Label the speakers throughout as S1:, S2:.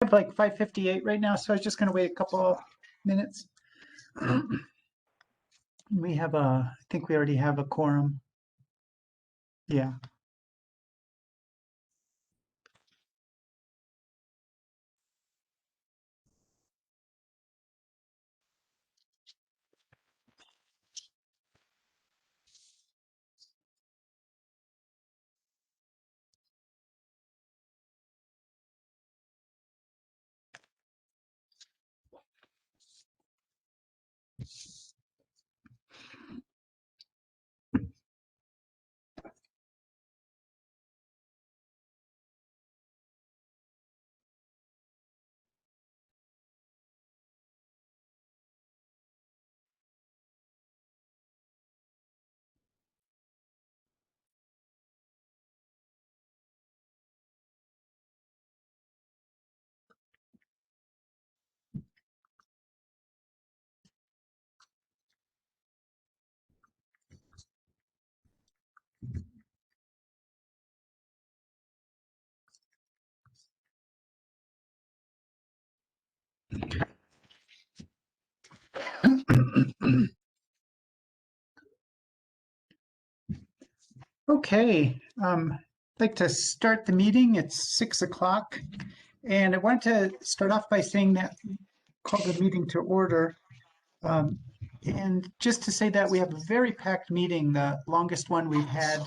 S1: have like 5:58 right now, so I was just going to wait a couple minutes. We have I think we already have a quorum. Yeah. Okay, I'd like to start the meeting. It's 6 o'clock, and I want to start off by saying that call the meeting to order. And just to say that we have a very packed meeting, the longest one we've had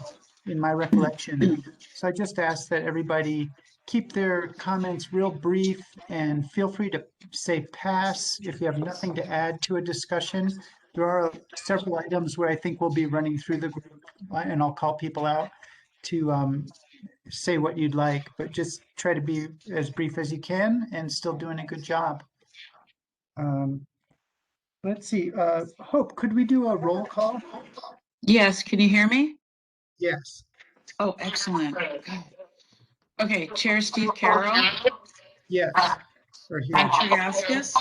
S1: in my recollection. So I just ask that everybody keep their comments real brief and feel free to say pass if you have nothing to add to a discussion. There are several items where I think we'll be running through the group, and I'll call people out to say what you'd like, but just try to be as brief as you can and still doing a good job. Let's see, Hope, could we do a roll call?
S2: Yes, can you hear me?
S1: Yes.
S2: Oh, excellent. Okay, Chair Steve Carroll,
S1: Yes. We're here.
S2: Frank Trigaskis.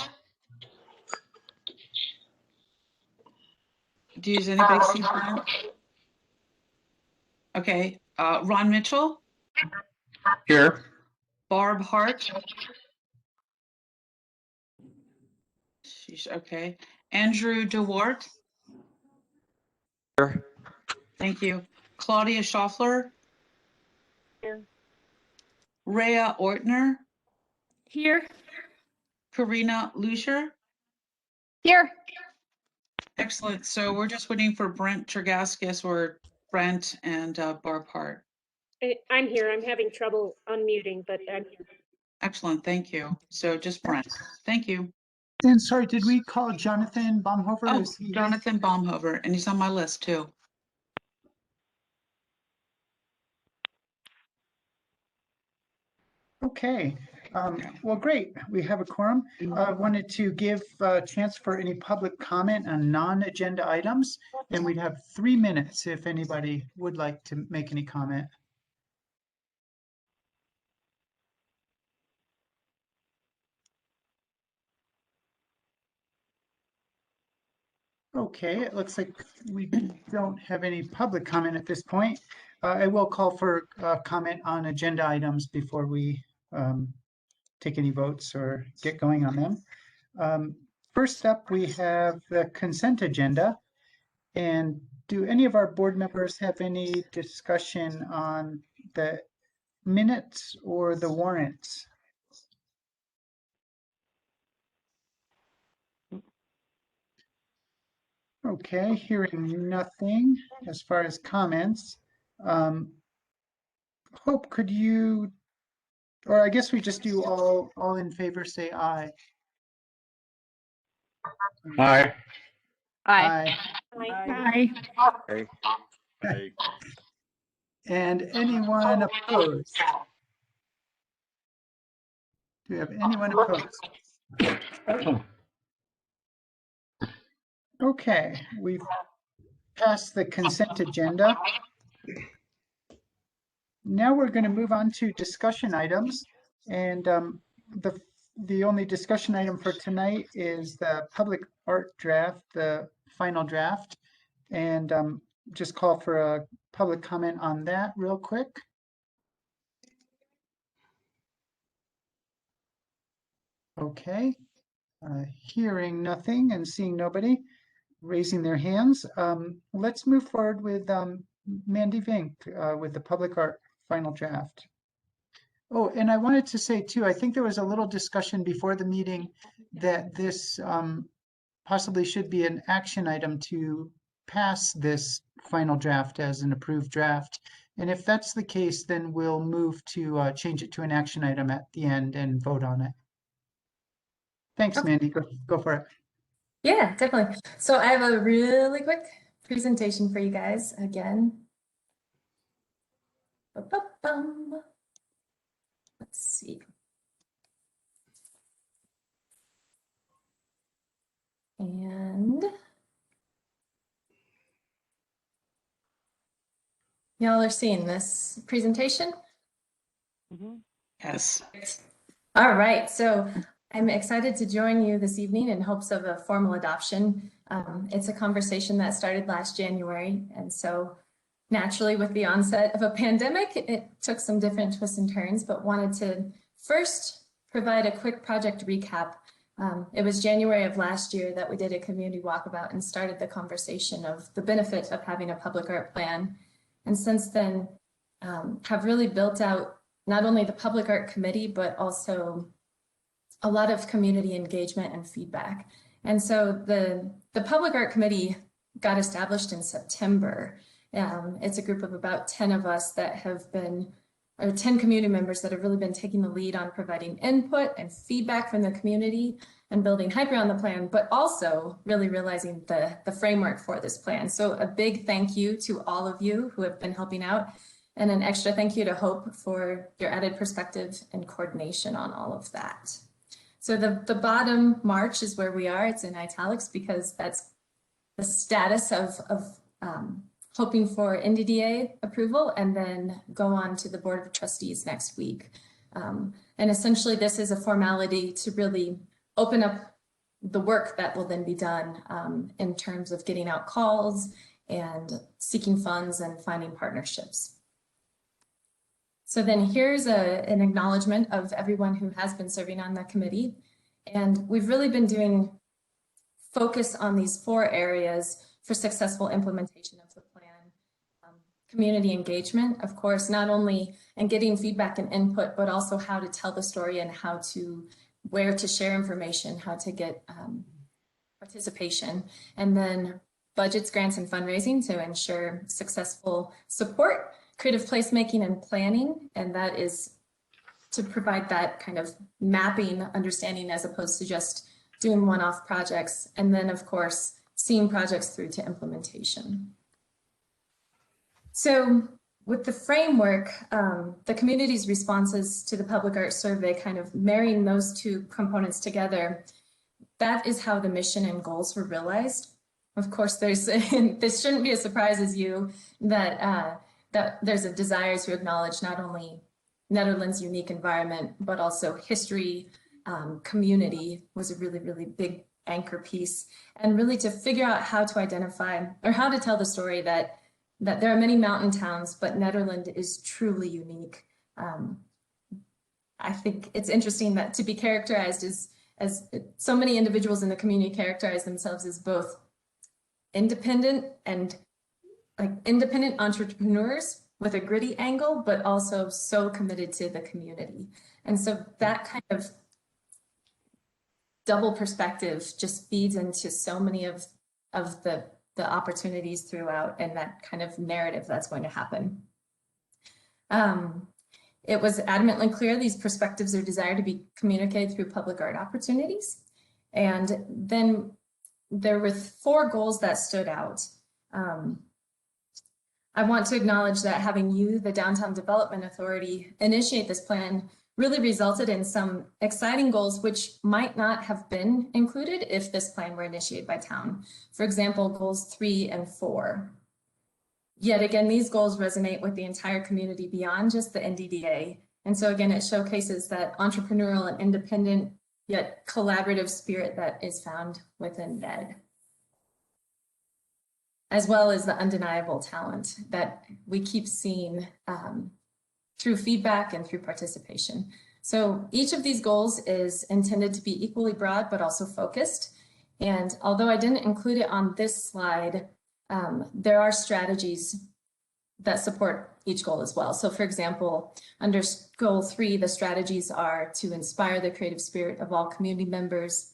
S2: Does anybody see Frank? Okay, Ron Mitchell,
S3: Here.
S2: Barb Hart. She's okay. Andrew DeWart.
S3: Here.
S2: Thank you. Claudia Schaffler.
S4: Here.
S2: Rhea Ortner.
S4: Here.
S2: Karina Lucier.
S4: Here.
S2: Excellent. So we're just waiting for Brent Trigaskis or Brent and Barb Hart.
S4: I'm here. I'm having trouble unmuting, but I'm here.
S2: Excellent. Thank you. So just Brent. Thank you.
S1: And sorry, did we call Jonathan Baumhofer?
S2: Oh,
S1: Is he here?
S2: Jonathan Baumhofer, and he's on my list too.
S1: Okay. Well, great. We have a quorum. I wanted to give a chance for any public comment on non-agenda items, and we'd have 3 minutes if anybody would like to make any comment. Okay, it looks like we don't have any public comment at this point. I will call for comment on agenda items before we take any votes or get going on them. First up, we have the consent agenda. And do any of our board members have any discussion on the minutes or the warrants? Okay, hearing nothing as far as comments. Hope, could you, or I guess we just do all in favor, say aye.
S3: Hi.
S1: Aye.
S4: Hi.
S3: Hey.
S5: Hey.
S1: And anyone opposed? Do we have anyone opposed? Okay, we've passed the consent agenda. Now we're going to move on to discussion items, and the only discussion item for tonight is the public art draft, the final draft, and just call for a public comment on that real quick. Okay, hearing nothing and seeing nobody raising their hands, let's move forward with Mandy Vink with the public art final draft. Oh, and I wanted to say too, I think there was a little discussion before the meeting that this possibly should be an action item to pass this final draft as an approved draft. And if that's the case, then we'll move to change it to an action item at the end and vote on it. Thanks,
S5: Okay.
S1: Mandy. Go for it.
S5: Yeah, definitely. So I have a really quick presentation for you guys again. Ba-ba-bum. Let's see. And y'all are seeing this presentation?
S2: Yes.
S5: All right, so I'm excited to join you this evening in hopes of a formal adoption. It's a conversation that started last January, and so naturally with the onset of a pandemic, it took some different twists and turns, but wanted to first provide a quick project recap. It was January of last year that we did a community walkabout and started the conversation of the benefit of having a public art plan. And since then, have really built out not only the public art committee, but also a lot of community engagement and feedback. And so the public art committee got established in September. It's a group of about 10 of us that have been, or 10 community members that have really been taking the lead on providing input and feedback from the community and building hype around the plan, but also really realizing the framework for this plan. So a big thank you to all of you who have been helping out, and an extra thank you to Hope for your added perspective and coordination on all of that. So the bottom March is where we are. It's in italics because that's the status of hoping for NDDA approval and then go on to the Board of Trustees next week. And essentially this is a formality to really open up the work that will then be done in terms of getting out calls and seeking funds and finding partnerships. So then here's an acknowledgement of everyone who has been serving on the committee. And we've really been doing focus on these 4 areas for successful implementation of the plan. Community engagement, of course, not only in getting feedback and input, but also how to tell the story and how to, where to share information, how to get participation. And then budgets, grants, and fundraising to ensure successful support, creative placemaking and planning, and that is to provide that kind of mapping understanding as opposed to just doing one-off projects, and then of course seeing projects through to implementation. So with the framework, the community's responses to the public art survey, kind of marrying those 2 components together, that is how the mission and goals were realized. Of course, there's this shouldn't be a surprise as you that that there's a desire to acknowledge not only Netherlands' unique environment, but also history, community was a really, really big anchor piece, and really to figure out how to identify or how to tell the story that there are many mountain towns, but Netherlands is truly unique. I think it's interesting that to be characterized as so many individuals in the community characterize themselves as both independent and like independent entrepreneurs with a gritty angle, but also so committed to the community. And so that kind of double perspective just feeds into so many of the opportunities throughout and that kind of narrative that's going to happen. It was adamantly clear these perspectives are desired to be communicated through public art opportunities. And then there were 4 goals that stood out. I want to acknowledge that having you, the Downtown Development Authority, initiate this plan really resulted in some exciting goals which might not have been included if this plan were initiated by town. For example, goals 3 and 4. Yet again, these goals resonate with the entire community beyond just the NDDA. And so again, it showcases that entrepreneurial and independent yet collaborative spirit that is found within NED, as well as the undeniable talent that we keep seeing through feedback and through participation. So each of these goals is intended to be equally broad, but also focused. And although I didn't include it on this slide, there are strategies that support each goal as well. So for example, under goal 3, the strategies are to inspire the creative spirit of all community members,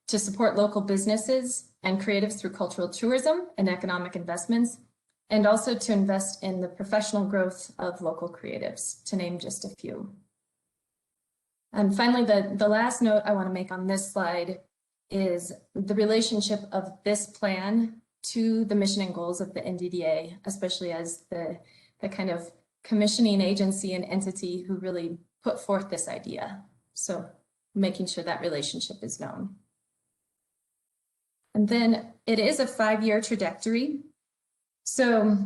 S5: to support local businesses and creatives through cultural tourism and economic investments, and also to invest in the professional growth of local creatives, to name just a few. And finally, the last note I want to make on this slide is the relationship of this plan to the mission and goals of the NDDA, especially as the kind of commissioning agency and entity who really put forth this idea. So making sure that relationship is known. And then it is a 5-year trajectory. So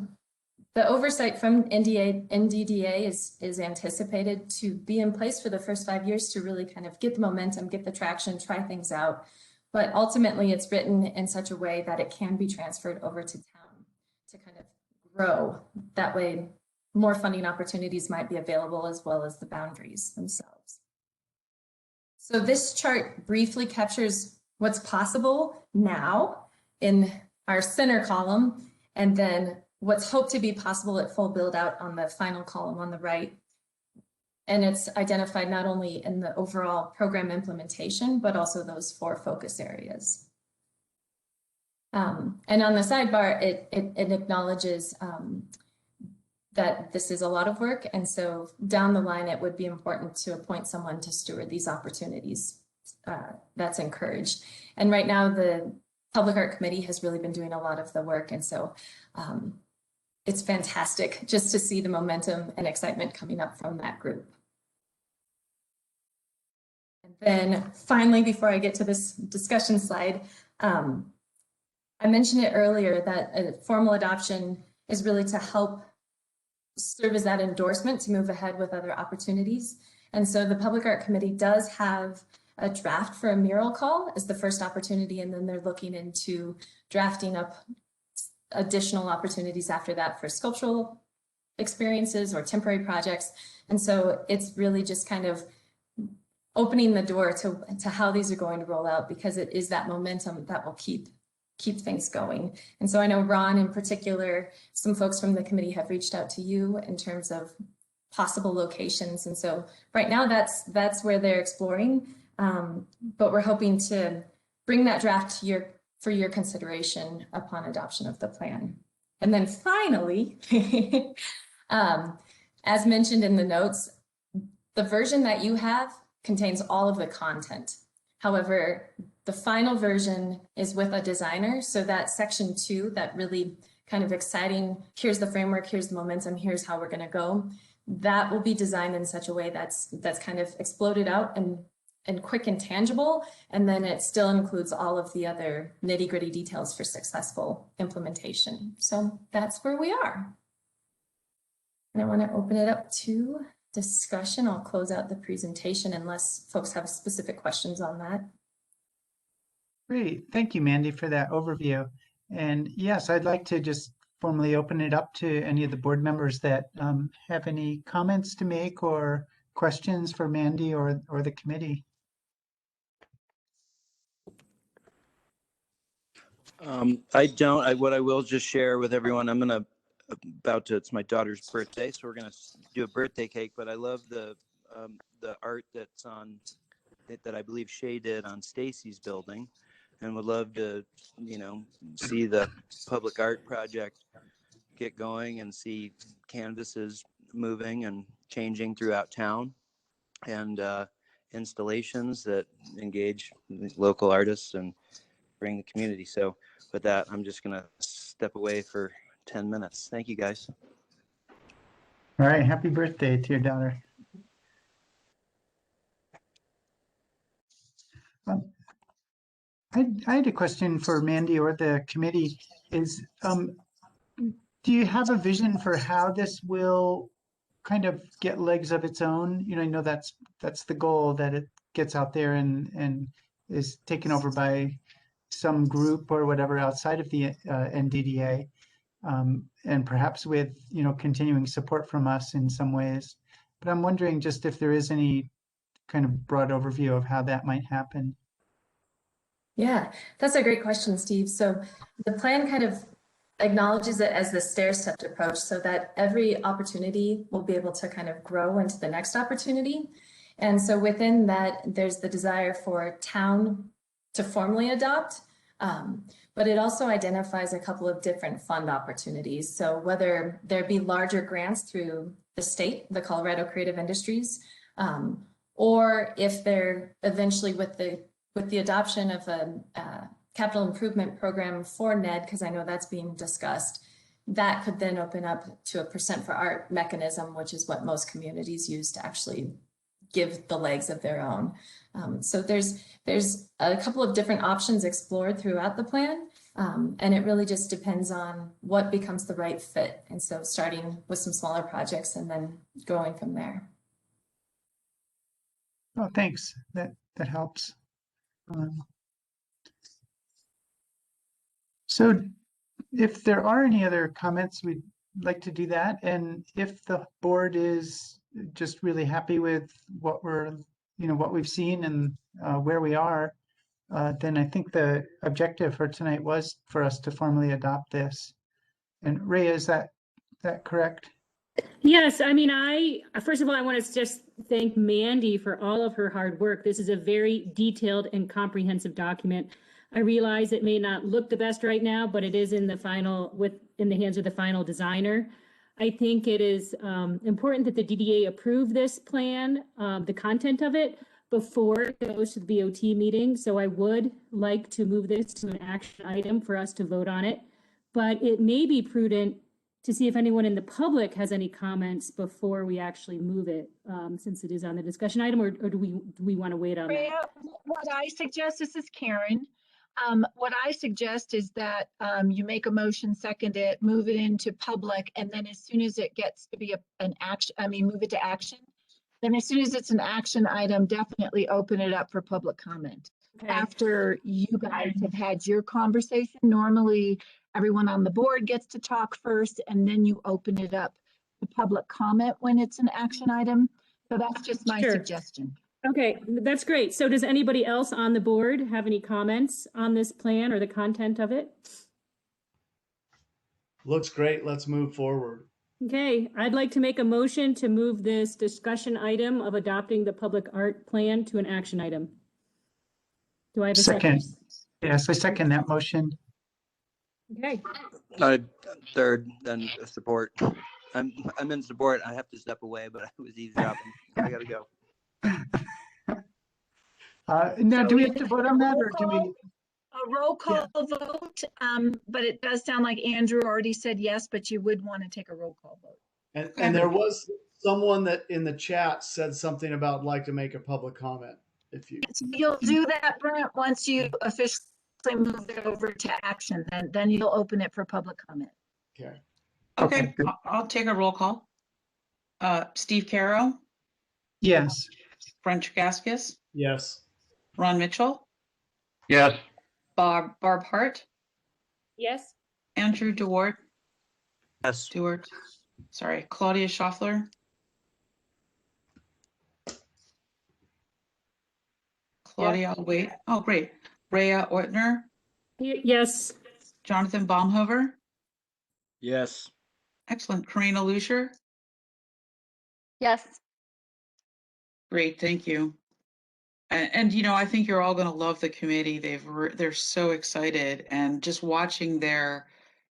S5: the oversight from NDDA is anticipated to be in place for the first 5 years to really kind of get the momentum, get the traction, try things out. But ultimately it's written in such a way that it can be transferred over to town to kind of grow. That way more funding opportunities might be available as well as the boundaries themselves. So this chart briefly captures what's possible now in our center column, and then what's hoped to be possible at full build out on the final column on the right. And it's identified not only in the overall program implementation, but also those 4 focus areas. And on the sidebar, it acknowledges that this is a lot of work. And so down the line, it would be important to appoint someone to steward these opportunities. That's encouraged. And right now, the Public Art Committee has really been doing a lot of the work. And so it's fantastic just to see the momentum and excitement coming up from that group. And then finally, before I get to this discussion slide, I mentioned it earlier that a formal adoption is really to help serve as that endorsement to move ahead with other opportunities. And so the Public Art Committee does have a draft for a mural call as the first opportunity, and then they're looking into drafting up additional opportunities after that for sculptural experiences or temporary projects. And so it's really just kind of opening the door to how these are going to roll out, because it is that momentum that will keep things going. And so I know Ron in particular, some folks from the committee have reached out to you in terms of possible locations. And so right now that's where they're exploring. But we're hoping to bring that draft for your consideration upon adoption of the plan. And then finally, as mentioned in the notes, the version that you have contains all of the content. However, the final version is with a designer. So that section 2, that really kind of exciting, here's the framework, here's the momentum, here's how we're going to go. That will be designed in such a way that's kind of exploded out and quick and tangible, and then it still includes all of the other nitty-gritty details for successful implementation. So that's where we are. And I want to open it up to discussion. I'll close out the presentation unless folks have specific questions on that.
S1: Great. Thank you, Mandy, for that overview. And yes, I'd like to just formally open it up to any of the board members that have any comments to make or questions for Mandy or the committee.
S6: I don't. What I will just share with everyone, it's my daughter's birthday, so we're gonna do a birthday cake. But I love the art that's on it that I believe Shay did on Stacy's building, and would love to, see the public art project get going and see canvases moving and changing throughout town, and installations that engage local artists and bring the community. So with that, I'm just going to step away for 10 minutes. Thank you, guys.
S1: All right. Happy birthday to your daughter. I had a question for Mandy or the committee. Is do you have a vision for how this will kind of get legs of its own? I know that's the goal, that it gets out there and is taken over by some group or whatever outside of the NDDA, and perhaps with continuing support from us in some ways. But I'm wondering just if there is any kind of broad overview of how that might happen.
S5: Yeah, that's a great question, Steve. So the plan kind of acknowledges it as the stair-stepped approach so that every opportunity will be able to kind of grow into the next opportunity. And so within that, there's the desire for town to formally adopt, but it also identifies a couple of different fund opportunities. So whether there be larger grants through the state, the Colorado Creative Industries, or if they're eventually with the adoption of a capital improvement program for NED, because I know that's being discussed, that could then open up to a percent for art mechanism, which is what most communities use to actually give the legs of their own. So there's a couple of different options explored throughout the plan, and it really just depends on what becomes the right fit. And so starting with some smaller projects and then going from there.
S1: Oh, thanks. That helps. So if there are any other comments, we'd like to do that. And if the board is just really happy with what what we've seen and where we are, then I think the objective for tonight was for us to formally adopt this. And Rhea, is that correct?
S7: Yes, I mean, first of all, I want to just thank Mandy for all of her hard work. This is a very detailed and comprehensive document. I realize it may not look the best right now, but it is in the hands of the final designer. I think it is important that the DDA approve this plan, the content of it, before it goes to the BOT meeting. So I would like to move this to an action item for us to vote on it, but it may be prudent to see if anyone in the public has any comments before we actually move it, since it is on the discussion item, or do we want to wait on that?
S8: Rhea, what I suggest, this is Karen. What I suggest is that you make a motion, second it, move it into public, and then as soon as it gets to be an action, move it to action. Then as soon as it's an action item, definitely open it up for public comment.
S7: Okay.
S8: After you guys have had your conversation, normally everyone on the board gets to talk first, and then you open it up to public comment when it's an action item. So that's just my
S7: Sure.
S8: suggestion.
S7: Okay, that's great. So does anybody else on the board have any comments on this plan or the content of it?
S9: Looks great. Let's move forward.
S7: Okay, I'd like to make a motion to move this discussion item of adopting the public art plan to an action item. Do I have a second?
S1: Yes, I second that motion.
S7: Okay,
S6: Third, then support. I'm in support. I have to step away, but I was eavesdropping. I gotta go.
S1: Now, do we have to vote on that, or do we?
S8: A roll call vote, but it does sound like Andrew already said yes, but you would want to take a roll call vote.
S9: And there was someone that in the chat said something about like to make a public comment. If you
S8: So you'll do that, Brent, once you officially move it over to action, then you'll open it for public comment.
S9: care.
S2: Okay,
S1: good.
S2: I'll take a roll call. Steve Caro,
S1: Yes.
S2: Brent Tragaskis,
S9: Yes.
S2: Ron Mitchell,
S3: Yes.
S2: Barb Hart,
S4: Yes,
S2: Andrew DeWart,
S6: Yes.
S2: sorry, Claudia Schaffler. Claudia, I'll wait. Oh, great. Rhea Ortner,
S7: yes,
S2: Jonathan Baumhover,
S6: Yes.
S2: excellent. Karina Lucier,
S10: Yes.
S2: great, thank you. And I think you're all going to love the committee. They're so excited, and just watching their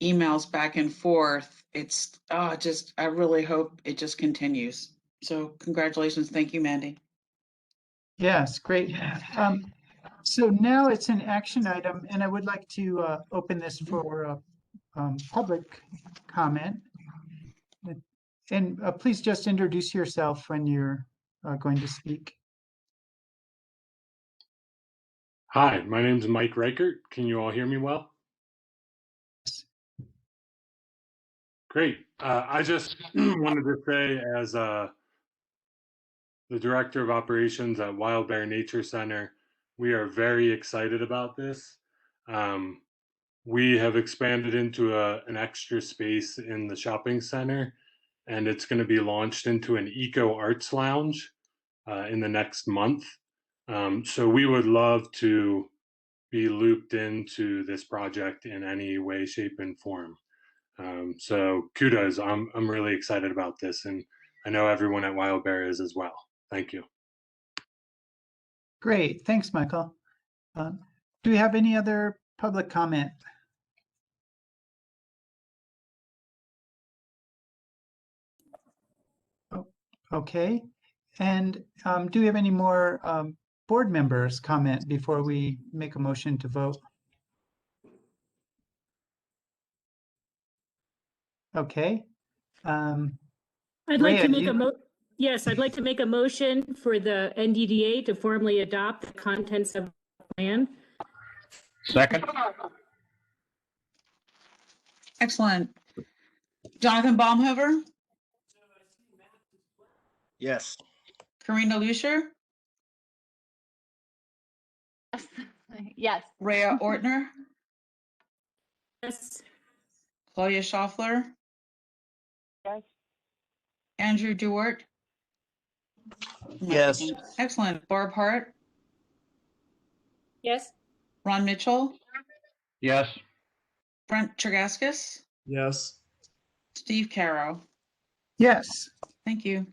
S2: emails back and forth, it's I really hope it just continues. So congratulations. Thank you, Mandy.
S1: Yes, great. So now it's an action item, and I would like to open this for public comment. And please just introduce yourself when you're going to speak.
S11: Hi, my name is Mike Reichert. Can you all hear me well? Great. I just wanted to say, as the Director of Operations at Wild Bear Nature Center, we are very excited about this. We have expanded into an extra space in the shopping center, and it's going to be launched into an eco arts lounge. in the next month. So we would love to be looped into this project in any way, shape, and form. So kudos. I'm really excited about this, and I know everyone at Wild Bear is as well. Thank you.
S1: Great. Thanks, Michael. Do we have any other public comment? Oh, okay. And do we have any more board members comment before we make a motion to vote? Okay.
S7: I'd like to
S1: Rhea,
S7: make
S1: you-
S7: yes, I'd like to make a motion for the NDDA to formally adopt the contents of the plan.
S3: Second.
S2: Excellent. Jonathan Baumhover,
S6: Yes.
S2: Karina Luscher,
S10: Yes.
S2: Rhea Ortner,
S7: Yes.
S2: Claudia Schaffler,
S10: Yes.
S2: Andrew Duart.
S6: Yes.
S2: Excellent. Barb Hart,
S4: Yes,
S2: Ron Mitchell,
S3: Yes.
S2: Brent Tregaskis,
S9: Yes.
S2: Steve Caro.
S1: yes.
S2: Thank you.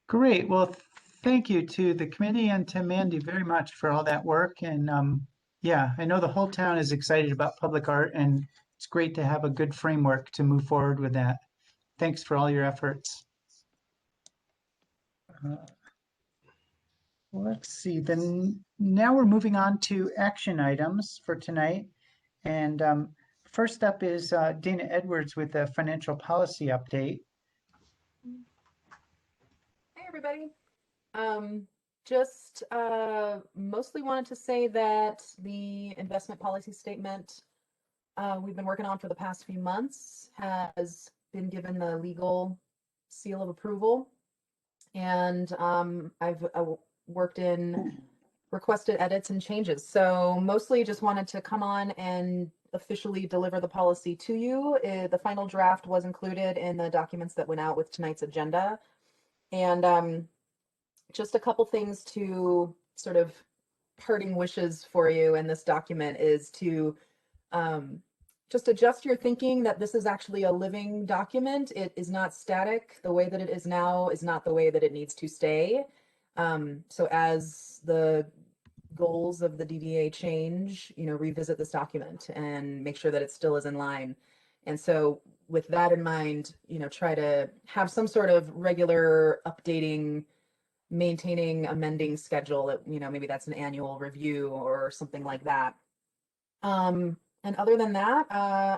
S1: Great. Well, thank you to the committee and to Mandy very much for all that work. And yeah, I know the whole town is excited about public art, and it's great to have a good framework to move forward with that. Thanks for all your efforts. Let's see, then now we're moving on to action items for tonight. And first up is Dana Edwards with a financial policy update.
S12: Hey, everybody. Just mostly wanted to say that the investment policy statement we've been working on for the past few months has been given the legal seal of approval. And I've worked in requested edits and changes. So mostly just wanted to come on and officially deliver the policy to you. The final draft was included in the documents that went out with tonight's agenda. And just a couple things to sort of parting wishes for you in this document is to just adjust your thinking that this is actually a living document. It is not static. The way that it is now is not the way that it needs to stay. So as the goals of the DDA change, revisit this document and make sure that it still is in line. And so with that in mind, try to have some sort of regular updating, maintaining, amending schedule. Maybe that's an annual review or something like that. And other than that,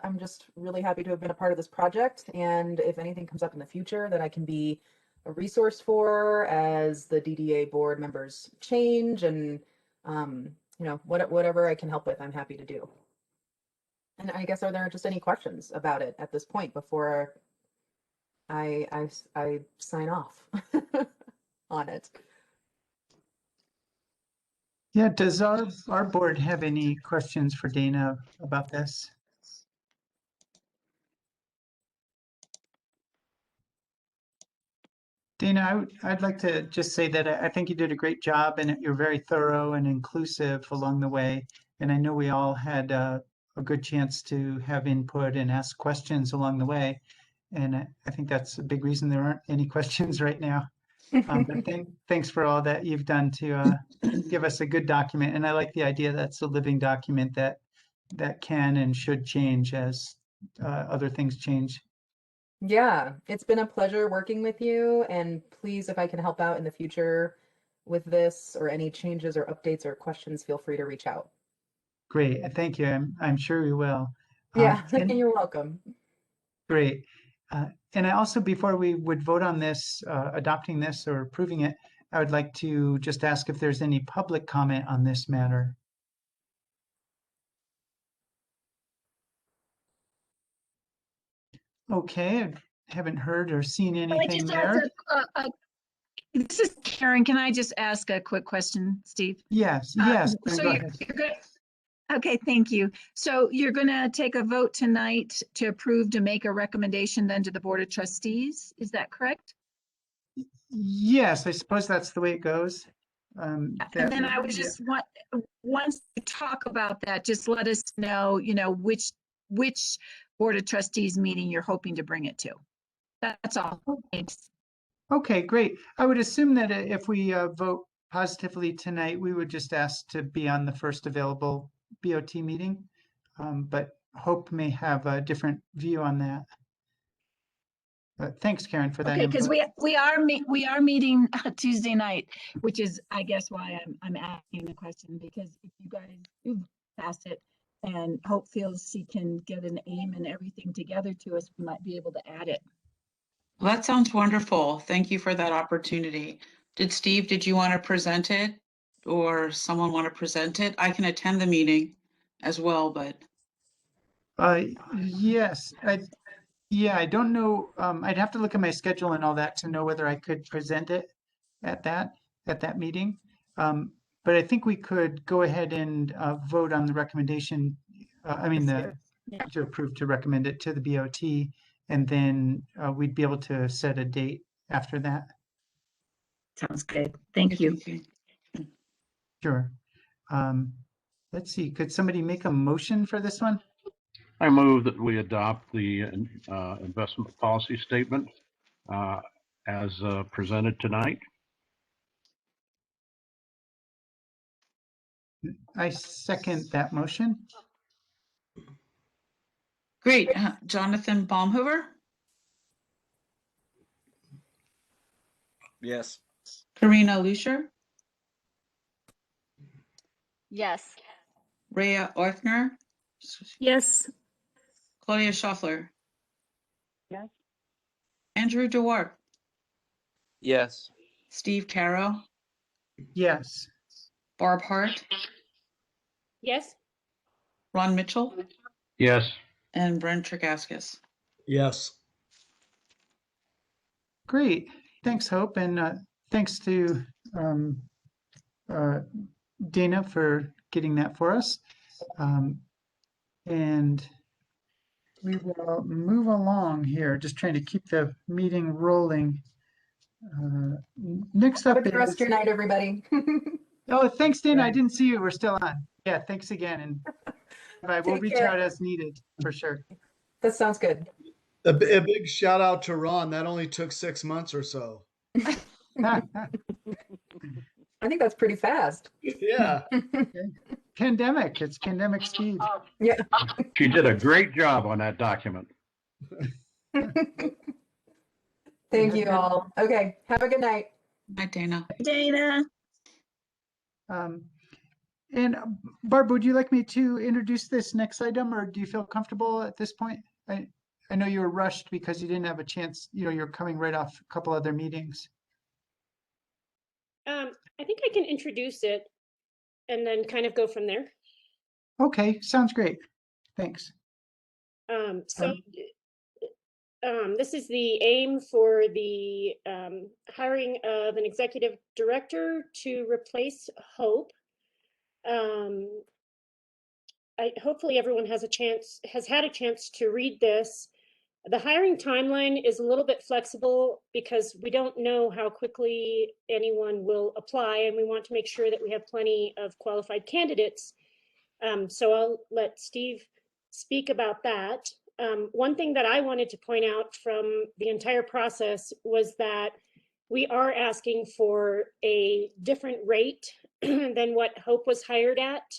S12: I'm just really happy to have been a part of this project. And if anything comes up in the future that I can be a resource for as the DDA board members change and, whatever I can help with, I'm happy to do. And I guess, are there just any questions about it at this point before I sign off on it?
S1: Yeah, does our board have any questions for Dana about this? Dana, I'd like to just say that I think you did a great job and you're very thorough and inclusive along the way. And I know we all had a good chance to have input and ask questions along the way. And I think that's a big reason there aren't any questions right now. But thanks for all that you've done to give us a good document. And I like the idea that it's a living document that can and should change as other things change.
S12: Yeah, it's been a pleasure working with you. And please, if I can help out in the future with this or any changes or updates or questions, feel free to reach out.
S1: Great, thank you. I'm sure we will.
S12: Yeah,
S1: And
S12: you're welcome.
S1: great. And I also, before we would vote on this, adopting this or approving it, I would like to just ask if there's any public comment on this matter. Okay, I haven't heard or seen anything there.
S8: This is Karen. Can I just ask a quick question, Steve?
S1: Yes,
S8: So
S1: go ahead.
S8: you're good. Okay, thank you. So you're going to take a vote tonight to approve to make a recommendation then to the Board of Trustees. Is that correct?
S1: Yes, I suppose that's the way it goes.
S8: And then I was just once you talk about that, just let us know, which Board of Trustees meeting you're hoping to bring it to. That's all. Thanks.
S1: Okay, great. I would assume that if we vote positively tonight, we would just ask to be on the first available BOT meeting. But Hope may have a different view on that. Thanks, Karen, for that
S8: Okay, because
S1: input.
S8: we are meeting Tuesday night, which is, I guess, why I'm asking the question, because if you guys do pass it and Hope feels she can get an aim and everything together to us, we might be able to add it.
S2: Well, that sounds wonderful. Thank you for that opportunity. Did you want to present it or someone want to present it? I can attend the meeting as well, but
S1: Yes, I don't know. I'd have to look at my schedule and all that to know whether I could present it at that meeting. But I think we could go ahead and vote on the recommendation. To approve to recommend it to the BOT, and then we'd be able to set a date after that.
S8: Sounds good. Thank you.
S1: Sure. Let's see. Could somebody make a motion for this one?
S3: I move that we adopt the investment policy statement as presented tonight.
S1: I second that motion.
S2: great. Jonathan Baumhover,
S6: Yes.
S2: Karina Luscher,
S10: Yes.
S2: Rhea Ortner,
S7: Yes.
S2: Claudia Schaffler,
S10: Yes.
S2: Andrew DeWart,
S6: Yes.
S2: Steve Caro,
S1: Yes.
S2: Barb Hart,
S4: Yes.
S2: Ron Mitchell,
S3: Yes.
S2: and Brent Tragaskis.
S9: Yes.
S1: Great. Thanks, Hope, and thanks to Dana for getting that for us. And we will move along here, just trying to keep the meeting rolling. Next
S12: Have
S1: up
S12: a good rest
S1: is,
S12: of your night, everybody.
S1: oh, thanks, Dana. I didn't see you. We're still on. Yeah, thanks again. And I will
S12: Take
S1: reach
S12: care.
S1: out as needed for sure.
S12: That sounds good.
S9: A big shout out to Ron. That only took 6 months or so.
S12: I think that's pretty fast.
S9: Yeah.
S1: Pandemic. It's pandemic speed.
S12: Yeah.
S3: She did a great job on that document.
S12: Thank you all. Okay. Have a good night.
S2: Hi, Dana.
S8: Dana.
S1: And Barb, would you like me to introduce this next item, or do you feel comfortable at this point? I know you were rushed because you didn't have a chance, you're coming right off a couple other meetings.
S4: I think I can introduce it and then kind of go from there.
S1: Okay, sounds great. Thanks.
S4: This is the aim for the hiring of an executive director to replace Hope. Hopefully everyone has had a chance to read this. The hiring timeline is a little bit flexible because we don't know how quickly anyone will apply, and we want to make sure that we have plenty of qualified candidates. So I'll let Steve speak about that. One thing that I wanted to point out from the entire process was that we are asking for a different rate than what Hope was hired at,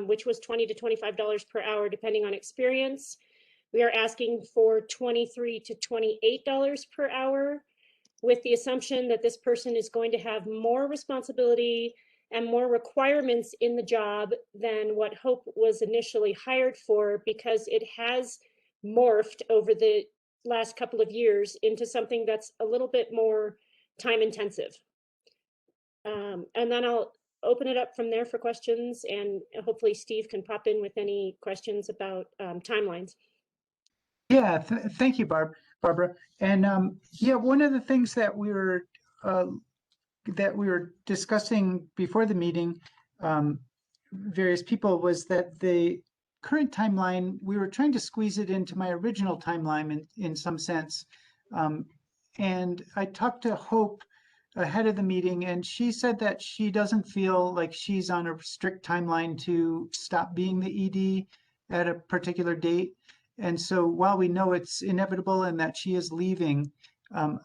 S4: which was $20 to $25 per hour, depending on experience. We are asking for $23 to $28 per hour, with the assumption that this person is going to have more responsibility and more requirements in the job than what Hope was initially hired for, because it has morphed over the last couple of years into something that's a little bit more time intensive. And then I'll open it up from there for questions, and hopefully Steve can pop in with any questions about timelines.
S1: Yeah, thank you, Barbara. And yeah, one of the things that we were discussing before the meeting, various people, was that the current timeline, we were trying to squeeze it into my original timeline in some sense. And I talked to Hope ahead of the meeting, and she said that she doesn't feel like she's on a strict timeline to stop being the ED at a particular date. And so while we know it's inevitable and that she is leaving,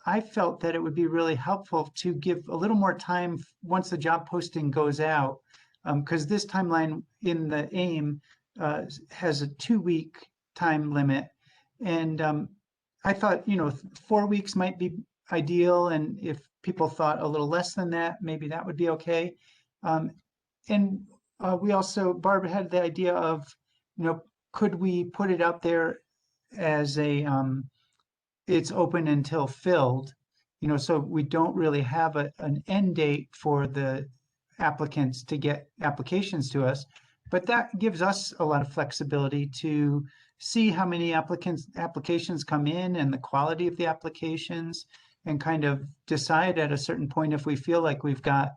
S1: I felt that it would be really helpful to give a little more time once the job posting goes out, because this timeline in the AIM has a 2-week time limit. And I thought, 4 weeks might be ideal. And if people thought a little less than that, maybe that would be okay. And we also, Barb had the idea of, could we put it out there as a, it's open until filled, so we don't really have an end date for the applicants to get applications to us. But that gives us a lot of flexibility to see how many applications come in and the quality of the applications, and kind of decide at a certain point if we feel like we've got,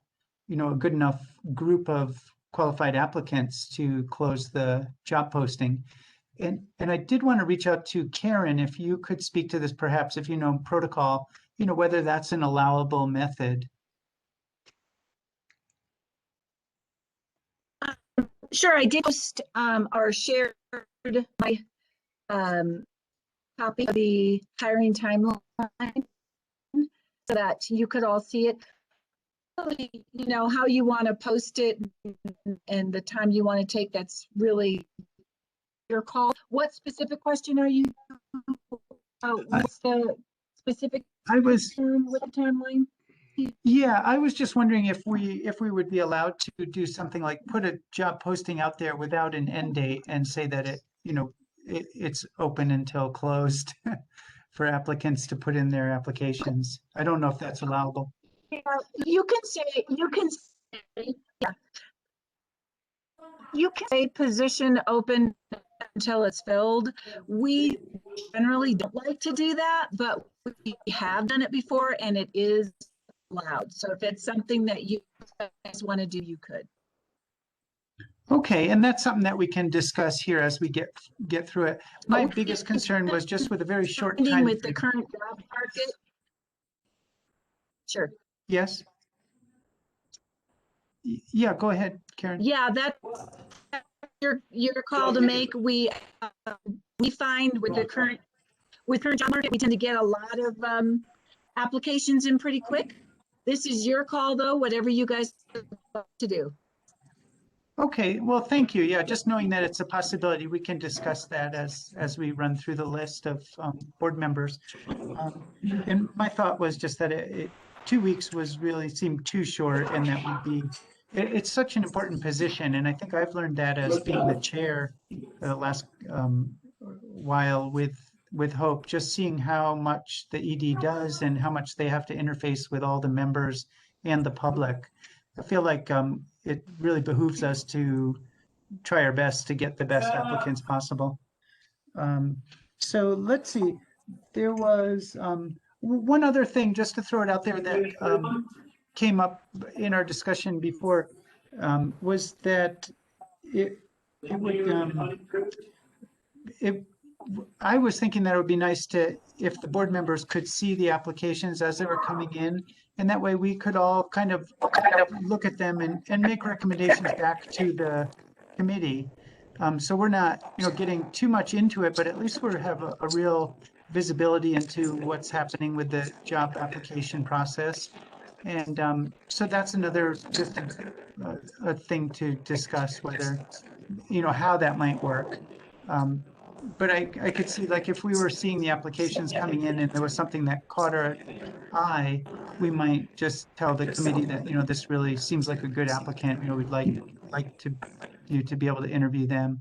S1: a good enough group of qualified applicants to close the job posting. And I did want to reach out to Karen, if you could speak to this, perhaps if you know protocol, whether that's an allowable method.
S8: Sure, I did post or shared my copy of the hiring timeline so that you could all see it. How you want to post it and the time you want to take, that's really your call. What specific question are you? What's the specific with the timeline?
S1: Yeah, I was just wondering if we would be allowed to do something like put a job posting out there without an end date and say that it's open until closed for applicants to put in their applications. I don't know if that's allowable.
S8: Yeah, you can say, yeah. You can say position open until it's filled. We generally don't like to do that, but we have done it before and it is allowed. So if it's something that you guys want to do, you could.
S1: Okay, and that's something that we can discuss here as we get through it. My biggest concern was just with a very short time
S8: with the current job market. Sure.
S1: Yes. Yeah, go ahead, Karen.
S8: Yeah, that's your call to make. We find with current job market, we tend to get a lot of applications in pretty quick. This is your call though, whatever you guys want to do.
S1: Okay, well, thank you. Yeah, just knowing that it's a possibility, we can discuss that as we run through the list of board members. And my thought was just that 2 weeks seemed too short, and that would be, it's such an important position. And I think I've learned that as being the chair the last while with Hope, just seeing how much the ED does and how much they have to interface with all the members and the public. I feel like it really behooves us to try our best to get the best applicants possible. So let's see, there was one other thing, just to throw it out there, that came up in our discussion before, was that I was thinking that it would be nice if the board members could see the applications as they were coming in, and that way we could all kind of look at them and make recommendations back to the committee. So we're not, getting too much into it, but at least we have a real visibility into what's happening with the job application process. And so that's another, just a thing to discuss, whether, how that might work. But I could see, like, if we were seeing the applications coming in and there was something that caught our eye, we might just tell the committee that, this really seems like a good applicant, we'd like to be able to interview them.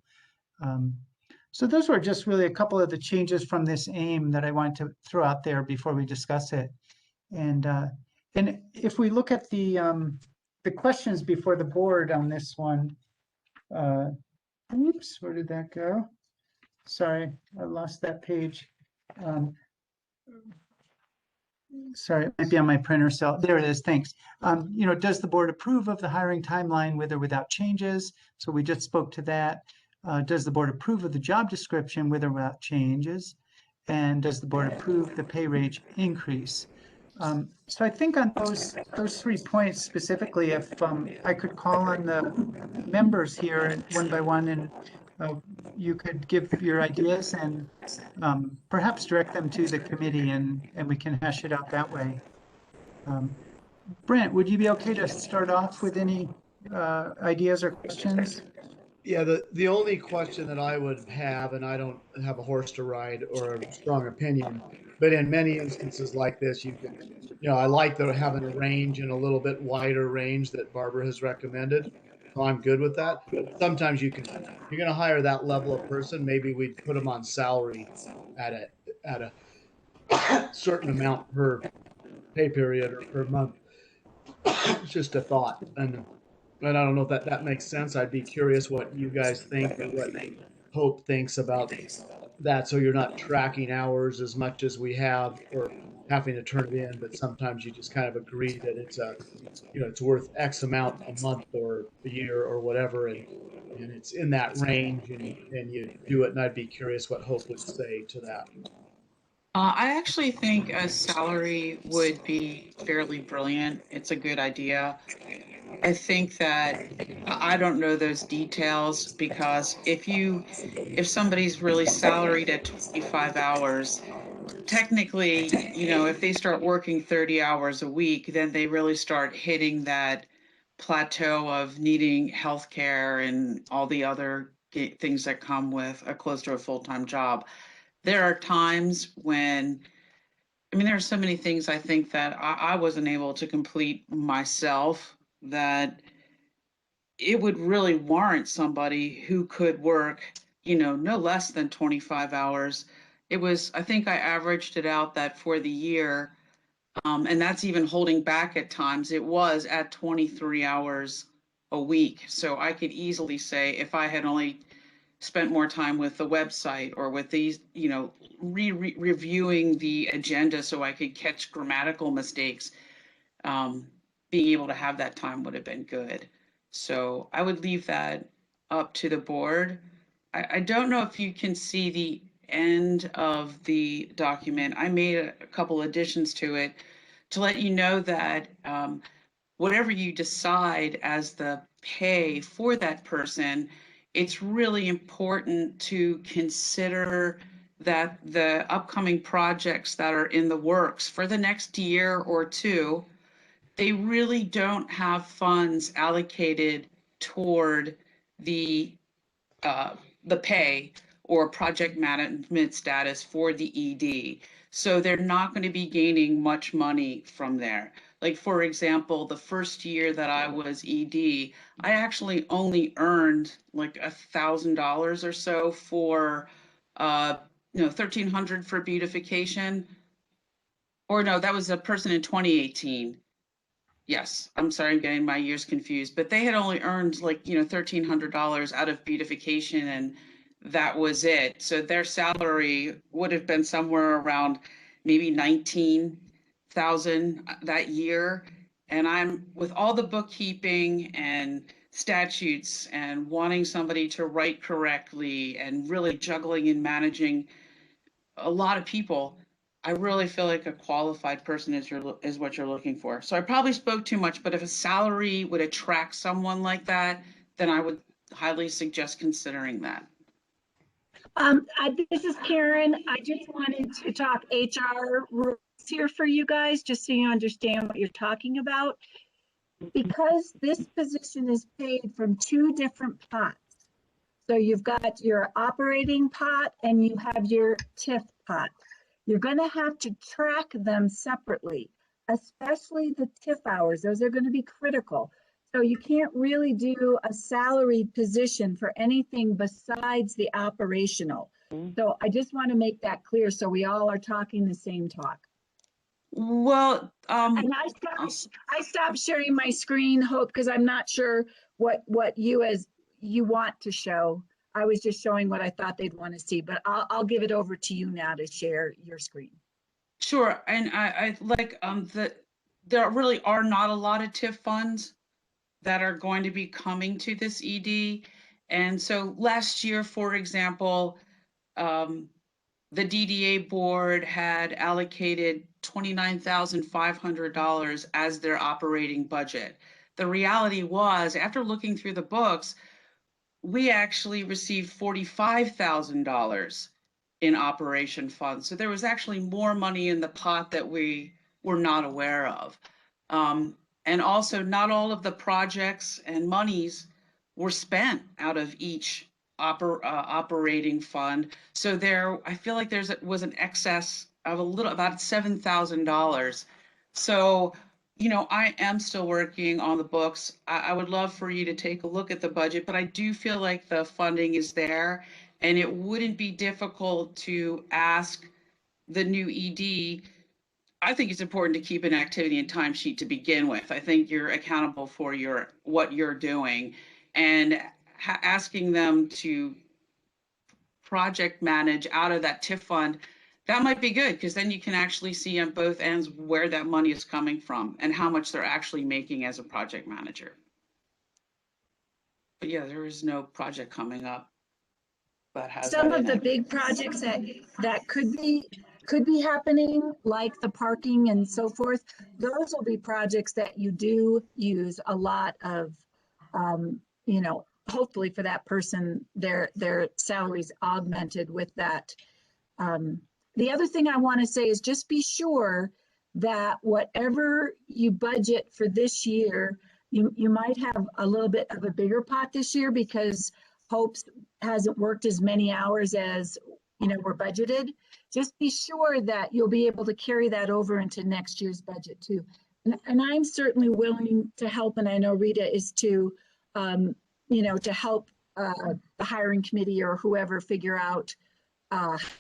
S1: So those were just really a couple of the changes from this AIM that I wanted to throw out there before we discuss it. And if we look at the questions before the board on this one, oops, where did that go? Sorry, I lost that page. Sorry, it might be on my printer cell. There it is, thanks. Does the board approve of the hiring timeline with or without changes? So we just spoke to that. Does the board approve of the job description with or without changes? And does the board approve the pay rate increase? So I think on those 3 points specifically, if I could call on the members here one by one, and you could give your ideas and perhaps direct them to the committee, and we can hash it out that way. Brent, would you be okay to start off with any ideas or questions?
S9: Yeah, the only question that I would have, and I don't have a horse to ride or a strong opinion, but in many instances like this, you could, I like having a range and a little bit wider range that Barbara has recommended. So I'm good with that. Sometimes you're going to hire that level of person. Maybe we'd put them on salary at a certain amount per pay period or per month. It's just a thought. And I don't know if that makes sense. I'd be curious what you guys think or what Hope thinks about that. So you're not tracking hours as much as we have or having to turn it in, but sometimes you just kind of agree that it's worth X amount a month or a year or whatever. And it's in that range and you do it. And I'd be curious what Hope would say to that.
S2: I actually think a salary would be fairly brilliant. It's a good idea. I think that I don't know those details because if somebody's really salaried at 25 hours, technically, if they start working 30 hours a week, then they really start hitting that plateau of needing healthcare and all the other things that come with close to a full-time job. There are times when there are so many things I think that I wasn't able to complete myself that it would really warrant somebody who could work, no less than 25 hours. I think I averaged it out that for the year, and that's even holding back at times, it was at 23 hours a week. So I could easily say if I had only spent more time with the website or with these, reviewing the agenda so I could catch grammatical mistakes, being able to have that time would have been good. So I would leave that up to the board. I don't know if you can see the end of the document. I made a couple additions to it to let you know that whatever you decide as the pay for that person, it's really important to consider that the upcoming projects that are in the works for the next year or two, they really don't have funds allocated toward the pay or project management status for the ED. So they're not going to be gaining much money from there. Like, for example, the first year that I was ED, I actually only earned like $1,000 or so for, $1,300 for beautification. Or no, that was a person in 2018. Yes, I'm sorry, I'm getting my years confused, but they had only earned like, $1,300 out of beautification, and that was it. So their salary would have been somewhere around maybe 19,000 that year. And I'm with all the bookkeeping and statutes and wanting somebody to write correctly and really juggling and managing a lot of people, I really feel like a qualified person is what you're looking for. So I probably spoke too much, but if a salary would attract someone like that, then I would highly suggest considering that.
S8: This is Karen. I just wanted to talk HR rules here for you guys, just so you understand what you're talking about. Because this position is paid from two different pots. So you've got your operating pot and you have your TIF pot. You're going to have to track them separately, especially the TIF hours. Those are going to be critical. So you can't really do a salaried position for anything besides the operational. So I just want to make that clear so we all are talking the same talk.
S2: Well,
S8: and I stopped sharing my screen, Hope, because I'm not sure what you want to show. I was just showing what I thought they'd want to see, but I'll give it over to you now to share your screen.
S2: Sure, and I like there really are not a lot of TIF funds that are going to be coming to this ED, and so last year, for example, the DDA board had allocated $29,500 as their operating budget. The reality was, after looking through the books, we actually received $45,000 in operation funds. So there was actually more money in the pot that we were not aware of. And also, not all of the projects and monies were spent out of each operating fund. So there, I feel like was an excess of about $7,000. So, I am still working on the books. I would love for you to take a look at the budget, but I do feel like the funding is there, and it wouldn't be difficult to ask the new ED. I think it's important to keep an activity and timesheet to begin with. I think you're accountable for what you're doing, and asking them to project manage out of that TIF fund, that might be good, because then you can actually see on both ends where that money is coming from and how much they're actually making as a project manager. But yeah, there is no project coming up that has
S8: Some
S2: that
S8: of
S2: in
S8: the
S2: it.
S8: big projects that could be happening, like the parking and so forth, those will be projects that you do use a lot of, hopefully for that person, their salaries augmented with that. The other thing I want to say is just be sure that whatever you budget for this year, you might have a little bit of a bigger pot this year because Hopes hasn't worked as many hours as were budgeted. Just be sure that you'll be able to carry that over into next year's budget too. And I'm certainly willing to help, and I know Rita is too, to help the hiring committee or whoever figure out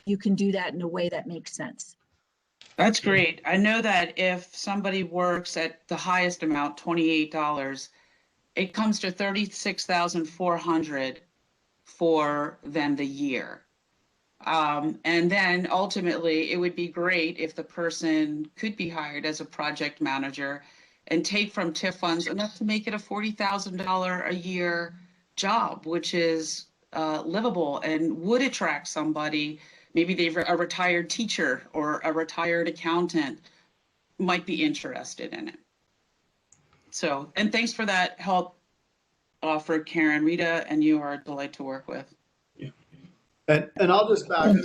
S8: you can do that in a way that makes sense.
S2: That's great. I know that if somebody works at the highest amount, $28, it comes to $36,400 for them the year. And then ultimately, it would be great if the person could be hired as a project manager and take from TIF funds enough to make it a $40,000 a year job, which is livable and would attract somebody. Maybe they're a retired teacher or a retired accountant might be interested in it. So, and thanks for that help offered, Karen. Rita and you are a delight to work with.
S9: Yeah. And I'll just back,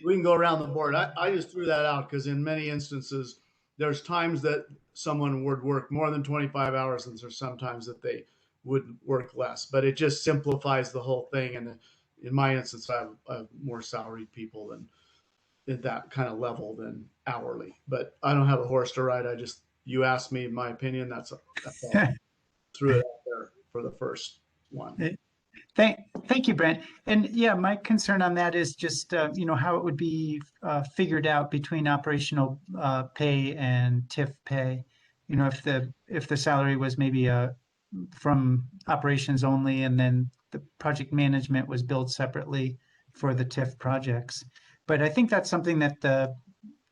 S9: we can go around the board. I just threw that out because in many instances, there's times that someone would work more than 25 hours and there's sometimes that they would work less, but it just simplifies the whole thing. And in my instance, I have more salaried people than at that kind of level than hourly, but I don't have a horse to ride. You asked me my opinion. That's all. Threw it out there for the first one.
S1: Thank you, Brent. And yeah, my concern on that is just, how it would be figured out between operational pay and TIF pay. If the salary was maybe from operations only, and then the project management was billed separately for the TIF projects. But I think that's something that the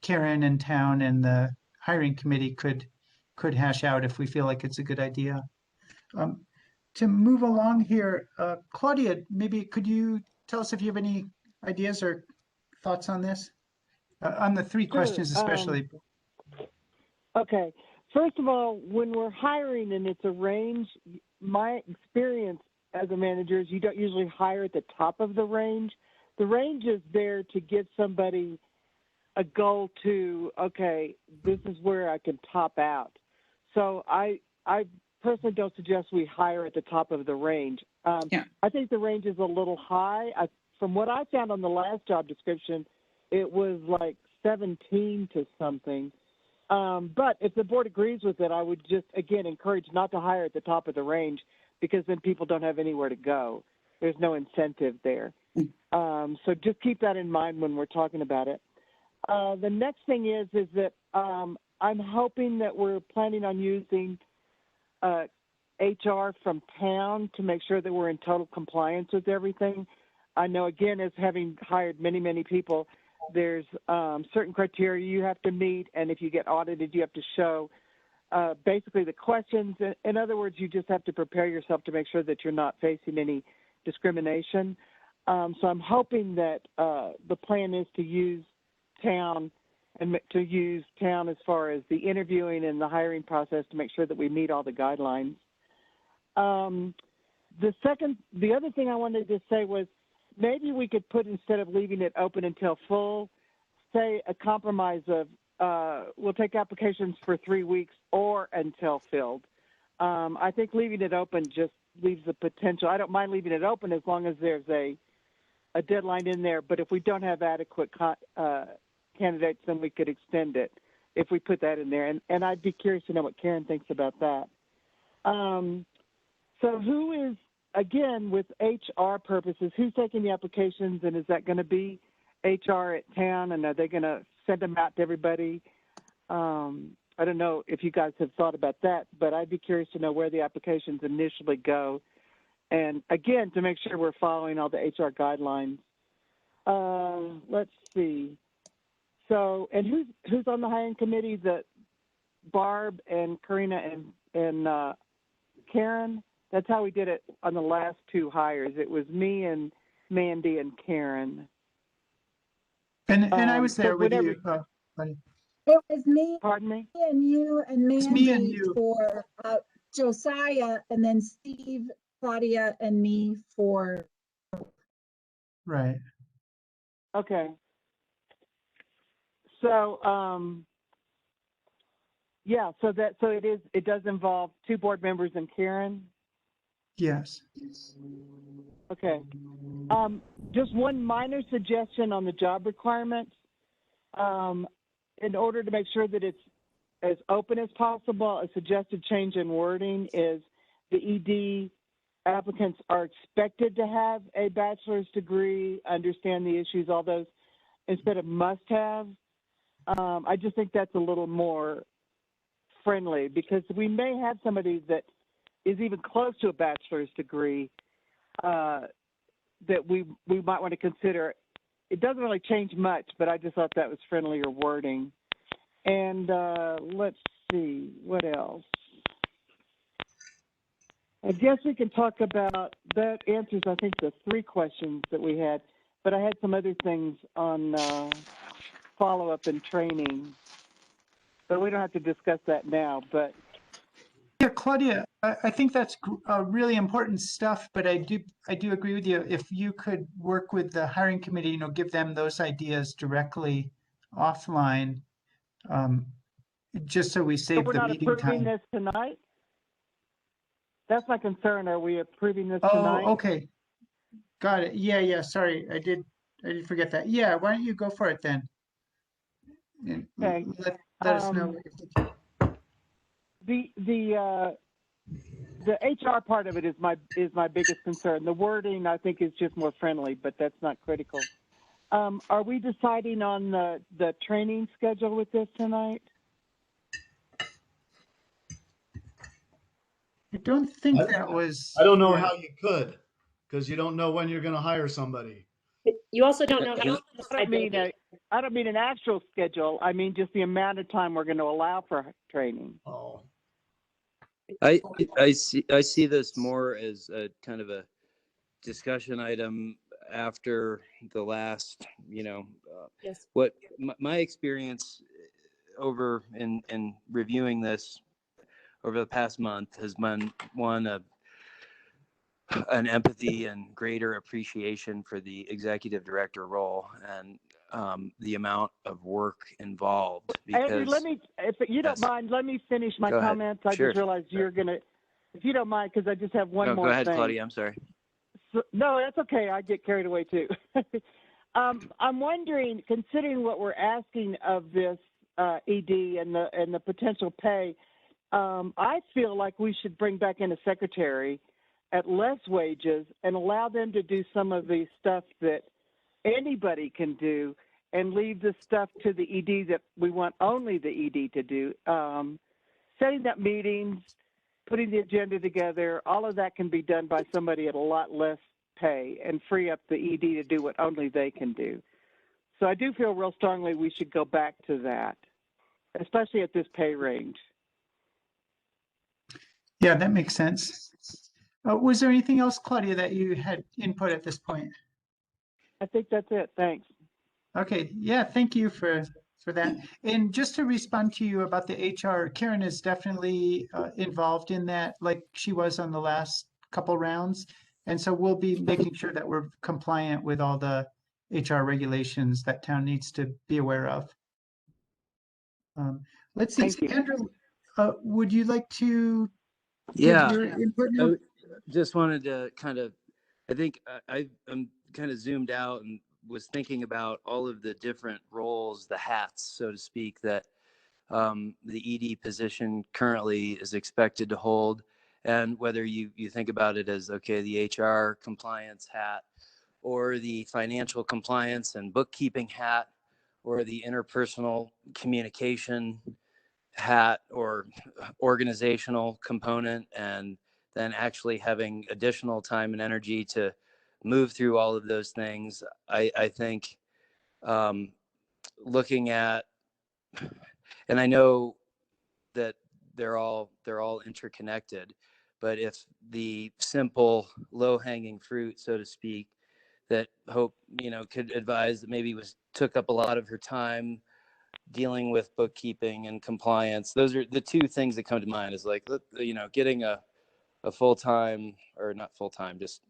S1: Karen and town and the hiring committee could hash out if we feel like it's a good idea. To move along here, Claudia, maybe could you tell us if you have any ideas or thoughts on this? On the three questions especially.
S13: Okay. First of all, when we're hiring and it's a range, my experience as a manager is you don't usually hire at the top of the range. The range is there to give somebody a goal to, okay, this is where I can top out. So I personally don't suggest we hire at the top of the range. I think the range is a little high. From what I found on the last job description, it was like 17 to something. But if the board agrees with it, I would just, again, encourage not to hire at the top of the range because then people don't have anywhere to go. There's no incentive there. So just keep that in mind when we're talking about it. The next thing is that I'm hoping that we're planning on using HR from town to make sure that we're in total compliance with everything. I know, again, as having hired many, many people, there's certain criteria you have to meet, and if you get audited, you have to show basically the questions. In other words, you just have to prepare yourself to make sure that you're not facing any discrimination. So I'm hoping that the plan is to use town as far as the interviewing and the hiring process to make sure that we meet all the guidelines. The other thing I wanted to say was maybe we could put, instead of leaving it open until full, say a compromise of we'll take applications for 3 weeks or until filled. I think leaving it open just leaves the potential. I don't mind leaving it open as long as there's a deadline in there, but if we don't have adequate candidates, then we could extend it if we put that in there. And I'd be curious to know what Karen thinks about that. So who is, again, with HR purposes, who's taking the applications, and is that going to be HR at town, and are they going to send them out to everybody? I don't know if you guys have thought about that, but I'd be curious to know where the applications initially go. And again, to make sure we're following all the HR guidelines. Let's see. So, and who's on the hiring committee? Barb and Karina and Karen? That's how we did it on the last 2 hires. It was me and Mandy and Karen.
S1: And I was there with you.
S8: It was me.
S13: Pardon me?
S8: And you and
S1: It's me and
S8: Mandy
S1: you.
S8: for Josiah, and then Steve, Claudia, and me for.
S1: Right.
S13: Okay. So, yeah, so it does involve 2 board members and Karen?
S1: Yes.
S13: Okay. Just one minor suggestion on the job requirements. In order to make sure that it's as open as possible, a suggested change in wording is the ED applicants are expected to have a bachelor's degree, understand the issues, all those, instead of must have. I just think that's a little more friendly, because we may have somebody that is even close to a bachelor's degree that we might want to consider. It doesn't really change much, but I just thought that was friendlier wording. And let's see, what else? I guess we can talk about, that answers, I think, the 3 questions that we had, but I had some other things on follow-up and training, but we don't have to discuss that now. But
S1: yeah, Claudia, I think that's really important stuff, but I do agree with you. If you could work with the hiring committee, give them those ideas directly offline, just so we save the meeting time.
S13: We're not approving this tonight? That's my concern. Are we approving this tonight?
S1: Oh, okay. Got it. Yeah. Sorry, I did forget that. Yeah, why don't you go for it then? And
S13: okay.
S1: Let us know.
S13: The HR part of it is my biggest concern. The wording, I think, is just more friendly, but that's not critical. Are we deciding on the training schedule with this tonight?
S1: I don't think that was.
S9: I don't know how you could, because you don't know when you're going to hire somebody.
S4: You also don't know how.
S13: I don't mean an actual schedule. I mean just the amount of time we're going to allow for training.
S9: Oh.
S6: I see this more as a kind of a discussion item after the last,
S4: Yes.
S6: what my experience over in reviewing this over the past month has been an empathy and greater appreciation for the executive director role and the amount of work involved. Because,
S13: Andrew, if you don't mind, let me finish my comments. I just realized you're going to, if you don't mind, because I just have one more thing.
S6: Go ahead, Claudia, I'm sorry.
S13: So, no, that's okay. I get carried away too. I'm wondering, considering what we're asking of this ED and the potential pay, I feel like we should bring back in a secretary at less wages and allow them to do some of the stuff that anybody can do, and leave the stuff to the ED that we want only the ED to do. Setting up meetings, putting the agenda together, all of that can be done by somebody at a lot less pay and free up the ED to do what only they can do. So I do feel real strongly we should go back to that, especially at this pay range.
S1: Yeah, that makes sense. Was there anything else, Claudia, that you had input at this point?
S13: I think that's it. Thanks.
S1: Okay, yeah, thank you for that. And just to respond to you about the HR, Karen is definitely involved in that, like she was on the last couple rounds. And so we'll be making sure that we're compliant with all the HR regulations that town needs to be aware of. Let's see,
S13: Thank you.
S1: Andrew, would you like to give
S6: Yeah,
S1: your input
S6: I
S1: now?
S6: just wanted to kind of, I think I'm kind of zoomed out and was thinking about all of the different roles, the hats, so to speak, that the ED position currently is expected to hold. And whether you think about it as, okay, the HR compliance hat or the financial compliance and bookkeeping hat or the interpersonal communication hat or organizational component, and then actually having additional time and energy to move through all of those things. I think looking at, and I know that they're all interconnected, but if the simple low hanging fruit, so to speak, that Hope, could advise that maybe took up a lot of her time dealing with bookkeeping and compliance. Those are the two things that come to mind, is like, getting a full-time, or not full-time, just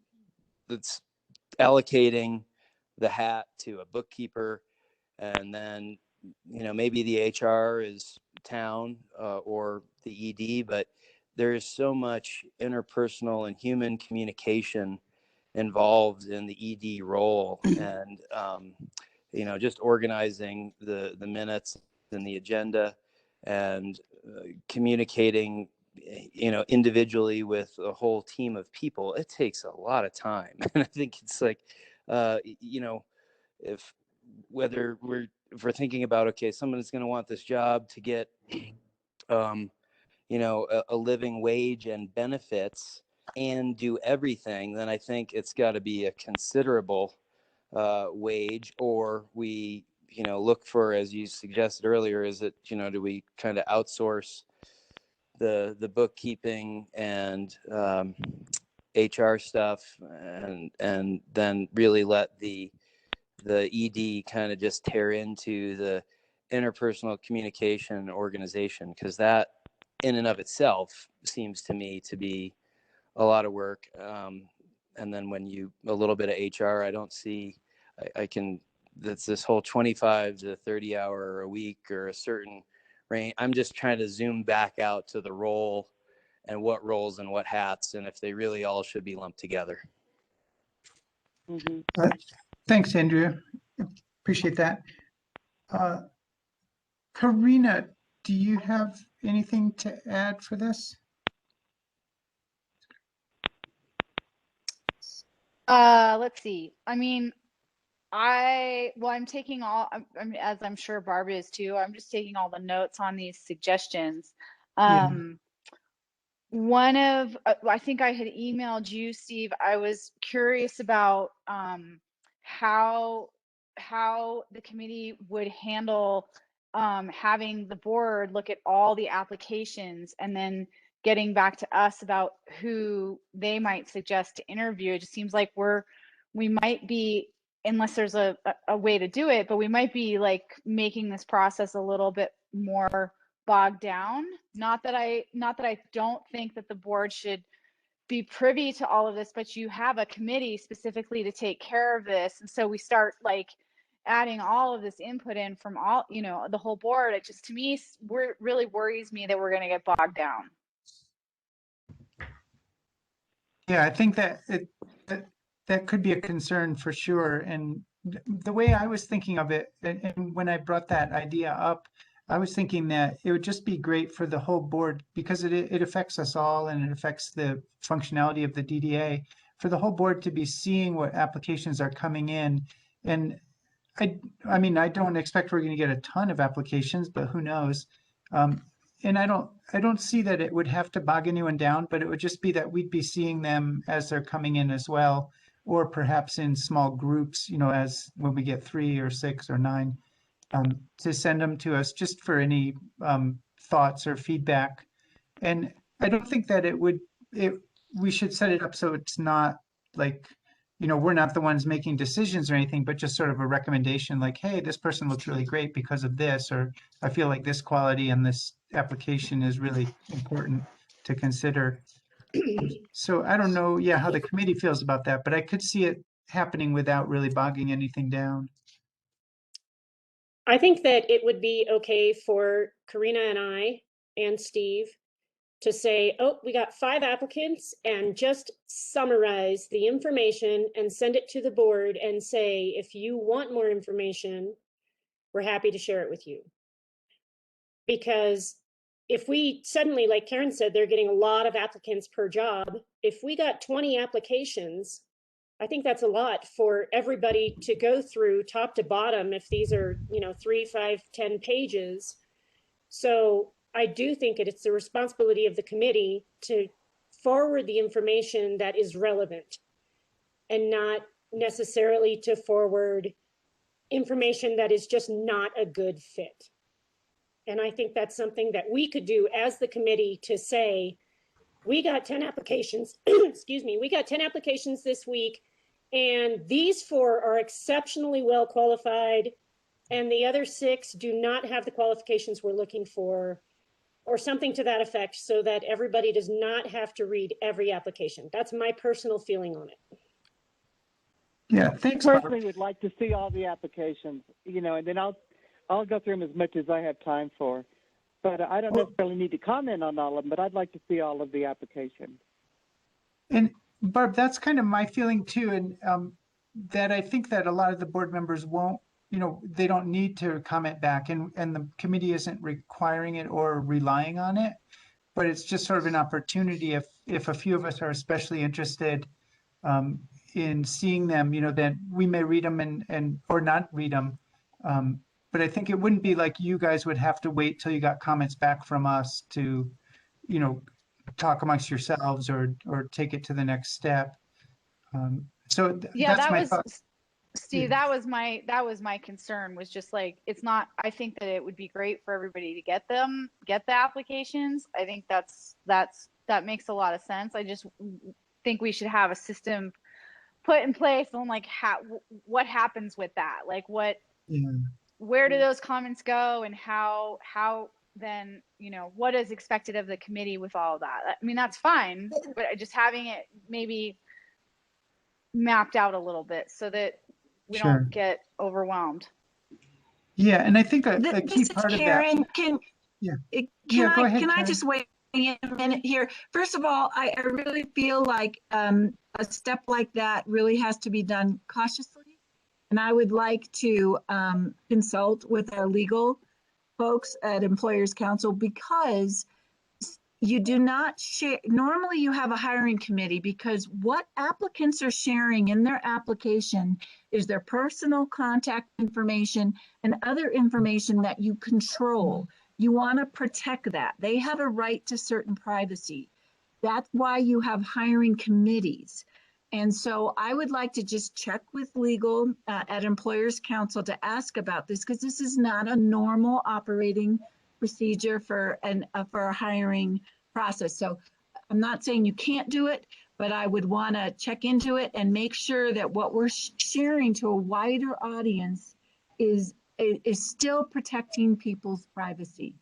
S6: that's allocating the hat to a bookkeeper, and then maybe the HR is town or the ED, but there is so much interpersonal and human communication involved in the ED role, and just organizing the minutes and the agenda, and communicating individually with a whole team of people. It takes a lot of time. And I think it's like if we're thinking about, okay, someone is going to want this job to get a living wage and benefits and do everything, then I think it's got to be a considerable wage, or we look for, as you suggested earlier, is it do we kind of outsource the bookkeeping and HR stuff, and then really let the ED kind of just tear into the interpersonal communication organization, because that in and of itself seems to me to be a lot of work. And then when a little bit of HR, I don't see, I can, that's this whole 25 to 30 hour a week or a certain range. I'm just trying to zoom back out to the role and what roles and what hats, and if they really all should be lumped together.
S13: Mm-hmm.
S1: Thanks, Andrew. Appreciate that. Karina, do you have anything to add for this?
S10: Let's see. I mean, I'm taking as I'm sure Barbara is too, I'm just taking all the notes on these suggestions. One of, I think I had emailed you, Steve. I was curious about how the committee would handle having the board look at all the applications and then getting back to us about who they might suggest to interview. It just seems like we might be, unless there's a way to do it, but we might be like making this process a little bit more bogged down. Not that I don't think that the board should be privy to all of this, but you have a committee specifically to take care of this. And so we start like adding all of this input in from all, the whole board. It just, to me, really worries me that we're going to get bogged down.
S1: Yeah, I think that that could be a concern for sure. And the way I was thinking of it, and when I brought that idea up, I was thinking that it would just be great for the whole board, because it affects us all and it affects the functionality of the DDA, for the whole board to be seeing what applications are coming in. And I mean, I don't expect we're going to get a ton of applications, but who knows? And I don't see that it would have to bog anyone down, but it would just be that we'd be seeing them as they're coming in as well, or perhaps in small groups, as when we get 3 or 6 or 9, to send them to us just for any thoughts or feedback. And I don't think that we should set it up so it's not like we're not the ones making decisions or anything, but just sort of a recommendation like, hey, this person looks really great because of this, or I feel like this quality in this application is really important to consider. So I don't know, yeah, how the committee feels about that, but I could see it happening without really bogging anything down.
S4: I think that it would be okay for Karina and I and Steve to say, oh, we got 5 applicants, and just summarize the information and send it to the board and say, if you want more information, we're happy to share it with you. Because if we suddenly, like Karen said, they're getting a lot of applicants per job. If we got 20 applications, I think that's a lot for everybody to go through top to bottom if these are, 3, 5, 10 pages. So I do think it's the responsibility of the committee to forward the information that is relevant and not necessarily to forward information that is just not a good fit. And I think that's something that we could do as the committee to say, we got 10 applications, excuse me, we got 10 applications this week, and these 4 are exceptionally well qualified, and the other 6 do not have the qualifications we're looking for, or something to that effect, so that everybody does not have to read every application. That's my personal feeling on it.
S1: Yeah, thanks,
S13: I
S1: Barb.
S13: personally would like to see all the applications, and then I'll go through them as much as I have time for. But I don't necessarily need to comment on all of them, but I'd like to see all of the applications.
S1: And Barb, that's kind of my feeling too. And that I think that a lot of the board members won't, they don't need to comment back, and the committee isn't requiring it or relying on it, but it's just sort of an opportunity if a few of us are especially interested in seeing them, then we may read them and or not read them. But I think it wouldn't be like you guys would have to wait till you got comments back from us to, talk amongst yourselves or take it to the next step. So
S10: Yeah,
S1: that's
S10: that
S1: my
S10: was
S1: thought.
S10: Steve, that was my concern, was just like, it's not, I think that it would be great for everybody to get the applications. I think that makes a lot of sense. I just think we should have a system put in place on like what happens with that, like where do those comments go, and how then, what is expected of the committee with all of that. I mean, that's fine, but just having it maybe mapped out a little bit so that we
S1: Sure.
S10: don't get overwhelmed.
S1: Yeah, and I think a key
S8: This is
S1: part of that.
S8: Karen.
S1: Go ahead,
S8: Can I
S1: Karen.
S8: just wait a minute here? First of all, I really feel like a step like that really has to be done cautiously. And I would like to consult with our legal folks at Employers Council, because you do not share. Normally you have a hiring committee, because what applicants are sharing in their application is their personal contact information and other information that you control. You want to protect that. They have a right to certain privacy. That's why you have hiring committees. And so I would like to just check with legal at Employers Council to ask about this, because this is not a normal operating procedure for a hiring process. So I'm not saying you can't do it, but I would want to check into it and make sure that what we're sharing to a wider audience is still protecting people's privacy.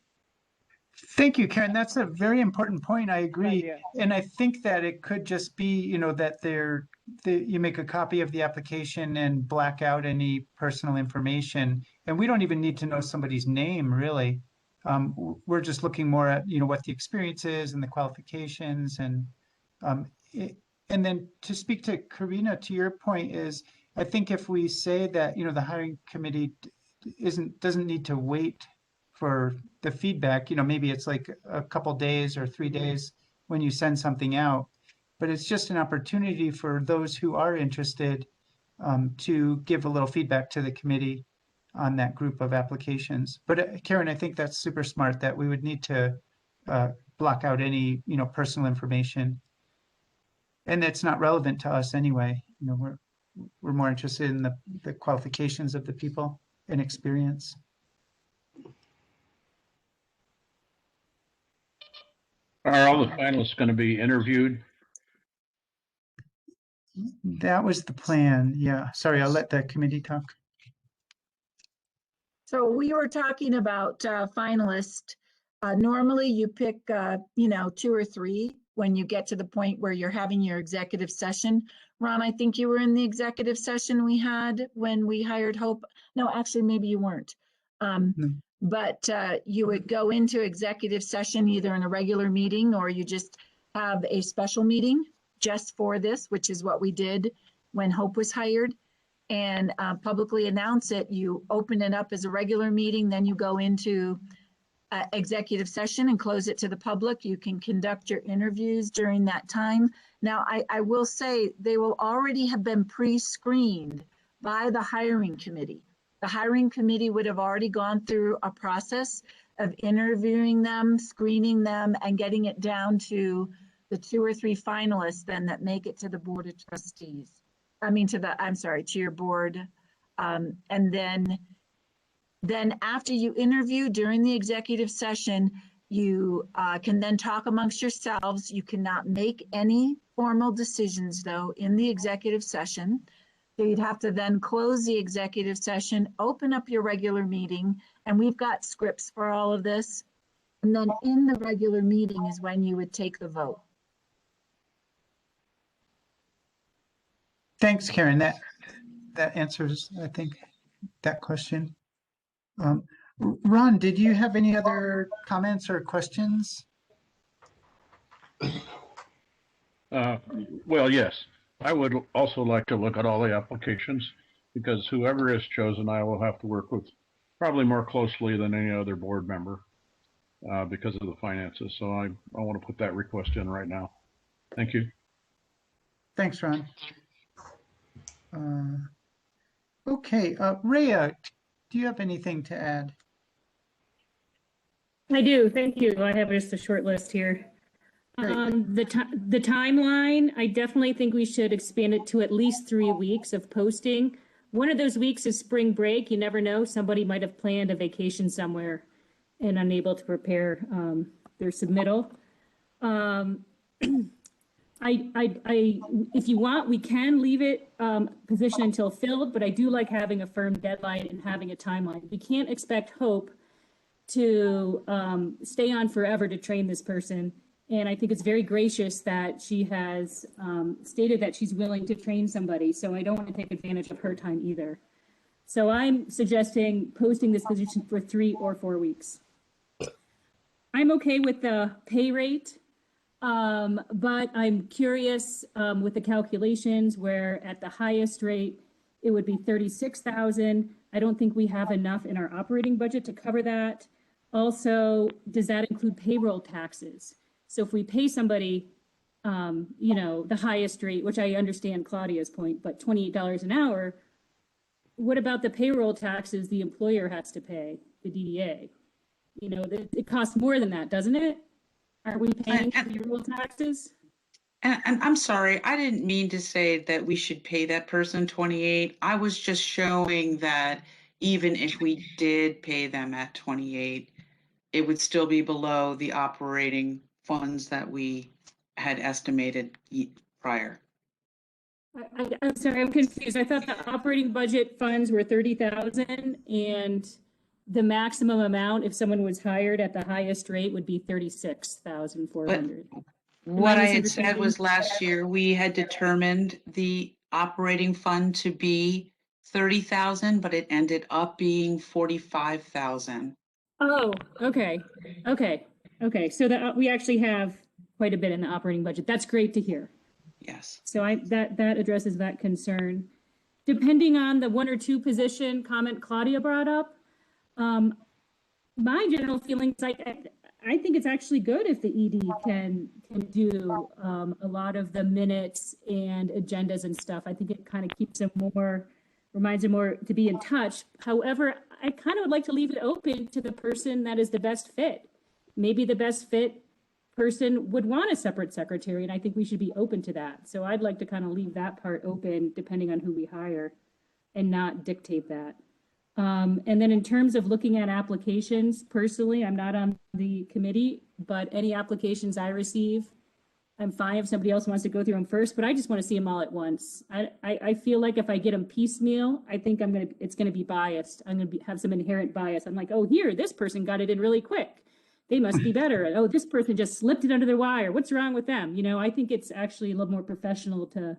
S1: Thank you, Karen. That's a very important point. I agree. And I think that it could just be, that you make a copy of the application and black out any personal information. And we don't even need to know somebody's name, really. We're just looking more at, what the experience is and the qualifications. And then to speak to Karina, to your point is, I think if we say that, the hiring committee doesn't need to wait for the feedback, maybe it's like a couple days or 3 days when you send something out, but it's just an opportunity for those who are interested to give a little feedback to the committee on that group of applications. But Karen, I think that's super smart that we would need to block out any, personal information. And that's not relevant to us anyway. We're more interested in the qualifications of the people and experience.
S3: Are all the finalists going to be interviewed?
S1: That was the plan. Yeah. Sorry, I'll let the committee talk.
S8: So we were talking about finalists. Normally you pick, 2 or 3 when you get to the point where you're having your executive session. Ron, I think you were in the executive session we had when we hired Hope. No, actually, maybe you weren't.
S1: No.
S8: But you would go into executive session either in a regular meeting or you just have a special meeting just for this, which is what we did when Hope was hired, and publicly announce it. You open it up as a regular meeting, then you go into executive session and close it to the public. You can conduct your interviews during that time. Now, I will say they will already have been pre-screened by the hiring committee. The hiring committee would have already gone through a process of interviewing them, screening them, and getting it down to the 2 or 3 finalists then that make it to the board of trustees. To your board. And then after you interview during the executive session, you can then talk amongst yourselves. You cannot make any formal decisions though in the executive session. So you'd have to then close the executive session, open up your regular meeting, and we've got scripts for all of this. And then in the regular meeting is when you would take the vote.
S1: Thanks, Karen. That answers, I think, that question. Ron, did you have any other comments or questions?
S3: Well, yes. I would also like to look at all the applications because whoever is chosen, I will have to work with probably more closely than any other board member because of the finances. So I want to put that request in right now. Thank you.
S1: Thanks, Ron. Okay, Rhea, do you have anything to add?
S7: I do, thank you. I have just a short list here. The timeline, I definitely think we should expand it to at least 3 weeks of posting. One of those weeks is spring break. You never know. Somebody might have planned a vacation somewhere and unable to prepare their submittal. If you want, we can leave it position until filled, but I do like having a firm deadline and having a timeline. We can't expect Hope to stay on forever to train this person. And I think it's very gracious that she has stated that she's willing to train somebody. So I don't want to take advantage of her time either. So I'm suggesting posting this position for 3 or 4 weeks. I'm okay with the pay rate, but I'm curious with the calculations where at the highest rate, it would be 36,000. I don't think we have enough in our operating budget to cover that. Also, does that include payroll taxes? So if we pay somebody, the highest rate, which I understand Claudia's point, but $28 an hour, what about the payroll taxes the employer has to pay, the DDA? It costs more than that, doesn't it? Aren't we paying payroll taxes?
S2: And I'm sorry, I didn't mean to say that we should pay that person 28. I was just showing that even if we did pay them at 28, it would still be below the operating funds that we had estimated prior.
S7: I'm sorry, I'm confused. I thought the operating budget funds were 30,000 and the maximum amount if someone was hired at the highest rate would be 36,400.
S2: What I had said was last year we had determined the operating fund to be 30,000, but it ended up being 45,000.
S7: Oh, okay. So that we actually have quite a bit in the operating budget. That's great to hear.
S2: Yes.
S7: So that addresses that concern. Depending on the 1 or 2 position comment Claudia brought up, my general feelings, I think it's actually good if the ED can do a lot of the minutes and agendas and stuff. I think it kind of keeps them more, reminds them more to be in touch. However, I kind of would like to leave it open to the person that is the best fit. Maybe the best fit person would want a separate secretary, and I think we should be open to that. So I'd like to kind of leave that part open depending on who we hire and not dictate that. And then in terms of looking at applications, personally, I'm not on the committee, but any applications I receive, I'm fine if somebody else wants to go through them first, but I just want to see them all at once. I feel like if I get them piecemeal, I think it's gonna be biased. I'm gonna have some inherent bias. I'm like, oh, here, this person got it in really quick. They must be better. And, oh, this person just slipped it under the wire. What's wrong with them? You know, I think it's actually a little more professional to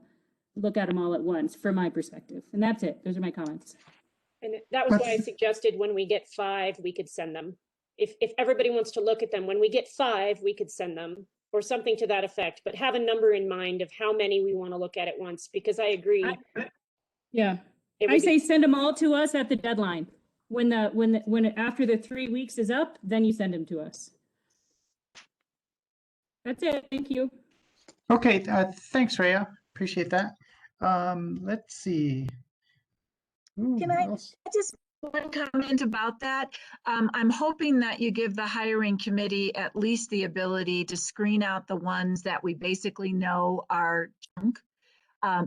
S7: look at them all at once from my perspective. And that's it. Those are my comments.
S4: And that was why I suggested when we get 5, we could send them. If everybody wants to look at them, when we get 5, we could send them or something to that effect, but have a number in mind of how many we want to look at once, because I agree.
S7: Yeah. I say send them all to us at the deadline. When after the 3 weeks is up, then you send them to us. That's it. Thank you.
S1: Okay, thanks, Rhea. Appreciate that. Let's see. Ooh,
S8: Can I just one comment about that? I'm hoping that you give the hiring committee at least the ability to screen out the ones that we basically know are junk.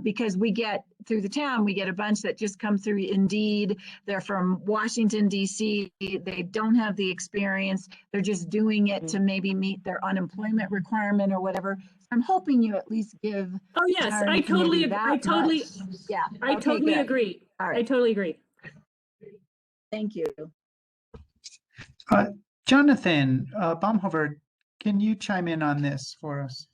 S8: Because we get through the town, we get a bunch that just come through Indeed. They're from Washington, D.C. They don't have the experience. They're just doing it to maybe meet their unemployment requirement or whatever. I'm hoping you at least give.
S7: Oh, yes, I totally agree. I totally agree.
S8: All right.
S7: I totally agree.
S8: Thank you.
S1: Jonathan Baumhofer, can you chime in on this for us?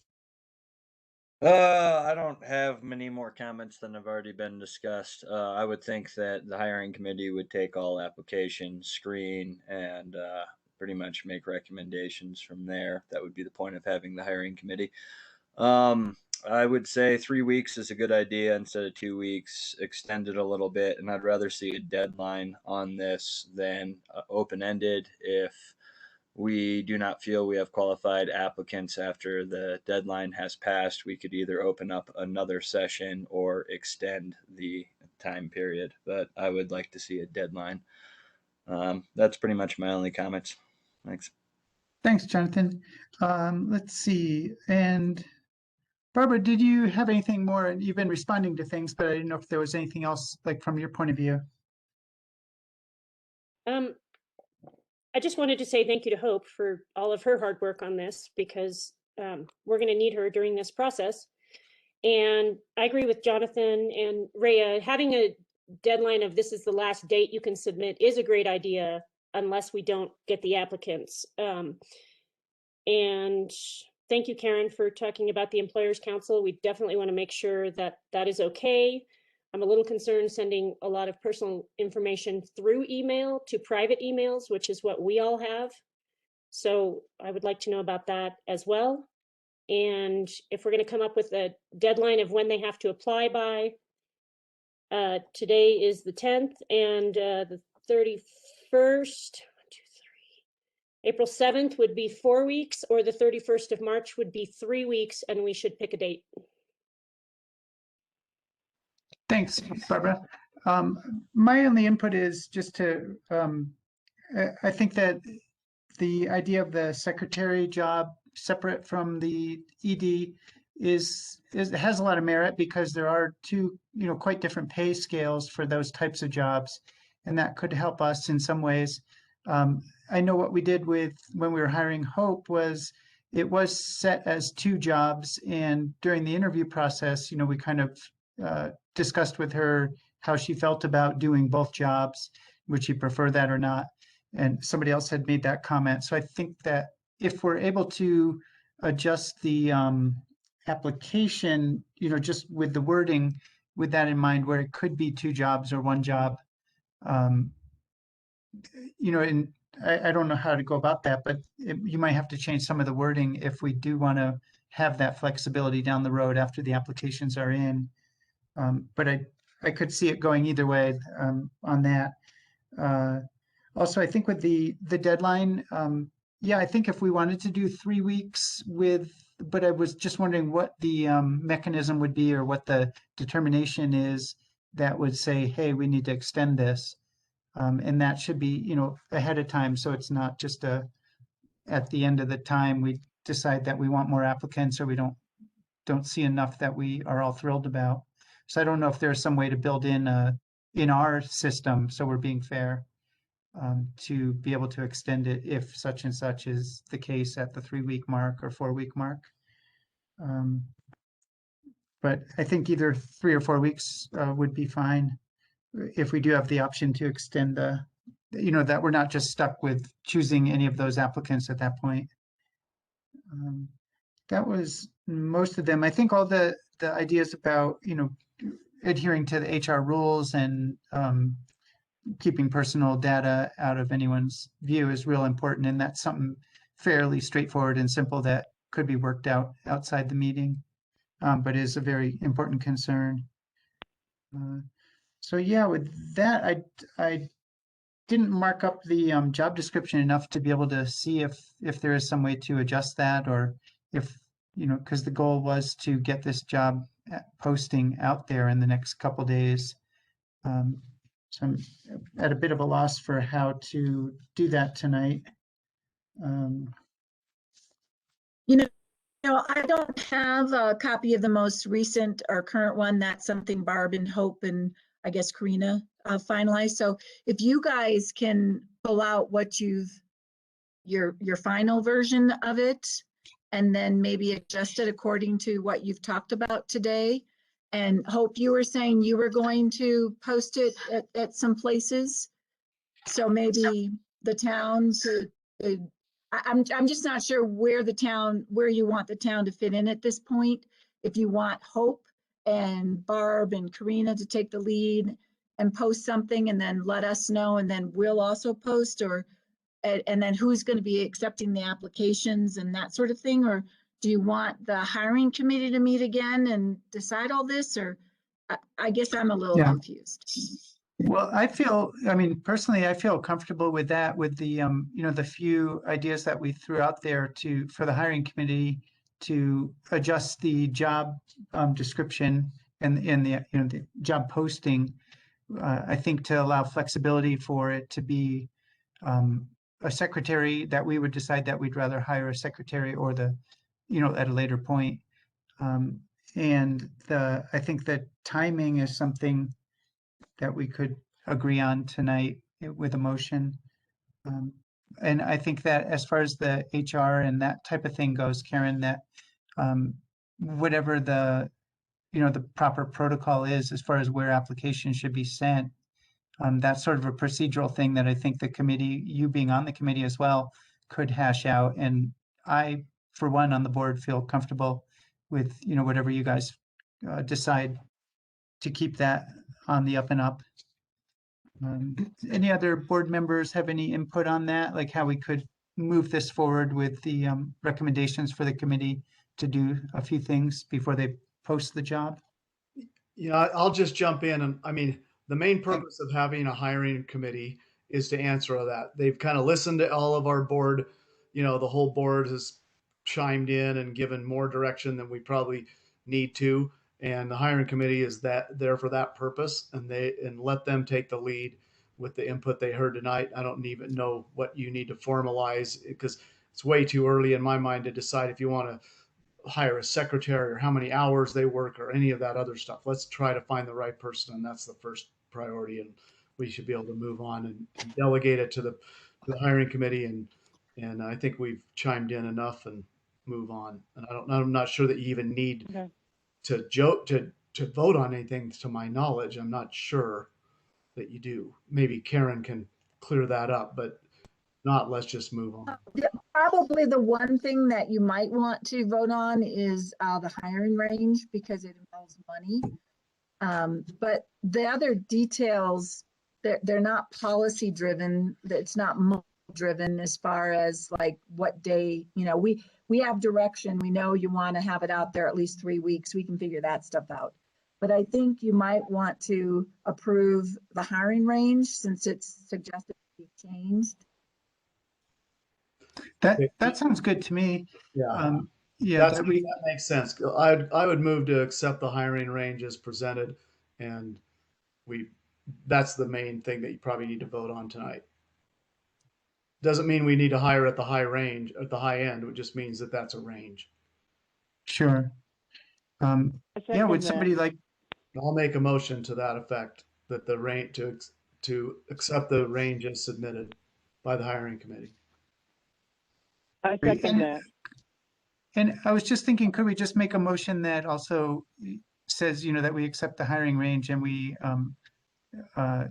S14: I don't have many more comments than have already been discussed. I would think that the hiring committee would take all applications, screen, and pretty much make recommendations from there. That would be the point of having the hiring committee. I would say 3 weeks is a good idea instead of 2 weeks. Extend it a little bit, and I'd rather see a deadline on this than open-ended. If we do not feel we have qualified applicants after the deadline has passed, we could either open up another session or extend the time period. But I would like to see a deadline. That's pretty much my only comments. Thanks.
S1: Thanks, Jonathan. Let's see. And Barbara, did you have anything more? You've been responding to things, but I didn't know if there was anything else, like from your point of view.
S4: I just wanted to say thank you to Hope for all of her hard work on this, because we're going to need her during this process. And I agree with Jonathan and Rhea. Having a deadline of this is the last date you can submit is a great idea, unless we don't get the applicants. And thank you, Karen, for talking about the Employers Council. We definitely want to make sure that that is okay. I'm a little concerned sending a lot of personal information through email to private emails, which is what we all have. So I would like to know about that as well. And if we're going to come up with a deadline of when they have to apply by, today is the 10th, and the 31st, April 7th would be 4 weeks, or the 31st of March would be 3 weeks, and we should pick a date.
S1: Thanks, Barbara. My only input is just to, I think that the idea of the secretary job separate from the ED has a lot of merit, because there are two, quite different pay scales for those types of jobs, and that could help us in some ways. I know what we did when we were hiring Hope was it was set as 2 jobs, and during the interview process, we kind of discussed with her how she felt about doing both jobs, would she prefer that or not? And somebody else had made that comment. So I think that if we're able to adjust the application, just with the wording, with that in mind, where it could be 2 jobs or 1 job, and I don't know how to go about that, but you might have to change some of the wording if we do want to have that flexibility down the road after the applications are in. But I could see it going either way on that. Also, I think with the deadline, yeah, I think if we wanted to do 3 weeks but I was just wondering what the mechanism would be, or what the determination is that would say, hey, we need to extend this. And that should be, ahead of time. So it's not just at the end of the time, we decide that we want more applicants, or we don't see enough that we are all thrilled about. So I don't know if there's some way to build in our system, so we're being fair, to be able to extend it if such and such is the case at the 3 week mark or 4 week mark. Um, but I think either 3 or 4 weeks would be fine if we do have the option to extend that we're not just stuck with choosing any of those applicants at that point. That was most of them. I think all the ideas about, adhering to the HR rules and keeping personal data out of anyone's view is real important. And that's something fairly straightforward and simple that could be worked out outside the meeting, but is a very important concern. So yeah, with that, I didn't mark up the job description enough to be able to see if there is some way to adjust that, or if, because the goal was to get this job posting out there in the next couple days. So I'm at a bit of a loss for how to do that tonight.
S8: I don't have a copy of the most recent or current one. That's something Barb and Hope and I guess Karina finalized. So if you guys can pull out what your final version of it, and then maybe adjust it according to what you've talked about today. And Hope, you were saying you were going to post it at some places. So maybe the town I'm just not sure where you want the town to fit in at this point. If you want Hope and Barb and Karina to take the lead and post something and then let us know, and then we'll also post, and then who's going to be accepting the applications and that sort of thing? Or do you want the hiring committee to meet again and decide all this? Or I guess I'm a little confused.
S1: Well, personally, I feel comfortable with that, with the, the few ideas that we threw out there for the hiring committee to adjust the job description and the job posting. I think to allow flexibility for it to be a secretary, that we would decide that we'd rather hire a secretary or at a later point. And I think that timing is something that we could agree on tonight with a motion. And I think that as far as the HR and that type of thing goes, Karen, that whatever the proper protocol is as far as where applications should be sent, that's sort of a procedural thing that I think the committee, you being on the committee as well, could hash out. And I, for one, on the board, feel comfortable with, whatever you guys decide to keep that on the up and up. Any other board members have any input on that, like how we could move this forward with the recommendations for the committee to do a few things before they post the job?
S9: Yeah, I'll just jump in. And the main purpose of having a hiring committee is to answer all that. They've kind of listened to all of our board, the whole board has chimed in and given more direction than we probably need to. And the hiring committee is there for that purpose, and let them take the lead with the input they heard tonight. I don't even know what you need to formalize, because it's way too early in my mind to decide if you want to hire a secretary or how many hours they work or any of that other stuff. Let's try to find the right person, and that's the first priority. And we should be able to move on and delegate it to the hiring committee. And I think we've chimed in enough and move on. And I'm not sure that you even need to vote on anything, to my knowledge. I'm not sure that you do. Maybe Karen can clear that up, but not, let's just move on.
S8: Probably the one thing that you might want to vote on is the hiring range, because it involves money. But the other details, they're not policy driven. It's not driven as far as like what day, we have direction. We know you want to have it out there at least 3 weeks. We can figure that stuff out. But I think you might want to approve the hiring range since it's suggested to be changed.
S1: That sounds good to me.
S9: Yeah, that makes sense. I would move to accept the hiring range as presented, and that's the main thing that you probably need to vote on tonight. Doesn't mean we need to hire at the high range, at the high end. It just means that that's a range.
S1: Sure. Yeah, would somebody like?
S9: I'll make a motion to that effect, that the range to accept the range as submitted by the hiring committee.
S13: I second that.
S1: And I was just thinking, could we just make a motion that also says, that we accept the hiring range and we, uh,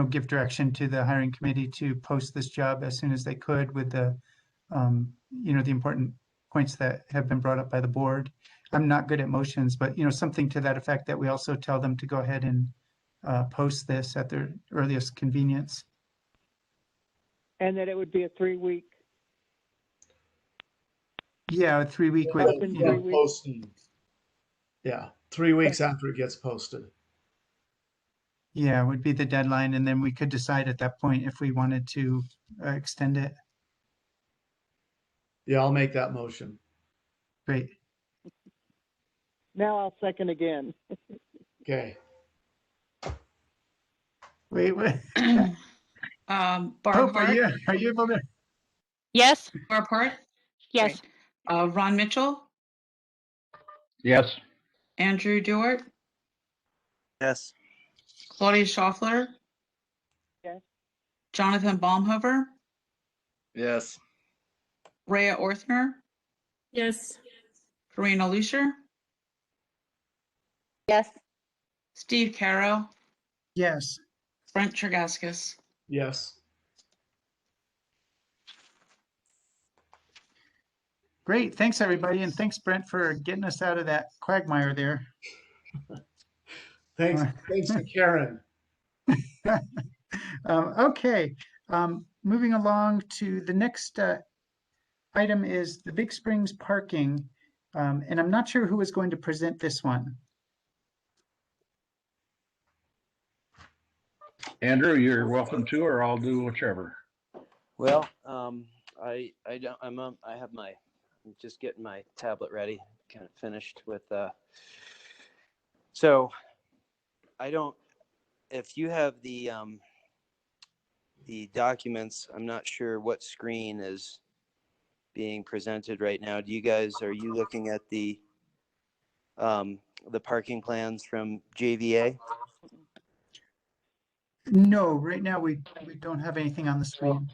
S1: give direction to the hiring committee to post this job as soon as they could with the, the important points that have been brought up by the board. I'm not good at motions, but, something to that effect, that we also tell them to go ahead and post this at their earliest convenience.
S13: And that it would be a 3-week.
S1: Yeah, a 3-week with,
S13: Open 3 weeks.
S9: Posting. Yeah, 3 weeks after it gets posted.
S1: yeah, would be the deadline, and then we could decide at that point if we wanted to extend it.
S9: Yeah, I'll make that motion.
S1: Great.
S13: Now I'll second again.
S9: Okay.
S1: Wait.
S2: Barb
S1: Hope, are
S2: Hart?
S1: you able to?
S15: Yes.
S2: Barb Hart?
S15: Yes.
S2: Great. Ron Mitchell?
S3: Yes.
S2: Andrew Duart?
S6: Yes.
S2: Claudia Schaffler?
S13: Yes.
S2: Jonathan Baumhover?
S14: Yes.
S2: Rhea Orthner?
S7: Yes.
S2: Karina Lucier?
S10: Yes.
S2: Steve Caro?
S1: Yes.
S2: Brent Tregaskis?
S9: Yes.
S1: Great. Thanks, everybody. And thanks, Brent, for getting us out of that quagmire there.
S9: Thanks to Karen.
S1: Okay. Moving along to the next item is the Big Springs parking. And I'm not sure who is going to present this one.
S3: Andrew, you're welcome to, or I'll do whichever.
S6: Well, I I'm just getting my tablet ready, kind of finished with, so if you have the documents, I'm not sure what screen is being presented right now. Are you looking at the parking plans from JVA?
S1: No, right now we don't have anything on the screen.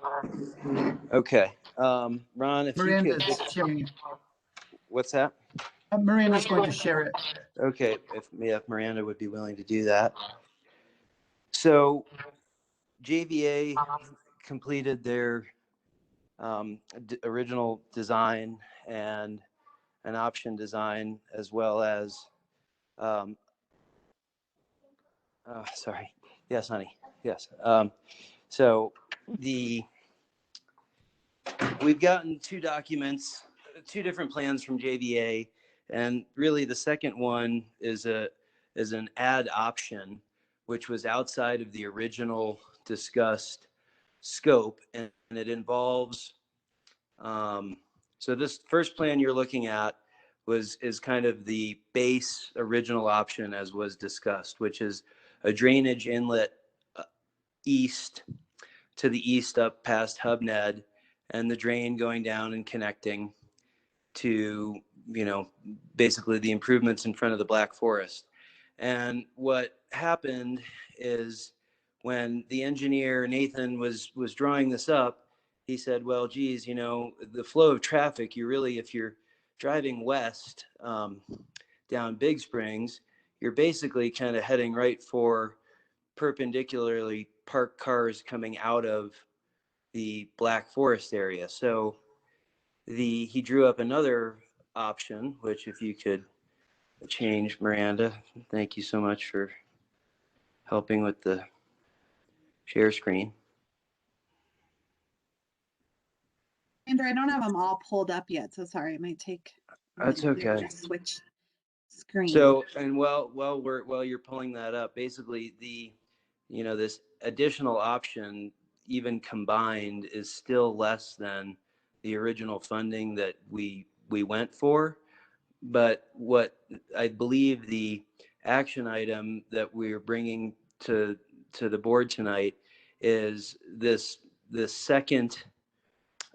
S6: Okay. Ron, if you
S1: Miranda's
S6: could.
S1: sharing it.
S6: What's that?
S1: Miranda's going to share it.
S6: Okay, if Miranda would be willing to do that. So JVA completed their original design and an option design, as well as sorry. Yes, honey. Yes. So we've gotten 2 documents, 2 different plans from JVA, and really the second one is an add option, which was outside of the original discussed scope, and it involves. So this first plan you're looking at is kind of the base original option as was discussed, which is a drainage inlet east to the east up past HubNed, and the drain going down and connecting to, basically the improvements in front of the Black Forest. And what happened is when the engineer, Nathan, was drawing this up, he said, well, geez, the flow of traffic, if you're driving west down Big Springs, you're basically kind of heading right for perpendicularly parked cars coming out of the Black Forest area. So he drew up another option, which if you could change, Miranda, thank you so much for helping with the share screen.
S16: Andrew, I don't have them all pulled up yet, so sorry. It might take.
S6: That's okay.
S16: Switch screen.
S6: So, and while you're pulling that up, basically this additional option, even combined, is still less than the original funding that we went for. But what I believe the action item that we're bringing to the board tonight is this second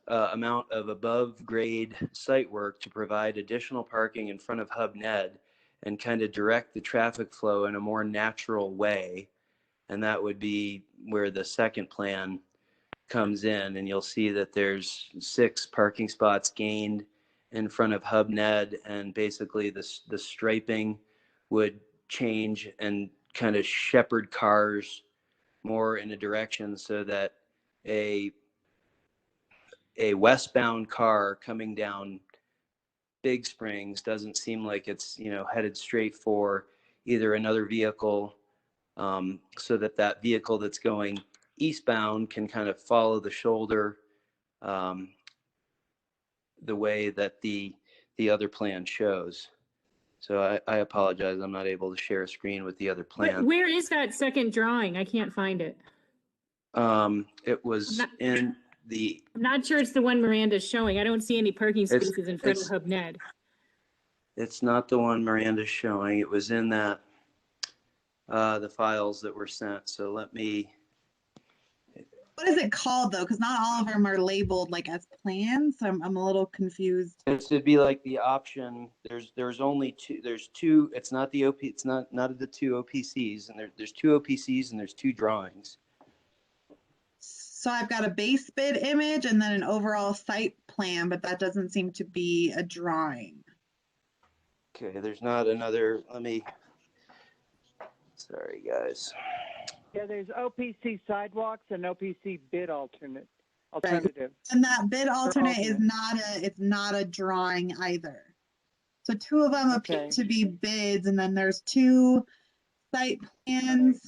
S6: amount of above grade site work to provide additional parking in front of HubNed and kind of direct the traffic flow in a more natural way. And that would be where the second plan comes in, and you'll see that there's 6 parking spots gained in front of HubNet, and basically the striping would change and kind of shepherd cars more in a direction so that a westbound car coming down Big Springs doesn't seem like it's, headed straight for either another vehicle, so that vehicle that's going eastbound can kind of follow the shoulder, the way that the other plan shows. So I apologize. I'm not able to share a screen with the other plan.
S7: Where is that second drawing? I can't find it.
S6: It was in the.
S7: I'm not sure it's the one Miranda's showing. I don't see any parking spaces in front of HubNet.
S6: It's not the one Miranda's showing. It was in that, the files that were sent. So let me.
S16: What is it called though? Because not all of them are labeled like as plans. So I'm a little confused.
S6: It should be like the option. There's only two. There's two. It's not the OP. It's not the two OPCs, and there's two OPCs and there's two drawings.
S16: So I've got a base bid image and then an overall site plan, but that doesn't seem to be a drawing.
S6: Okay, there's not another. Sorry, guys.
S13: Yeah, there's OPC sidewalks and OPC bid alternative.
S16: And that bid alternate is not a drawing either. So two of them appear to be bids, and then there's two site plans.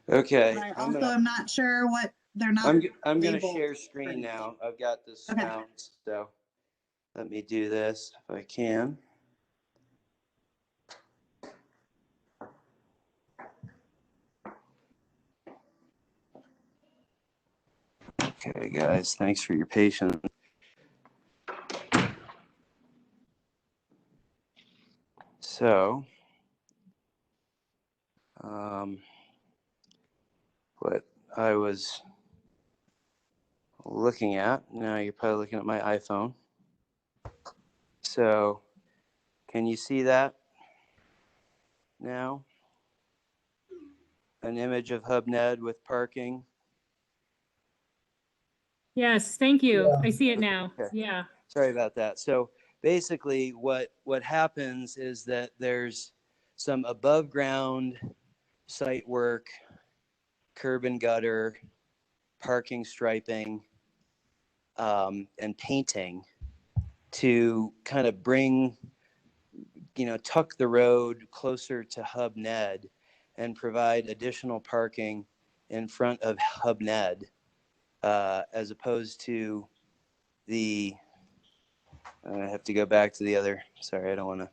S6: Okay.
S16: I'm not sure what they're not.
S6: I'm going to share screen now. I've got this down, so let me do this if I can. Okay, guys, thanks for your patience. So, what I was looking at, now you're probably looking at my iPhone. So, can you see that now? An image of HubNet with parking.
S7: Yes, thank you.
S6: Yeah.
S7: I see it now.
S6: Okay.
S7: Yeah.
S6: Sorry about that. So basically what happens is that there's some above ground site work, curb and gutter, parking striping, and painting to kind of bring, tuck the road closer to HubNet and provide additional parking in front of HubNet, as opposed to I have to go back to the other. Sorry, I don't want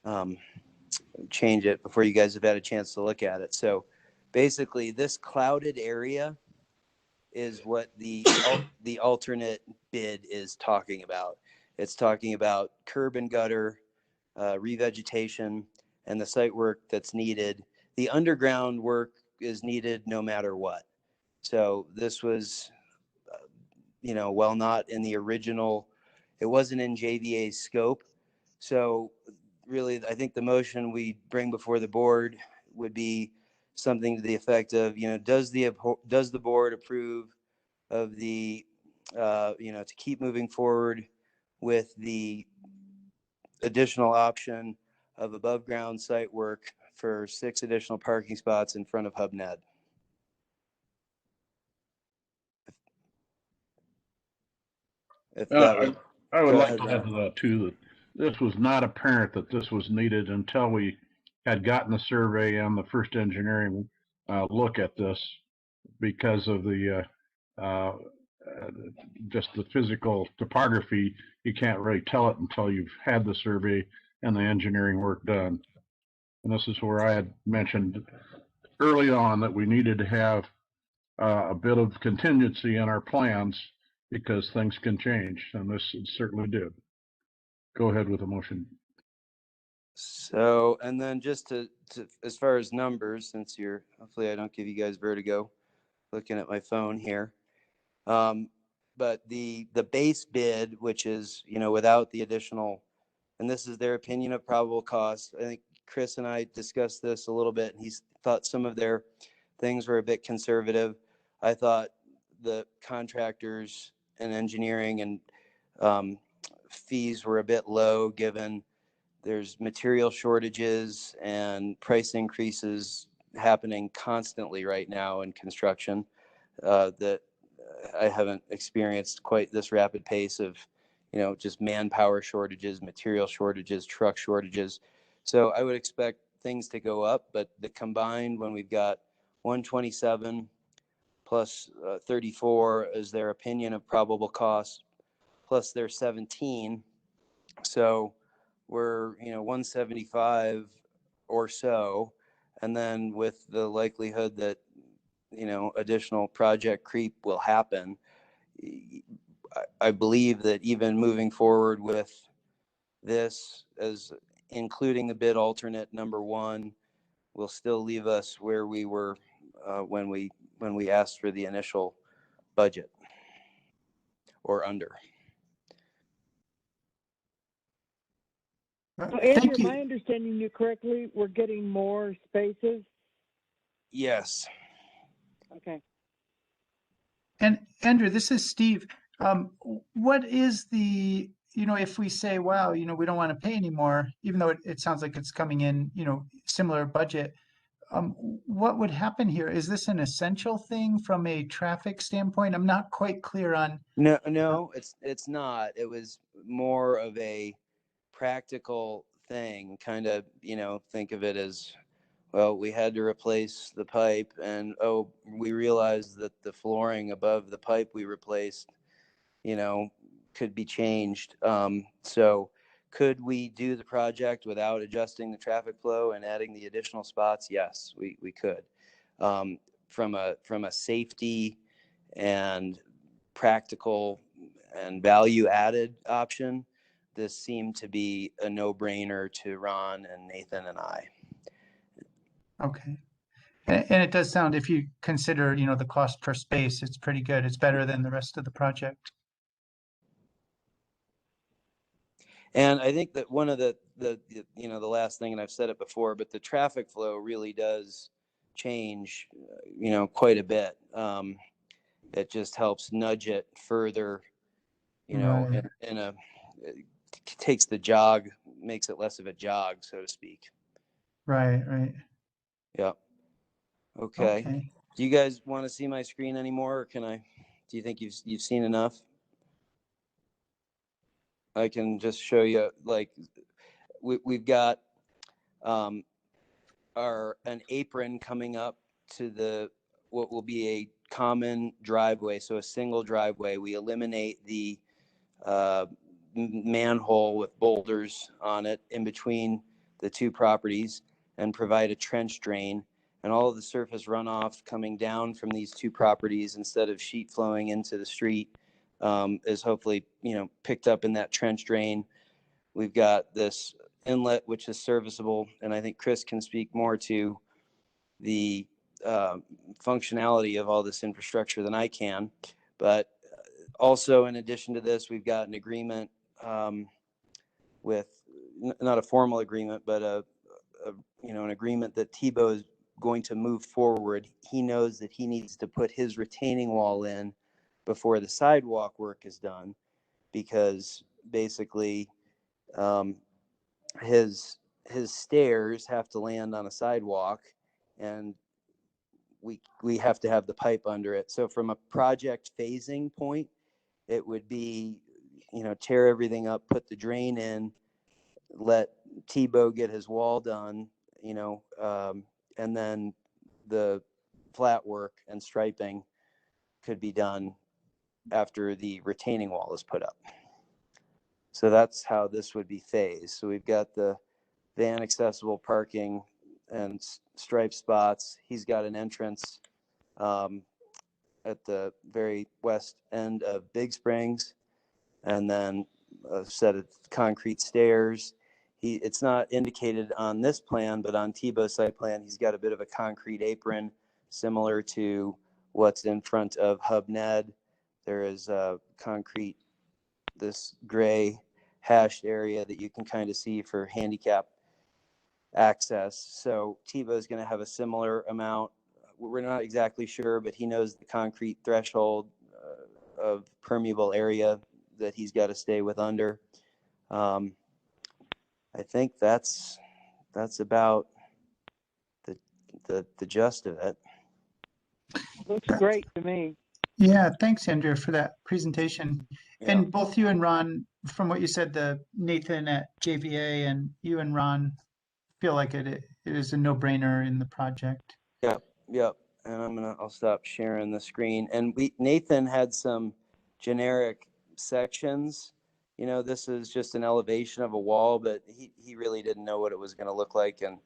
S6: to change it before you guys have had a chance to look at it. So basically, this clouded area is what the alternate bid is talking about. It's talking about curb and gutter, revegetation, and the site work that's needed. The underground work is needed no matter what. So this was, while not in the original, it wasn't in JVA's scope. So really, I think the motion we bring before the board would be something to the effect of, does the board approve of the, to keep moving forward with the additional option of above ground site work for 6 additional parking spots in front of HubNet?
S3: I would like to add to that too, that this was not apparent that this was needed until we had gotten the survey and the first engineering look at this, because of the just the physical topography. You can't really tell it until you've had the survey and the engineering work done. And this is where I had mentioned early on that we needed to have a bit of contingency in our plans, because things can change, and this certainly did. Go ahead with the motion.
S6: So, and then just to as far as numbers, since hopefully I don't give you guys vertigo looking at my phone here. But the base bid, which is, without the additional, and this is their opinion of probable cost. I think Chris and I discussed this a little bit, and he thought some of their things were a bit conservative. I thought the contractors and engineering and fees were a bit low given there's material shortages and price increases happening constantly right now in construction that I haven't experienced quite this rapid pace of, just manpower shortages, material shortages, truck shortages. So I would expect things to go up, but the combined, when we've got 127 plus 34 as their opinion of probable cost, plus their 17. So we're, 175 or so. And then with the likelihood that, additional project creep will happen, I believe that even moving forward with this as including the bid alternate number one will still leave us where we were when we asked for the initial budget or under.
S13: So Andrew,
S1: Thank
S13: am
S1: you.
S13: I understanding you correctly? We're getting more spaces?
S6: Yes.
S13: Okay.
S1: And Andrew, this is Steve. What is the, if we say, wow, we don't want to pay anymore, even though it sounds like it's coming in, similar budget, what would happen here? Is this an essential thing from a traffic standpoint? I'm not quite clear on.
S6: No, it's not. It was more of a practical thing, kind of, think of it as, well, we had to replace the pipe and, we realized that the flooring above the pipe we replaced, could be changed. So could we do the project without adjusting the traffic flow and adding the additional spots? Yes, we could. From a safety and practical and value added option, this seemed to be a no-brainer to Ron and Nathan and I.
S1: Okay. And it does sound, if you consider, the cost per space, it's pretty good. It's better than the rest of the project.
S6: And I think that one of the last thing, and I've said it before, but the traffic flow really does change, quite a bit. It just helps nudge it further,
S1: Right.
S6: it takes the jog, makes it less of a jog, so to speak.
S1: Right.
S6: Yep. Okay. Do you guys want to see my screen anymore, or do you think you've seen enough? I can just show you, like, we've got an apron coming up to what will be a common driveway, so a single driveway. We eliminate the manhole with boulders on it in between the two properties and provide a trench drain, and all of the surface runoff coming down from these two properties instead of sheet flowing into the street is hopefully picked up in that trench drain. We've got this inlet which is serviceable, and I think Chris can speak more to the functionality of all this infrastructure than I can. But also, in addition to this, we've got an agreement with not a formal agreement, but an agreement that Tebow is going to move forward. He knows that he needs to put his retaining wall in before the sidewalk work is done, because basically his stairs have to land on a sidewalk, and we have to have the pipe under it. So from a project phasing point, it would be, tear everything up, put the drain in, let Tebow get his wall done, and then the flat work and striping could be done after the retaining wall is put up. So that's how this would be phased. So we've got the van accessible parking and stripe spots. He's got an entrance at the very west end of Big Springs, and then a set of concrete stairs. It's not indicated on this plan, but on Tebow's site plan, he's got a bit of a concrete apron similar to what's in front of Hub Ned. There is a concrete, this gray hashed area that you can kind of see for handicap access. So Tebow is going to have a similar amount. We're not exactly sure, but he knows the concrete threshold of permeable area that he's got to stay with under. I think that's about the gist of it.
S13: Looks great to me.
S1: Yeah, thanks, Andrew, for that presentation.
S6: Yeah.
S1: And both you and Ron, from what you said, the Nathan at JVA and you and Ron feel like it is a no-brainer in the project.
S6: Yep. And I'll stop sharing the screen. And Nathan had some generic sections. You know, this is just an elevation of a wall, but he really didn't know what it was going to look like, and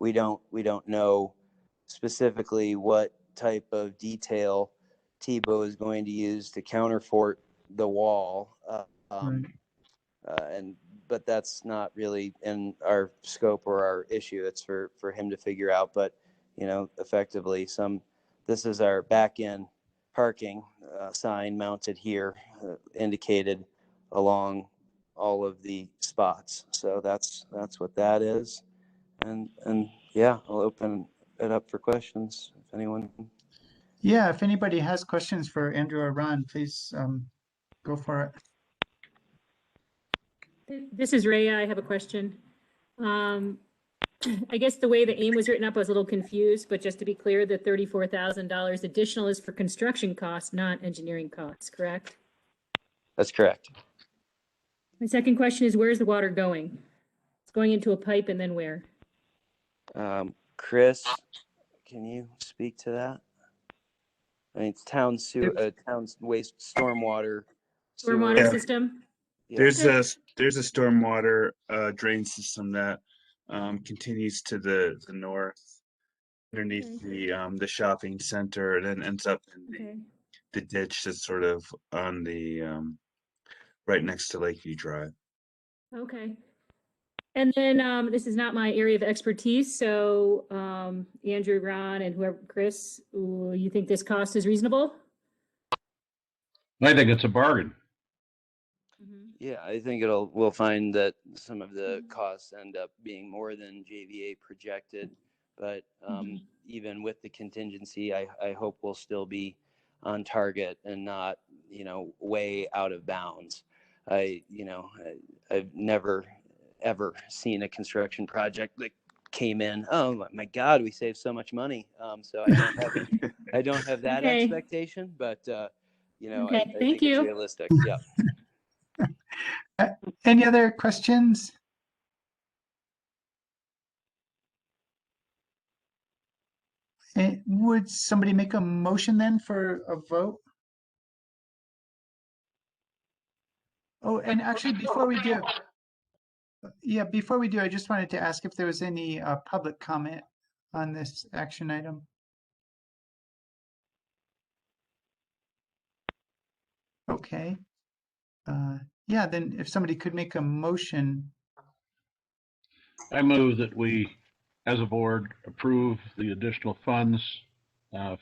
S6: we don't know specifically what type of detail Tebow is going to use to counterfort the wall. But that's not really in our scope or our issue. It's for him to figure out. But, you know, effectively this is our back end parking sign mounted here, indicated along all of the spots. So that's what that is. And yeah, I'll open it up for questions if anyone.
S1: Yeah, if anybody has questions for Andrew or Ron, please go for it.
S7: This is Ray. I have a question. I guess the way the AIM was written up, I was a little confused, but just to be clear, the $34,000 additional is for construction costs, not engineering costs, correct?
S6: That's correct.
S7: My second question is, where's the water going? It's going into a pipe and then where?
S6: Chris, can you speak to that? I mean, it's town's waste stormwater
S7: Stormwater system?
S6: Yeah.
S17: There's a stormwater drain system that continues to the north underneath the shopping center, and then ends up in the ditch that's sort of on the right next to Lakeview Drive.
S7: Okay. And then this is not my area of expertise, so Andrew, Ron, and whoever, Chris, you think this cost is reasonable?
S3: I think it's a bargain.
S6: Yeah, I think we'll find that some of the costs end up being more than JVA projected, but even with the contingency, I hope we'll still be on target and not, way out of bounds. I've never ever seen a construction project that came in, oh my God, we saved so much money. So I don't have that expectation, but I think it's realistic. Yeah.
S1: Any other questions? Would somebody make a motion then for a vote? Oh, and actually, before we do, I just wanted to ask if there was any public comment on this action item. Okay. Yeah, then if somebody could make a motion.
S3: I move that we, as a board, approve the additional funds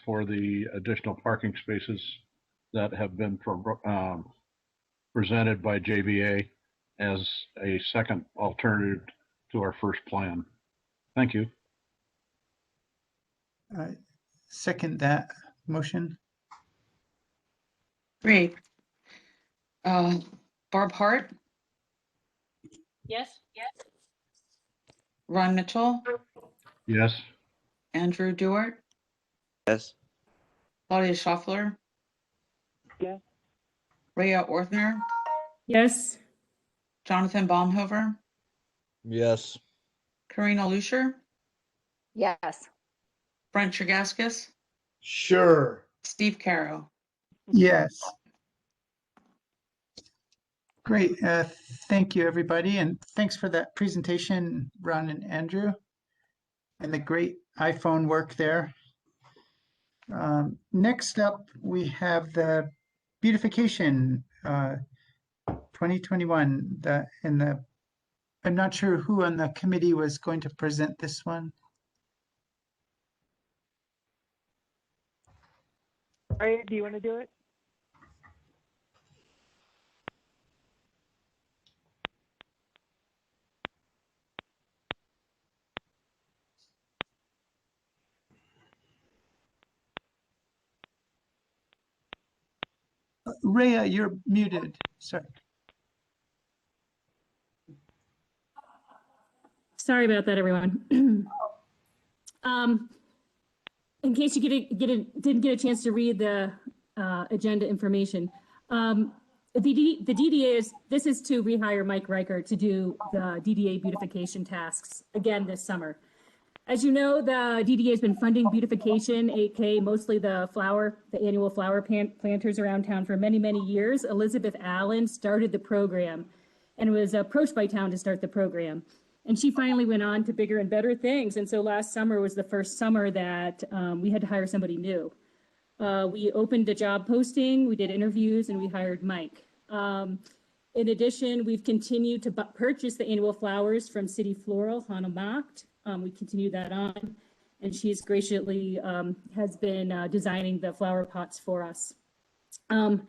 S3: for the additional parking spaces that have been presented by JVA as a second alternative to our first plan. Thank you.
S1: Second that motion.
S2: Great. Barb Hart,
S15: Yes.
S2: Ron Mitchell,
S3: Yes.
S2: Andrew Duart,
S6: Yes.
S2: Claudia Schaffler,
S13: Yes.
S2: Rhea Orthner,
S7: Yes.
S2: Jonathan Baumhover,
S14: Yes.
S2: Karina Luscher,
S10: Yes.
S2: Brent Tregaskis,
S9: Sure.
S2: Steve Caro.
S1: Yes. Great. Thank you, everybody. And thanks for that presentation, Ron and Andrew, and the great iPhone work there. Next up, we have the beautification 2021. I'm not sure who on the committee was going to present this one.
S13: Ray, do you want to do it?
S1: Rhea, you're muted.
S7: Sorry about that, everyone. In case you didn't get a chance to read the agenda information, the DDA this is to rehire Mike Riker to do the DDA beautification tasks again this summer. As you know, the DDA has been funding beautification, 8K, mostly the annual flower planters around town for many, many years. Elizabeth Allen started the program and was approached by town to start the program. And she finally went on to bigger and better things. And so last summer was the first summer that we had to hire somebody new. We opened a job posting, we did interviews, and we hired Mike. In addition, we've continued to purchase the annual flowers from City Floral, Hannah Macht. We continue that on, and she's graciously has been designing the flower pots for us. In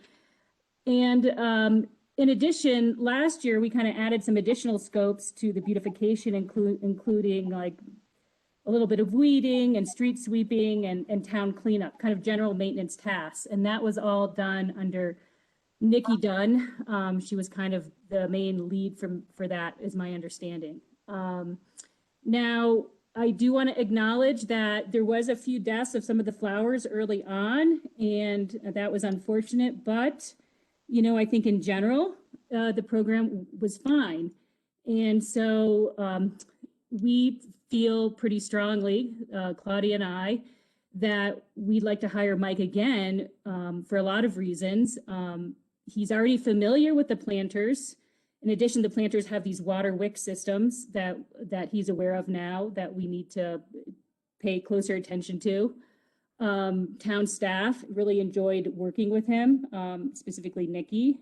S7: addition, last year we kind of added some additional scopes to the beautification, including like a little bit of weeding and street sweeping and town cleanup, kind of general maintenance tasks, and that was all done under Nikki Dunn. She was kind of the main lead for that, is my understanding. Now, I do want to acknowledge that there was a few deaths of some of the flowers early on, and that was unfortunate, but, you know, I think in general, the program was fine. And so we feel pretty strongly, Claudia and I, that we'd like to hire Mike again for a lot of reasons. He's already familiar with the planters. In addition, the planters have these water wick systems that he's aware of now that we need to pay closer attention to. Town staff really enjoyed working with him, specifically Nikki.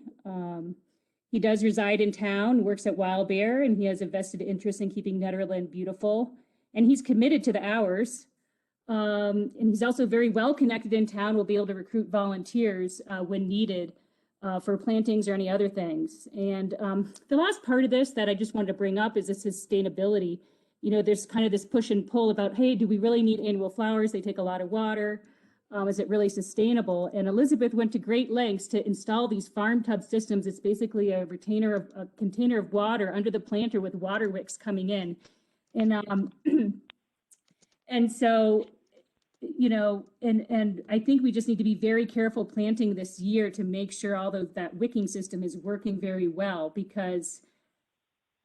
S7: He does reside in town, works at Wild Bear, and he has a vested interest in keeping Nederland beautiful. And he's committed to the hours. And he's also very well connected in town, will be able to recruit volunteers when needed. For plantings or any other things. And the last part of this that I just wanted to bring up is the sustainability. You know, there's kind of this push and pull about, hey, do we really need annual flowers? They take a lot of water. Is it really sustainable? And Elizabeth went to great lengths to install these farm tub systems. It's basically a container of water under the planter with water wicks coming in. And and so, you know, and I think we just need to be very careful planting this year to make sure that wicking system is working very well, because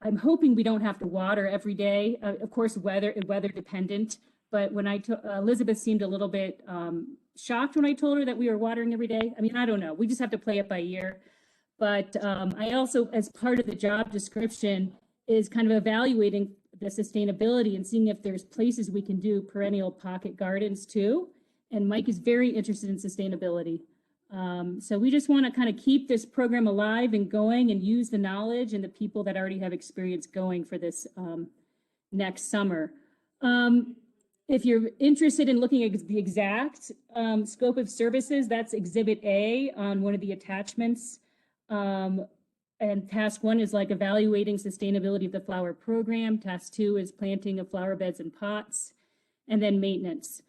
S7: I'm hoping we don't have to water every day. Of course, weather dependent, but when Elizabeth seemed a little bit shocked when I told her that we were watering every day. I mean, I don't know. We just have to play it by ear. But I also, as part of the job description, is kind of evaluating the sustainability and seeing if there's places we can do perennial pocket gardens too. And Mike is very interested in sustainability. So we just want to kind of keep this program alive and going and use the knowledge and the people that already have experience going for this next summer. If you're interested in looking at the exact scope of services, that's Exhibit A on one of the attachments. And task 1 is like evaluating sustainability of the flower program. Task 2 is planting of flower beds and pots, and then maintenance.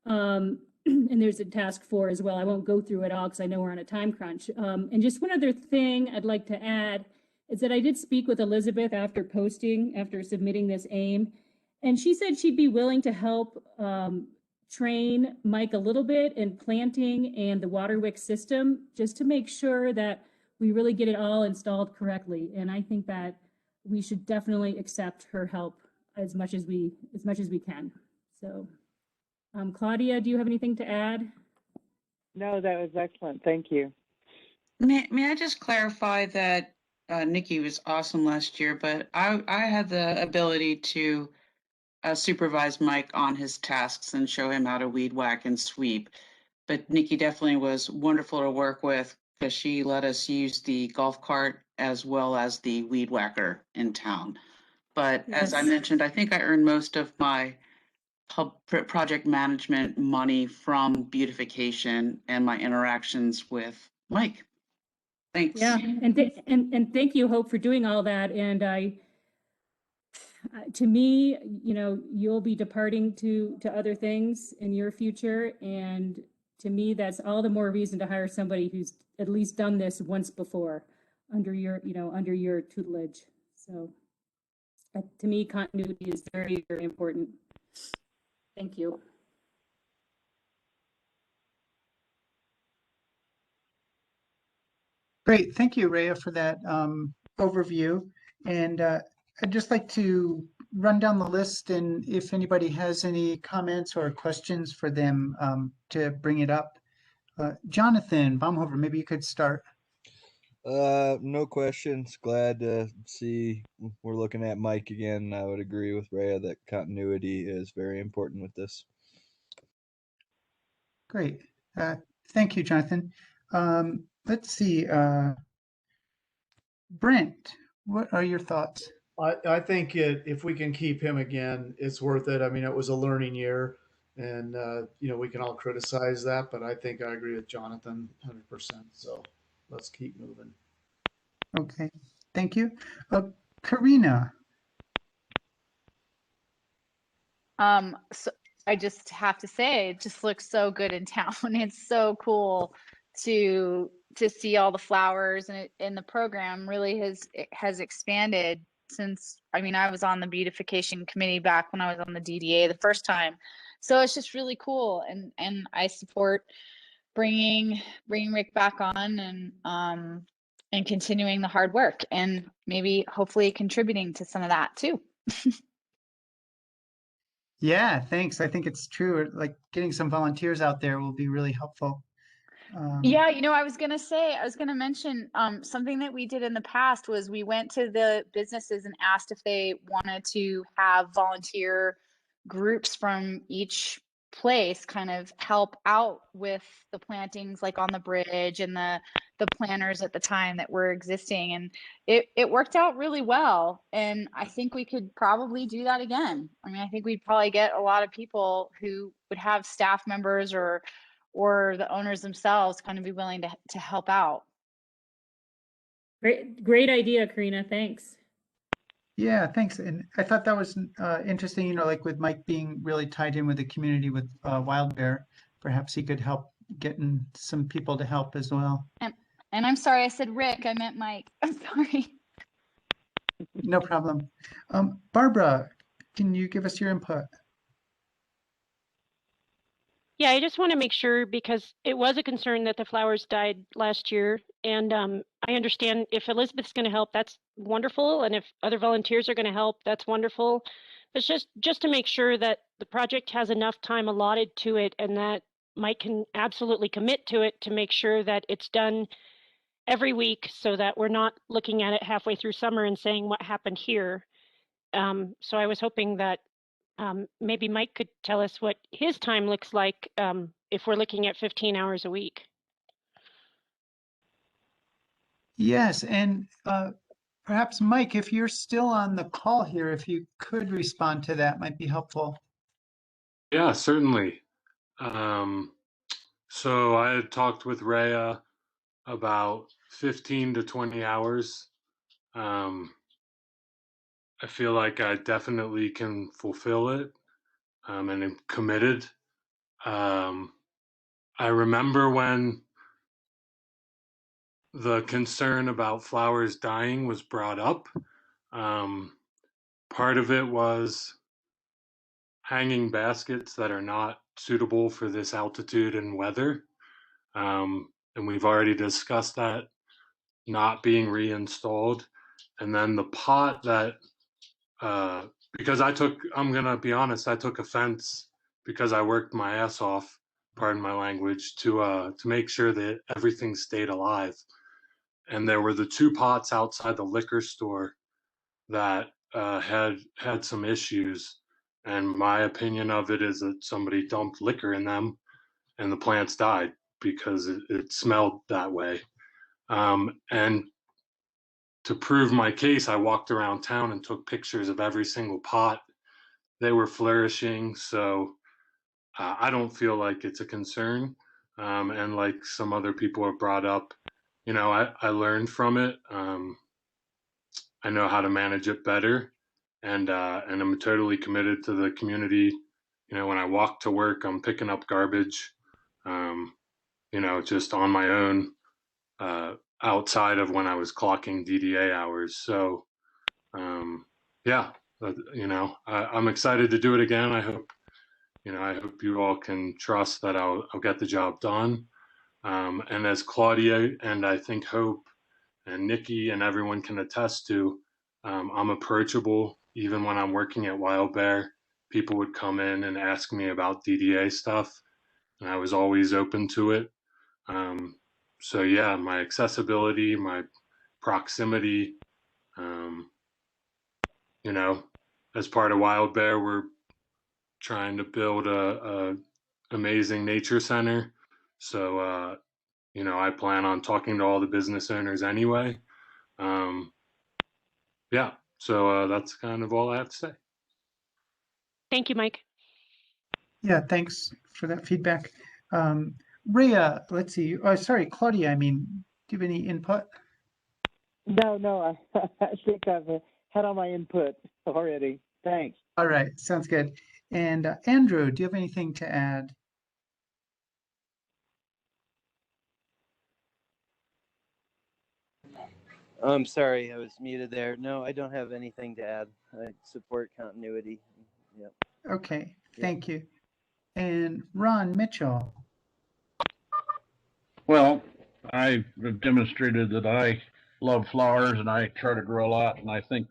S7: And there's a task 4 as well. I won't go through it all because I know we're on a time crunch. And just one other thing I'd like to add is that I did speak with Elizabeth after submitting this AIM, and she said she'd be willing to help train Mike a little bit in planting and the water wick system, just to make sure that we really get it all installed correctly. And I think that we should definitely accept her help as much as we can. So, Claudia, do you have anything to add?
S13: No, that was excellent. Thank you.
S2: May I just clarify that Nikki was awesome last year, but I had the ability to supervise Mike on his tasks and show him how to weed whack and sweep. But Nikki definitely was wonderful to work with, because she let us use the golf cart as well as the weed whacker in town. But as I mentioned, I think I earned most of my project management money from beautification and my interactions with Mike. Thanks.
S7: Yeah, and thank you, Hope, for doing all that. And to me, you know, you'll be departing to other things in your future, and to me, that's all the more reason to hire somebody who's at least done this once before. under your tutelage. So to me, continuity is very, very important. Thank you.
S1: Great. Thank you, Rhea, for that overview. And I'd just like to run down the list, and if anybody has any comments or questions for them to bring it up. Jonathan Baumhofer, maybe you could start.
S18: No questions. Glad to see we're looking at Mike again. I would agree with Rhea that continuity is very important with this.
S1: Great. Thank you, Jonathan. Let's see. Brent, what are your thoughts?
S9: I think if we can keep him again, it's worth it. I mean, it was a learning year, and we can all criticize that, but I think I agree with Jonathan 100%. So let's keep moving.
S1: Okay, thank you. Karina.
S10: So I just have to say, it just looks so good in town. It's so cool to see all the flowers, and the program really has expanded since, I mean, I was on the beautification committee back when I was on the DDA the first time. So it's just really cool, and I support bringing Rick back on, and continuing the hard work, and maybe hopefully contributing to some of that too.
S1: Yeah, thanks. I think it's true. Like getting some volunteers out there will be really helpful.
S10: Yeah, I was going to mention something that we did in the past was we went to the businesses and asked if they wanted to have volunteer groups from each place kind of help out with the plantings, like on the bridge, and the planters at the time that were existing, and it worked out really well. And I think we could probably do that again. I mean, I think we'd probably get a lot of people who would have staff members or the owners themselves kind of be willing to help out.
S7: Great idea, Karina. Thanks.
S1: Yeah, thanks. And I thought that was interesting, like with Mike being really tied in with the community with Wild Bear, perhaps he could help getting some people to help as well.
S10: And I'm sorry, I said Rick, I meant Mike. I'm sorry.
S1: No problem. Barbara, can you give us your input?
S15: Yeah, I just want to make sure, because it was a concern that the flowers died last year. And I understand if Elizabeth's going to help, that's wonderful. And if other volunteers are going to help, that's wonderful. But just to make sure that the project has enough time allotted to it, and that Mike can absolutely commit to it, to make sure that it's done every week, so that we're not looking at it halfway through summer and saying what happened here. So I was hoping that maybe Mike could tell us what his time looks like if we're looking at 15 hours a week.
S1: Yes, and perhaps Mike, if you're still on the call here, if you could respond to that, might be helpful.
S11: Yeah, certainly. So I had talked with Rhea about 15 to 20 hours. I feel like I definitely can fulfill it, and am committed. I remember when the concern about flowers dying was brought up. Part of it was hanging baskets that are not suitable for this altitude and weather. And we've already discussed that not being reinstalled. And then the pot that, because I'm going to be honest, I took offense because I worked my ass off, pardon my language, to make sure that everything stayed alive. And there were the two pots outside the liquor store that had some issues. And my opinion of it is that somebody dumped liquor in them, and the plants died because it smelled that way. And to prove my case, I walked around town and took pictures of every single pot. They were flourishing, so I don't feel like it's a concern. And like some other people have brought up, I learned from it. I know how to manage it better, and I'm totally committed to the community. When I walk to work, I'm picking up garbage, just on my own. outside of when I was clocking DDA hours. So, yeah, I'm excited to do it again. I hope you all can trust that I'll get the job done. And as Claudia and I think Hope and Nikki and everyone can attest to, I'm approachable even when I'm working at Wild Bear. People would come in and ask me about DDA stuff, and I was always open to it. So yeah, my accessibility, my proximity, as part of Wild Bear, we're trying to build a amazing nature center. So, I plan on talking to all the business owners anyway. Yeah, so that's kind of all I have to say.
S15: Thank you, Mike.
S1: Yeah, thanks for that feedback. Rhea, let's see. Oh, sorry, Claudia. Do you have any input?
S13: No, I think I've had all my input already. Thanks.
S1: All right, sounds good. And Andrew, do you have anything to add?
S6: I'm sorry, I was muted there. No, I don't have anything to add. I support continuity. Yep.
S1: Okay, thank you. And Ron Mitchell.
S3: Well, I have demonstrated that I love flowers and I try to grow a lot, and I think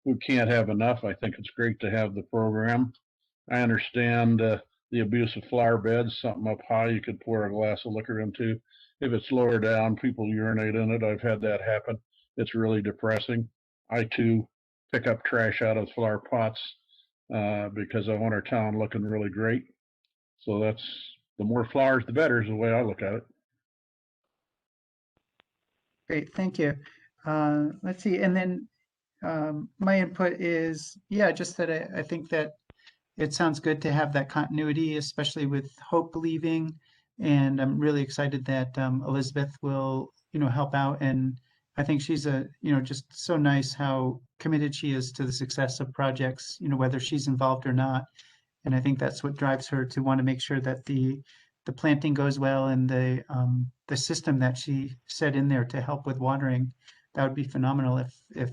S3: we can't have enough. I think it's great to have the program. I understand the abuse of flower beds, something up high you could pour a glass of liquor into. If it's lower down, people urinate in it. I've had that happen. It's really depressing. I too pick up trash out of flower pots because I want our town looking really great. So that's the more flowers, the better is the way I look at it.
S1: Great, thank you. Let's see, and then my input is, yeah, just that I think that it sounds good to have that continuity, especially with Hope leaving. And I'm really excited that Elizabeth will, help out. And I think she's just so nice how committed she is to the success of projects, whether she's involved or not. And I think that's what drives her to want to make sure that the planting goes well, and the system that she set in there to help with watering, that would be phenomenal if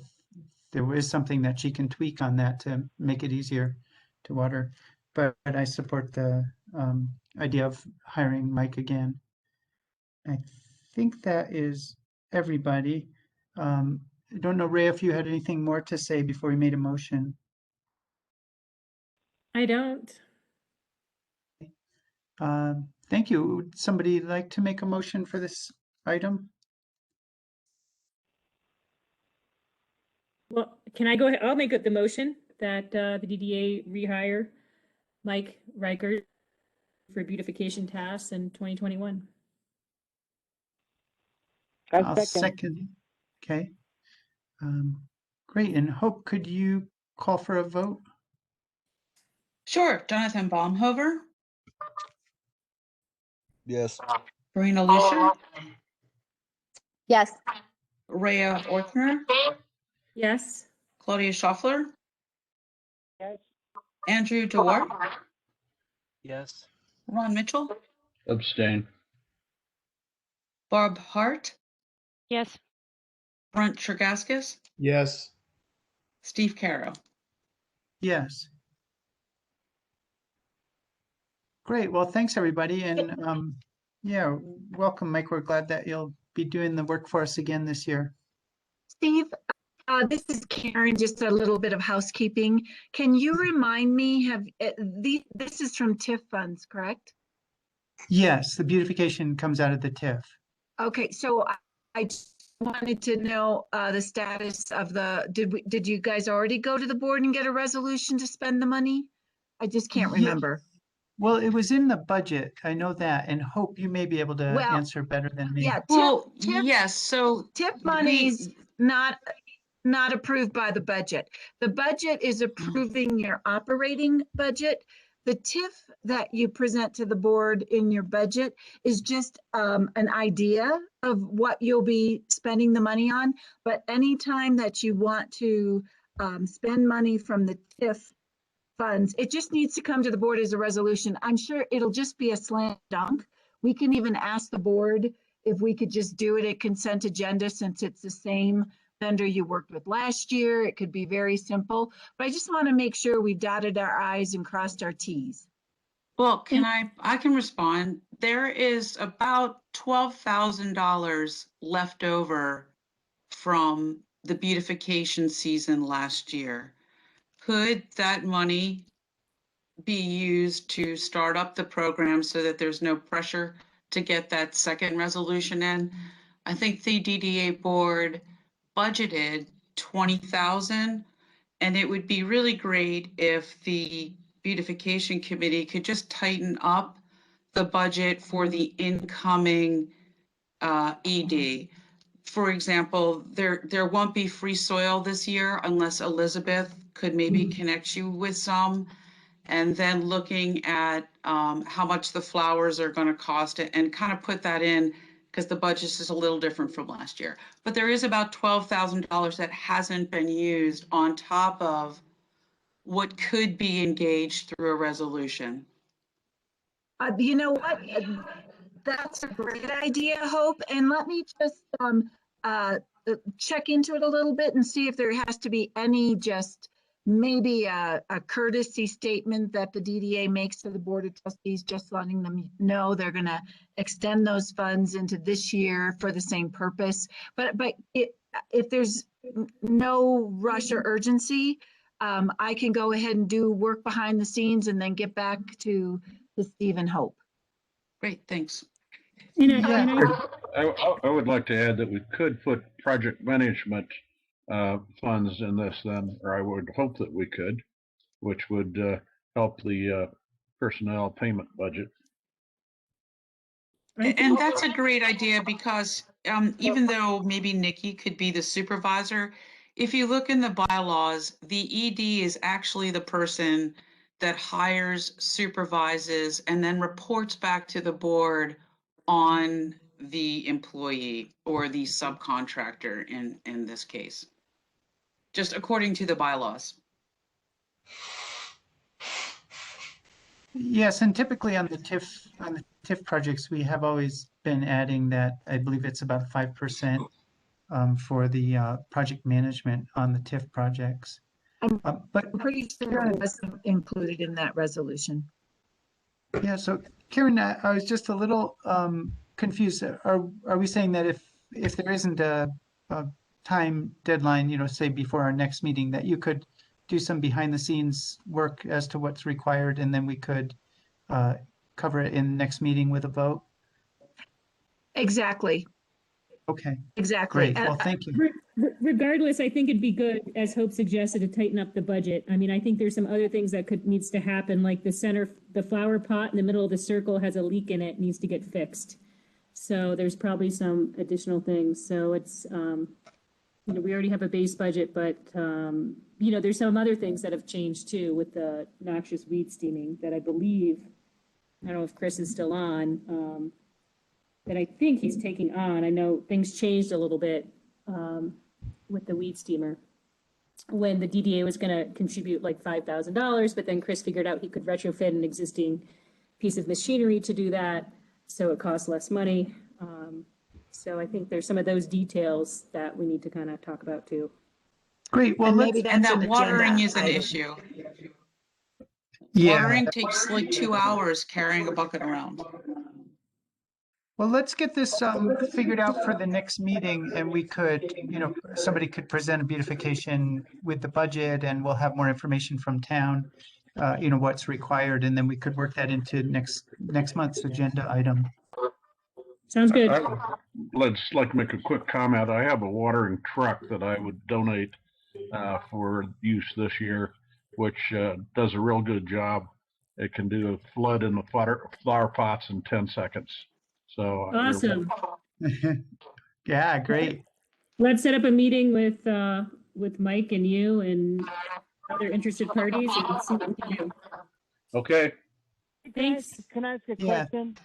S1: there is something that she can tweak on that to make it easier to water. But I support the idea of hiring Mike again. I think that is everybody. I don't know, Ray, if you had anything more to say before we made a motion.
S7: I don't.
S1: Thank you. Would somebody like to make a motion for this item?
S7: Well, can I go ahead? I'll make the motion that the DDA rehire Mike Reichert for beautification tasks in 2021.
S1: I'll second. Okay. Great. And Hope, could you call for a vote?
S2: Sure. Jonathan Baumhover,
S18: Yes.
S2: Verena Lucia,
S10: Yes.
S2: Rhea Ortner,
S7: Yes.
S2: Claudia Schaffler,
S13: Yes.
S2: Andrew DeWart,
S6: Yes.
S2: Ron Mitchell,
S3: Abstain.
S2: Barb Hart,
S15: Yes.
S2: Brent Chergaskis,
S9: Yes.
S2: Steve Caro.
S1: Yes. Great. Well, thanks everybody. And yeah, welcome, Mike. We're glad that you'll be doing the work for us again this year.
S8: Steve, this is Karen, just a little bit of housekeeping. Can you remind me, this is from TIF funds, correct?
S1: Yes, the beautification comes out of the TIF.
S8: Okay, so I just wanted to know the status of did you guys already go to the board and get a resolution to spend the money? I just can't remember.
S1: Well, it was in the budget. I know that, and Hope, you may be able to answer better than me.
S8: Yeah,
S2: Well, yes, so
S8: TIF money's not approved by the budget. The budget is approving your operating budget. The TIF that you present to the board in your budget is just an idea of what you'll be spending the money on. But anytime that you want to spend money from the TIF funds, it just needs to come to the board as a resolution. I'm sure it'll just be a slam dunk. We can even ask the board if we could just do it at consent agenda, since it's the same vendor you worked with last year, it could be very simple. But I just want to make sure we dotted our i's and crossed our t's.
S2: Well, I can respond. There is about $12,000 left over from the beautification season last year. Could that money be used to start up the program so that there's no pressure to get that second resolution in? I think the DDA board budgeted 20,000, and it would be really great if the beautification committee could just tighten up the budget for the incoming ED. For example, there won't be free soil this year unless Elizabeth could maybe connect you with some. And then looking at how much the flowers are going to cost and kind of put that in, because the budget is a little different from last year. But there is about $12,000 that hasn't been used on top of what could be engaged through a resolution.
S8: You know what? That's a great idea, Hope. And let me just check into it a little bit and see if there has to be any just maybe a courtesy statement that the DDA makes to the Board of Trustees, just letting them know they're going to extend those funds into this year for the same purpose. But if there's no rush or urgency, I can go ahead and do work behind the scenes and then get back to Steve and Hope.
S2: Great, thanks.
S3: I would like to add that we could put project management funds in this then, or I would hope that we could, which would help the personnel payment budget.
S2: And that's a great idea, because even though maybe Nikki could be the supervisor, if you look in the bylaws, the ED is actually the person that hires, supervises, and then reports back to the board on the employee or the subcontractor in this case, just according to the bylaws.
S1: Yes, and typically on the TIF projects, we have always been adding that. I believe it's about 5% for the project management on the TIF projects.
S8: But I'm pretty sure it wasn't included in that resolution.
S1: Yeah, so Karen, I was just a little confused. Are we saying that if there isn't a time deadline, say before our next meeting, that you could do some behind the scenes work as to what's required, and then we could cover it in the next meeting with a vote?
S8: Exactly.
S1: Okay.
S8: Exactly.
S1: Great. Well, thank you.
S7: Regardless, I think it'd be good, as Hope suggested, to tighten up the budget. I mean, I think there's some other things that needs to happen, like the flower pot in the middle of the circle has a leak in it, needs to get fixed. So there's probably some additional things. So it's, we already have a base budget, but, there's some other things that have changed too with the noxious weed steaming that I believe, I don't know if Chris is still on, that I think he's taking on. I know things changed a little bit with the weed steamer when the DDA was going to contribute like $5,000, but then Chris figured out he could retrofit an existing piece of machinery to do that, so it costs less money. So I think there's some of those details that we need to kind of talk about too.
S1: Great. Well,
S2: and that watering is an issue.
S1: Yeah.
S2: Watering takes like 2 hours carrying a bucket around.
S1: Well, let's get this figured out for the next meeting, and we could, somebody could present a beautification with the budget, and we'll have more information from town, what's required, and then we could work that into next month's agenda item.
S7: Sounds good.
S3: Let's make a quick comment. I have a watering truck that I would donate for use this year, which does a real good job. It can do a flood in the flower pots in 10 seconds. So
S7: awesome.
S1: Yeah, great.
S7: Let's set up a meeting with Mike and you and other interested parties and see what we can do.
S3: Okay.
S7: Thanks.
S13: Can I ask a question?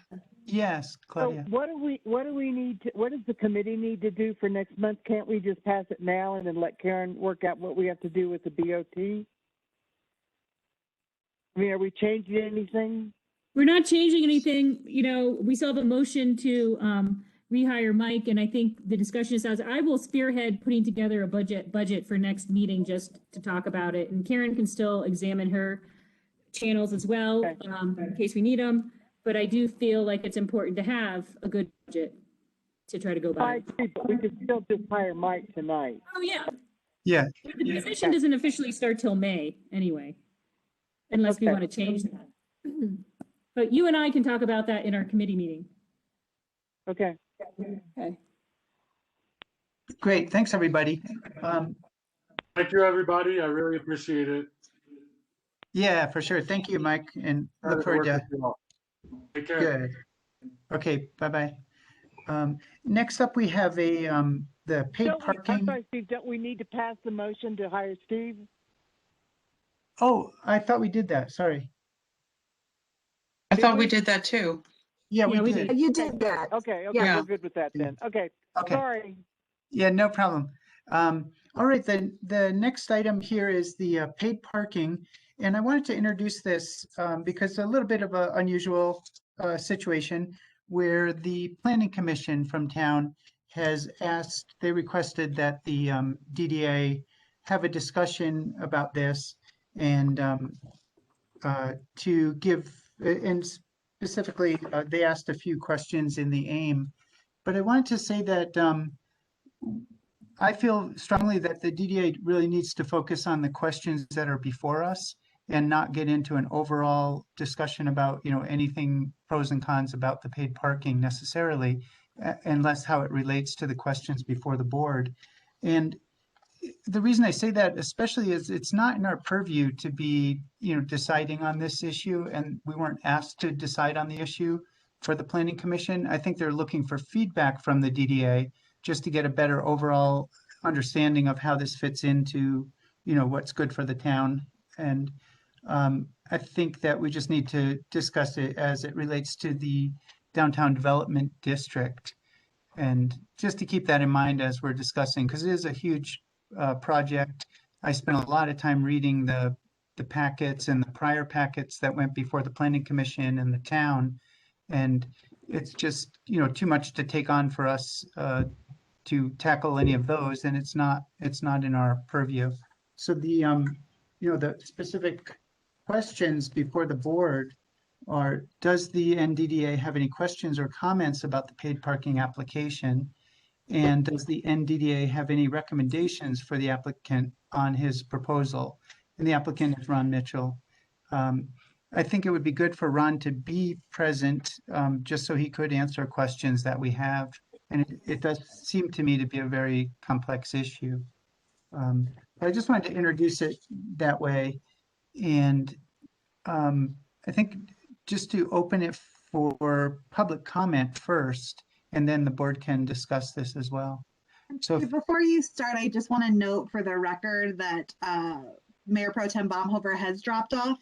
S1: Yes, Claudia.
S13: So what do we need to, what does the committee need to do for next month? Can't we just pass it now and then let Karen work out what we have to do with the BOT? I mean, are we changing anything?
S7: We're not changing anything. We still have a motion to rehire Mike, and I think the discussion is, I will spearhead putting together a budget for next meeting just to talk about it. And Karen can still examine her channels as well, in case we need them. But I do feel like it's important to have a good budget to try to go by.
S13: I agree, but we could still just hire Mike tonight.
S7: Oh, yeah.
S1: Yeah.
S7: The position doesn't officially start till May anyway, unless we want to change that. But you and I can talk about that in our committee meeting.
S13: Okay.
S7: Okay.
S1: Great. Thanks, everybody.
S11: Thank you, everybody. I really appreciate it.
S1: Yeah, for sure. Thank you, Mike, and look
S11: Hard
S1: forward
S11: work
S1: to.
S11: with you all. Take care.
S1: Good. Okay. Bye-bye. Next up, we have the paid
S13: I'm
S1: parking.
S13: sorry, Steve, don't we need to pass the motion to hire Steve?
S1: Oh, I thought we did that. Sorry.
S2: I thought we did that too.
S1: Yeah, we did.
S8: You did that.
S13: Okay,
S2: Yeah.
S13: we're good with that then. Okay,
S1: Okay.
S13: sorry.
S1: Yeah, no problem. All right, then the next item here is the paid parking. And I wanted to introduce this because it's a little bit of an unusual situation where the Planning Commission from town has asked, they requested that the DDA have a discussion about this and to give, and specifically, they asked a few questions in the AIM. But I wanted to say that I feel strongly that the DDA really needs to focus on the questions that are before us and not get into an overall discussion about, anything pros and cons about the paid parking necessarily, unless how it relates to the questions before the board. And the reason I say that especially is it's not in our purview to be, deciding on this issue, and we weren't asked to decide on the issue for the Planning Commission. I think they're looking for feedback from the DDA just to get a better overall understanding of how this fits into, what's good for the town. And I think that we just need to discuss it as it relates to the downtown development district. And just to keep that in mind as we're discussing, because it is a huge project. I spent a lot of time reading the packets and the prior packets that went before the Planning Commission and the town. And it's just, too much to take on for us to tackle any of those, and it's not in our purview. So the the specific questions before the board are, does the NDDA have any questions or comments about the paid parking application? And does the NDDA have any recommendations for the applicant on his proposal? And the applicant is Ron Mitchell. I think it would be good for Ron to be present just so he could answer questions that we have. And it does seem to me to be a very complex issue. I just wanted to introduce it that way. And I think just to open it for public comment first, and then the board can discuss this as well. So
S16: before you start, I just want to note for the record that Mayor Pro Tem Baumhofer has dropped off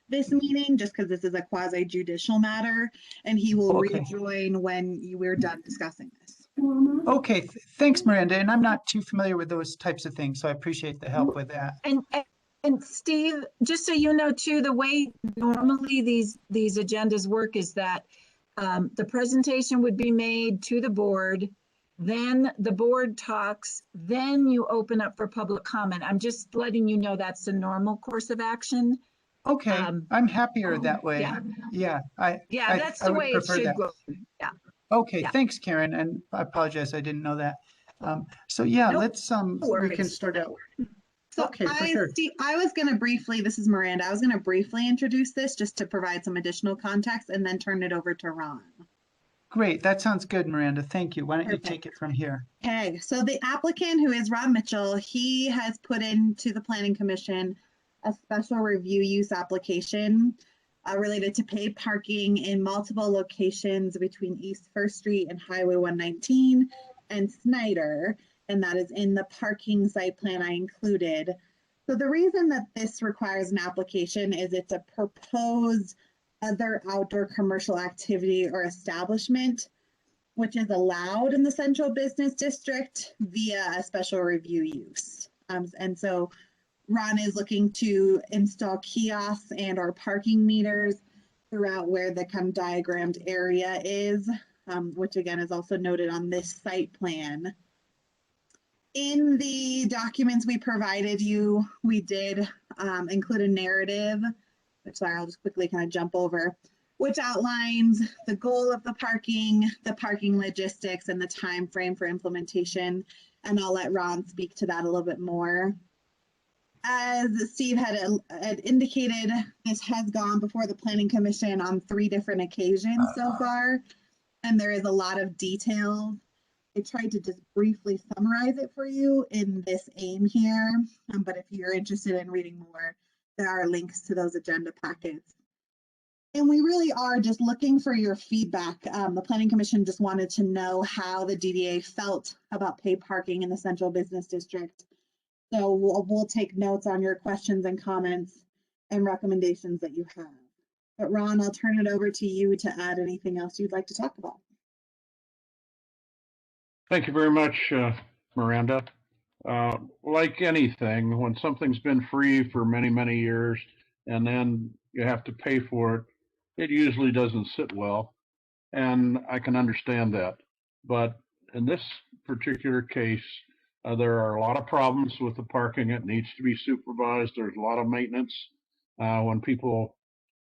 S16: this meeting just because this is a quasi judicial matter, and he will rejoin when we're done discussing this.
S1: Okay, thanks, Miranda. And I'm not too familiar with those types of things, so I appreciate the help with that.
S8: And Steve, just so you know too, the way normally these agendas work is that the presentation would be made to the board, then the board talks, then you open up for public comment. I'm just letting you know that's the normal course of action.
S1: Okay, I'm happier that way.
S8: Yeah.
S1: Yeah,
S8: That's the way it should go. Yeah.
S1: Okay, thanks, Karen. And I apologize, I didn't know that. So yeah, let's we can start out.
S16: So
S1: okay, for sure.
S16: I was going to briefly, this is Miranda, I was going to briefly introduce this just to provide some additional context and then turn it over to Ron.
S1: Great, that sounds good, Miranda. Thank you. Why don't you take it from here?
S16: Okay, so the applicant, who is Ron Mitchell, he has put into the Planning Commission a special review use application related to paid parking in multiple locations between East First Street and Highway 119 and Snyder. And that is in the parking site plan I included. So the reason that this requires an application is it's a proposed other outdoor commercial activity or establishment, which is allowed in the central business district via a special review use. And so Ron is looking to install kiosks and or parking meters throughout where the diagrammed area is. which again is also noted on this site plan. In the documents we provided you, we did include a narrative, which sorry, I'll just quickly kind of jump over, which outlines the goal of the parking logistics, and the time frame for implementation. And I'll let Ron speak to that a little bit more. As Steve had indicated, this has gone before the Planning Commission on 3 different occasions so far, and there is a lot of detail. I tried to just briefly summarize it for you in this aim here, but if you're interested in reading more, there are links to those agenda packets. And we really are just looking for your feedback. The Planning Commission just wanted to know how the DDA felt about paid parking in the Central Business District. So we'll take notes on your questions and comments and recommendations that you have. But Ron, I'll turn it over to you to add anything else you'd like to talk about.
S3: Thank you very much, Miranda. Like anything, when something's been free for many, many years and then you have to pay for it, it usually doesn't sit well. And I can understand that. But in this particular case, there are a lot of problems with the parking. It needs to be supervised. There's a lot of maintenance. When people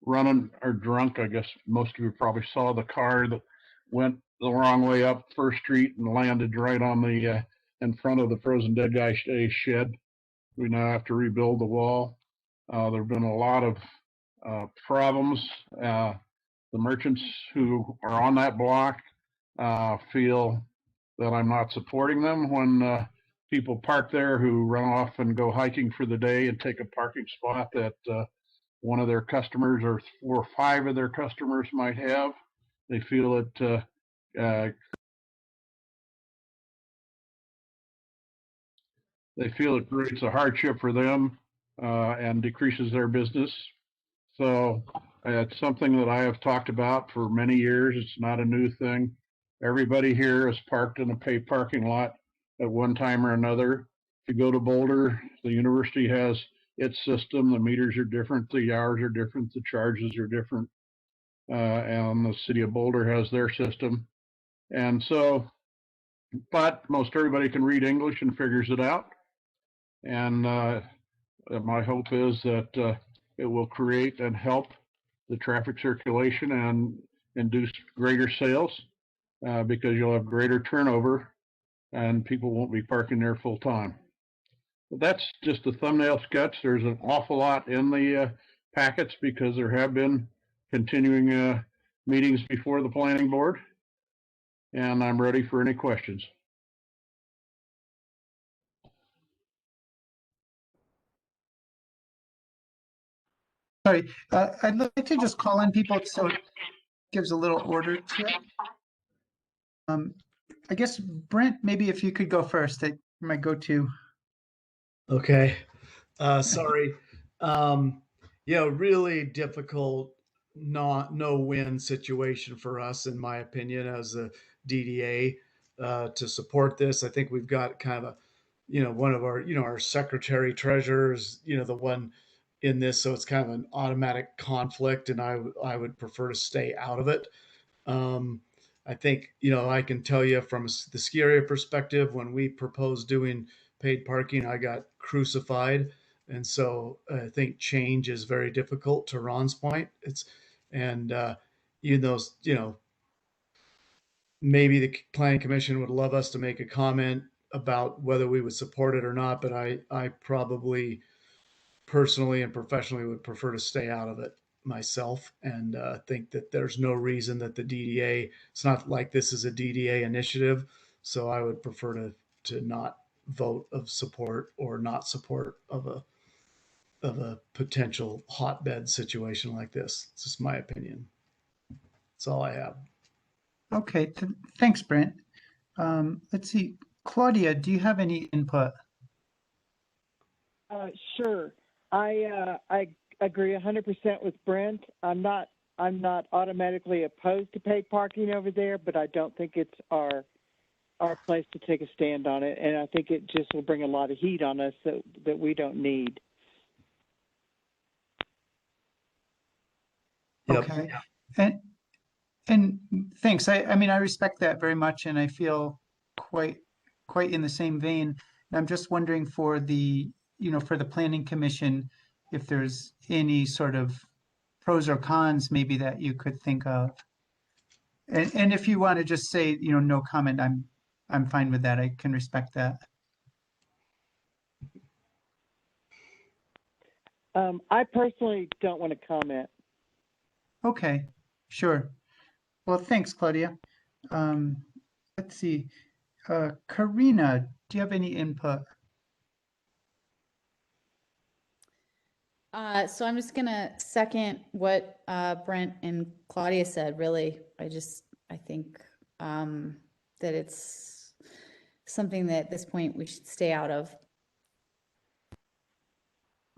S3: running are drunk, I guess most of you probably saw the car that went the wrong way up First Street and landed right on the in front of the frozen dead guy shed. We now have to rebuild the wall. There have been a lot of problems. The merchants who are on that block feel that I'm not supporting them when people park there who run off and go hiking for the day and take a parking spot that one of their customers or 4 or 5 of their customers might have. They feel it creates a hardship for them and decreases their business. So it's something that I have talked about for many years. It's not a new thing. Everybody here is parked in a paid parking lot at one time or another. If you go to Boulder, the university has its system. The meters are different, the hours are different, the charges are different. And the city of Boulder has their system. And so, but most everybody can read English and figures it out. And my hope is that it will create and help the traffic circulation and induce greater sales because you'll have greater turnover and people won't be parking there full time. But that's just a thumbnail sketch. There's an awful lot in the packets because there have been continuing meetings before the planning board, and I'm ready for any questions.
S1: Sorry, I'd like to just call on people so it gives a little order to it. I guess, Brent, maybe if you could go first, that might go to.
S9: Okay. Sorry. Really difficult, no-win situation for us, in my opinion, as a DDA to support this. I think we've got kind of a, one of our, our secretary treasurers, the one in this, so it's kind of an automatic conflict, and I would prefer to stay out of it. I think, I can tell you from the ski area perspective, when we proposed doing paid parking, I got crucified. And so I think change is very difficult, to Ron's point. Maybe the Planning Commission would love us to make a comment about whether we would support it or not, but I probably personally and professionally would prefer to stay out of it myself, and think that there's no reason that the DDA, it's not like this is a DDA initiative, so I would prefer to not vote of support or not support of a potential hotbed situation like this. It's just my opinion. That's all I have.
S1: Okay, thanks, Brent. Let's see, Claudia, do you have any input?
S13: Sure. I agree 100% with Brent. I'm not automatically opposed to paid parking over there, but I don't think it's our place to take a stand on it, and I think it just will bring a lot of heat on us that we don't need.
S1: Okay. And And thanks. I mean, I respect that very much, and I feel quite in the same vein. And I'm just wondering for the, for the planning commission, if there's any sort of pros or cons maybe that you could think of. And if you want to just say, no comment, I'm fine with that. I can respect that.
S13: I personally don't want to comment.
S1: Okay, sure. Well, thanks, Claudia. Let's see. Karina, do you have any input?
S19: So I'm just gonna second what Brent and Claudia said, really. I think that it's something that at this point we should stay out of.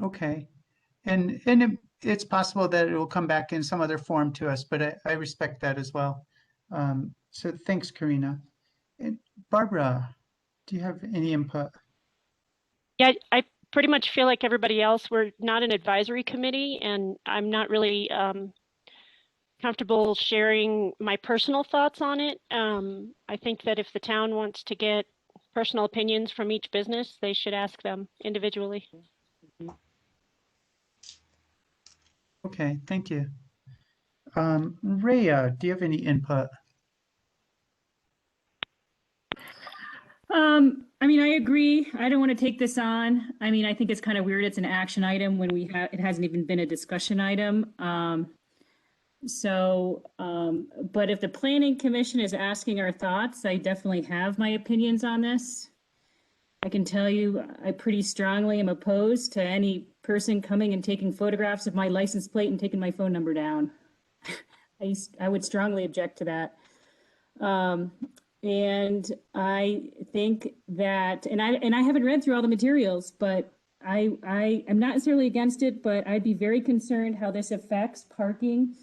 S1: Okay. And it's possible that it will come back in some other form to us, but I respect that as well. So thanks, Karina. And Barbara, do you have any input?
S15: Yeah, I pretty much feel like everybody else. We're not an advisory committee, and I'm not really comfortable sharing my personal thoughts on it. I think that if the town wants to get personal opinions from each business, they should ask them individually.
S1: Okay, thank you. Rhea, do you have any input?
S7: I mean, I agree. I don't want to take this on. I mean, I think it's kind of weird. It's an action item when it hasn't even been a discussion item. But if the planning commission is asking our thoughts, I definitely have my opinions on this. I can tell you, I pretty strongly am opposed to any person coming and taking photographs of my license plate and taking my phone number down. I would strongly object to that. And I think that, and I haven't read through all the materials, but I am not necessarily against it, but I'd be very concerned how this affects parking,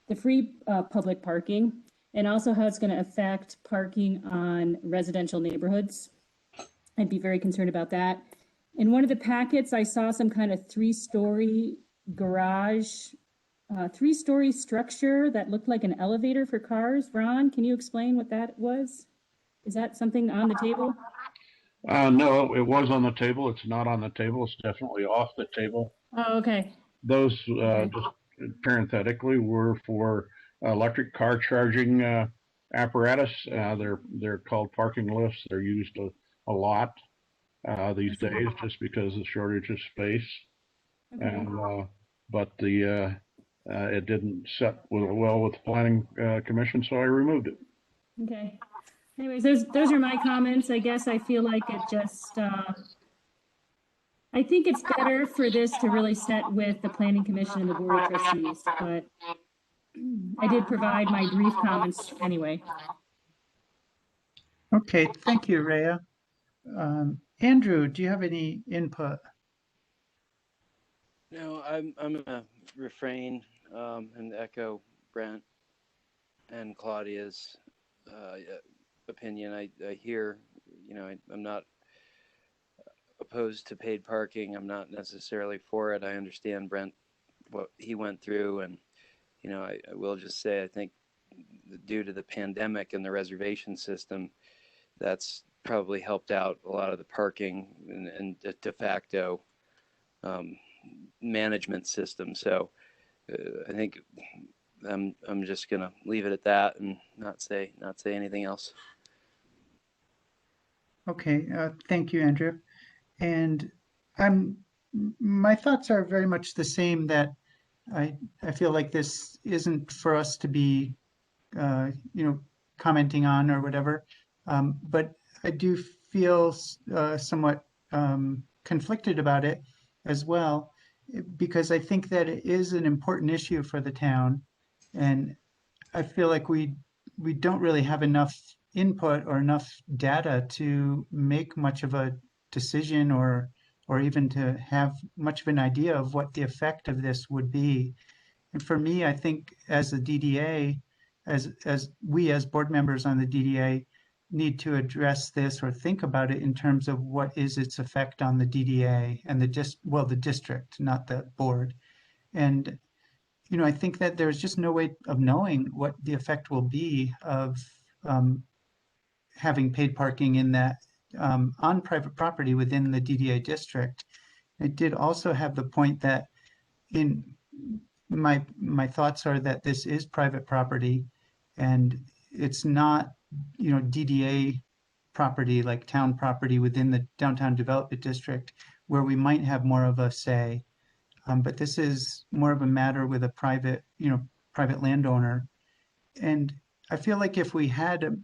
S7: the free public parking, and also how it's going to affect parking on residential neighborhoods. I'd be very concerned about that. In one of the packets, I saw some kind of three-story garage, three-story structure that looked like an elevator for cars. Ron, can you explain what that was? Is that something on the table?
S3: No, it was on the table. It's not on the table. It's definitely off the table.
S7: Oh, okay.
S3: Those, just parenthetically, were for electric car charging apparatus. They're called parking lifts. They're used a lot these days just because of the shortage of space.
S7: Okay.
S3: And but it didn't set well with the planning commission, so I removed it.
S7: Okay. Anyways, those are my comments. I guess I feel like it just, I think it's better for this to really set with the planning commission and the board of trustees, but I did provide my brief comments anyway.
S1: Okay, thank you, Rhea. Andrew, do you have any input?
S6: No, I'm gonna refrain and echo Brent and Claudia's opinion. I hear, I'm not opposed to paid parking. I'm not necessarily for it. I understand Brent, what he went through, and I will just say I think due to the pandemic and the reservation system, that's probably helped out a lot of the parking and de facto management system. So I think I'm just gonna leave it at that and not say anything else.
S1: Okay, thank you, Andrew. And my thoughts are very much the same, that I feel like this isn't for us to be, commenting on or whatever. But I do feel somewhat conflicted about it as well, because I think that it is an important issue for the town. And I feel like we don't really have enough input or enough data to make much of a decision, or even to have much of an idea of what the effect of this would be. And for me, I think as the DDA, as we as board members on the DDA need to address this or think about it in terms of what is its effect on the DDA and the district, not the board. And I think that there's just no way of knowing what the effect will be of having paid parking in that on private property within the DDA district. It did also have the point that in my thoughts are that this is private property and it's not, DDA property, like town property within the downtown development district, where we might have more of a say. But this is more of a matter with a private landowner. And I feel like if we had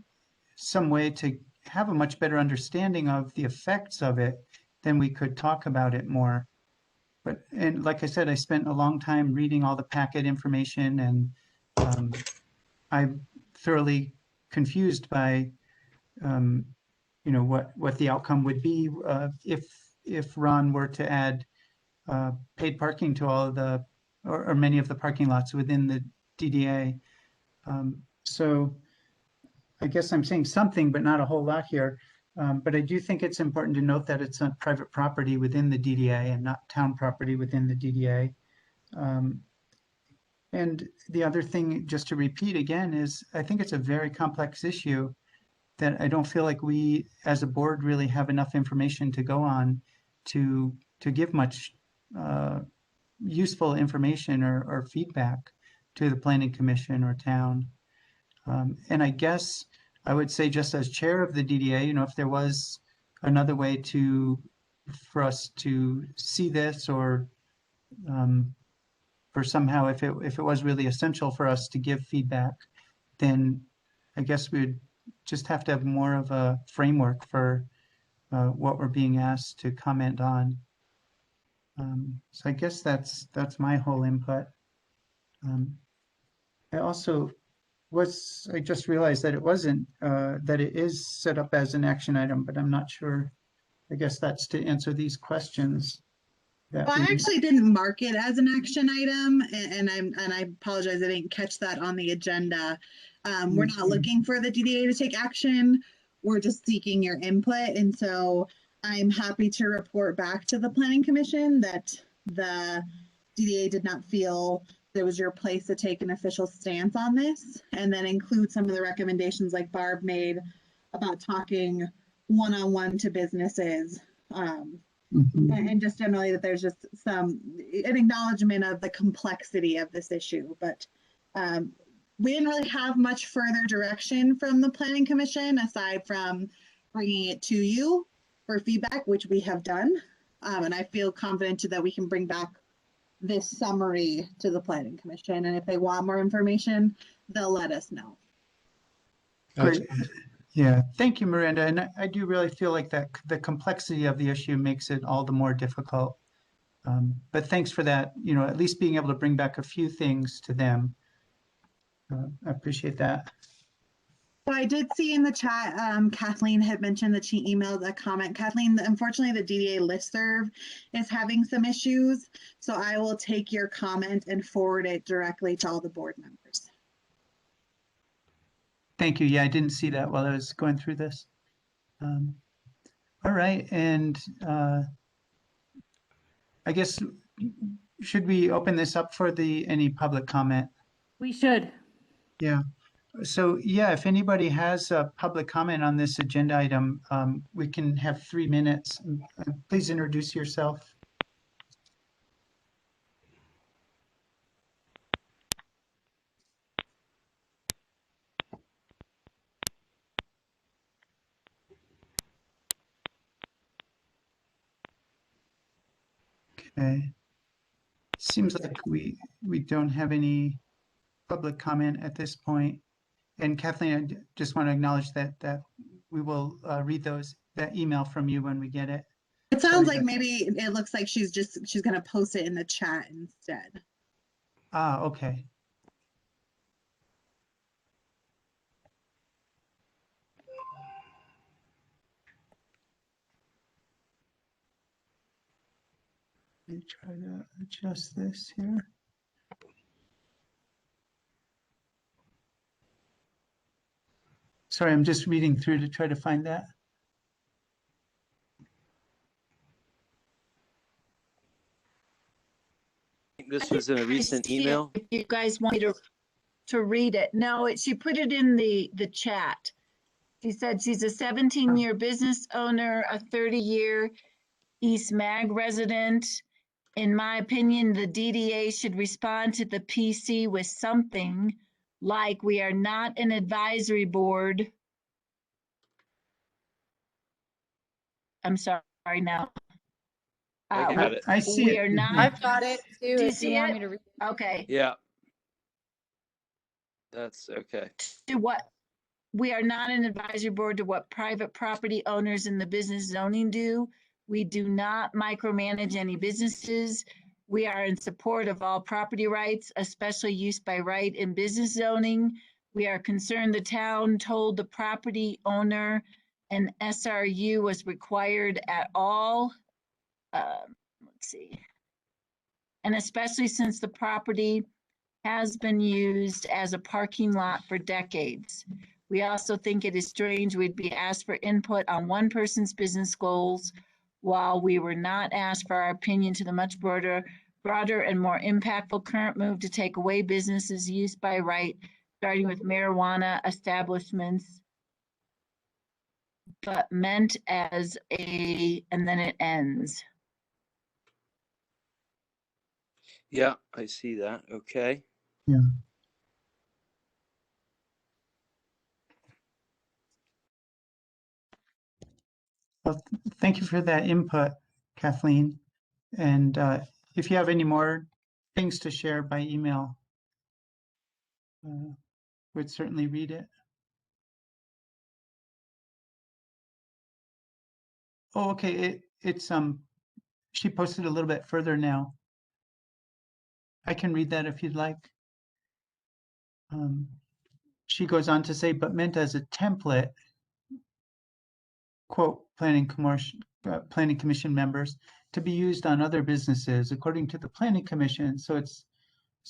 S1: some way to have a much better understanding of the effects of it, then we could talk about it more. And like I said, I spent a long time reading all the packet information, and I'm thoroughly confused by what the outcome would be if Ron were to add paid parking to all of the or many of the parking lots within the DDA. So I guess I'm saying something, but not a whole lot here. But I do think it's important to note that it's on private property within the DDA and not town property within the DDA. And the other thing, just to repeat again, is I think it's a very complex issue that I don't feel like we as a board really have enough information to go on to give much useful information or feedback to the planning commission or town. And I guess I would say, just as chair of the DDA, if there was another way for us to see this, or somehow if it was really essential for us to give feedback, then I guess we would just have to have more of a framework for what we're being asked to comment on. So I guess that's my whole input. I just realized that it wasn't, that it is set up as an action item, but I'm not sure. I guess that's to answer these questions.
S16: Well, I actually didn't mark it as an action item, and I apologize, I didn't catch that on the agenda. We're not looking for the DDA to take action. We're just seeking your input, and so I'm happy to report back to the Planning Commission that the DDA did not feel it was your place to take an official stance on this, and then include some of the recommendations like Barb made about talking one-on-one to businesses. And just generally that there's just an acknowledgement of the complexity of this issue. But we didn't really have much further direction from the Planning Commission aside from bringing it to you for feedback, which we have done. And I feel confident that we can bring back this summary to the Planning Commission. And if they want more information, they'll let us know.
S1: Great. Yeah, thank you, Miranda. And I do really feel like that the complexity of the issue makes it all the more difficult. But thanks for that, at least being able to bring back a few things to them. I appreciate that.
S16: So I did see in the chat, Kathleen had mentioned that she emailed a comment. Kathleen, unfortunately, the DDA listserv is having some issues. So I will take your comment and forward it directly to all the board members.
S1: Thank you. Yeah, I didn't see that while I was going through this. All right. And I guess, should we open this up for any public comment?
S7: We should.
S1: Yeah. So yeah, if anybody has a public comment on this agenda item, we can have 3 minutes. Please introduce yourself. Okay. Seems like we don't have any public comment at this point. And Kathleen, I just want to acknowledge that we will read that email from you when we get it.
S16: It sounds like maybe it looks like she's going to post it in the chat instead.
S1: Ah, okay. Let me try to adjust this here. Sorry, I'm just reading through to try to find that.
S6: This was was in a recent
S8: see it
S6: email.
S8: if you guys want me to read it. No, she put it in the chat. She said she's a 17-year business owner, a 30-year East Mag resident. In my opinion, the DDA should respond to the PC with something like, we are not an advisory board. I'm sorry now.
S6: I got it.
S1: I see
S8: We
S1: it.
S8: are not.
S19: I've got it too.
S8: Do you
S19: If you
S8: see
S19: want
S8: it?
S19: me to read.
S8: Okay.
S6: Yeah. That's okay.
S8: To what? We are not an advisory board to what private property owners in the business zoning do. We do not micromanage any businesses. We are in support of all property rights, especially use by right in business zoning. We are concerned the town told the property owner an SRU was required at all. Let's see. And especially since the property has been used as a parking lot for decades. We also think it is strange we'd be asked for input on one person's business goals while we were not asked for our opinion to the much broader and more impactful current move to take away businesses used by right, starting with marijuana establishments, but meant as a, and then it ends.
S6: Yeah, I see that. Okay.
S1: Yeah. Well, thank you for that input, Kathleen. And if you have any more things to share by email, we'd certainly read it. Oh, okay. It's she posted a little bit further now. I can read that if you'd like. She goes on to say, but meant as a template, quote, planning commission members, to be used on other businesses according to the planning commission. So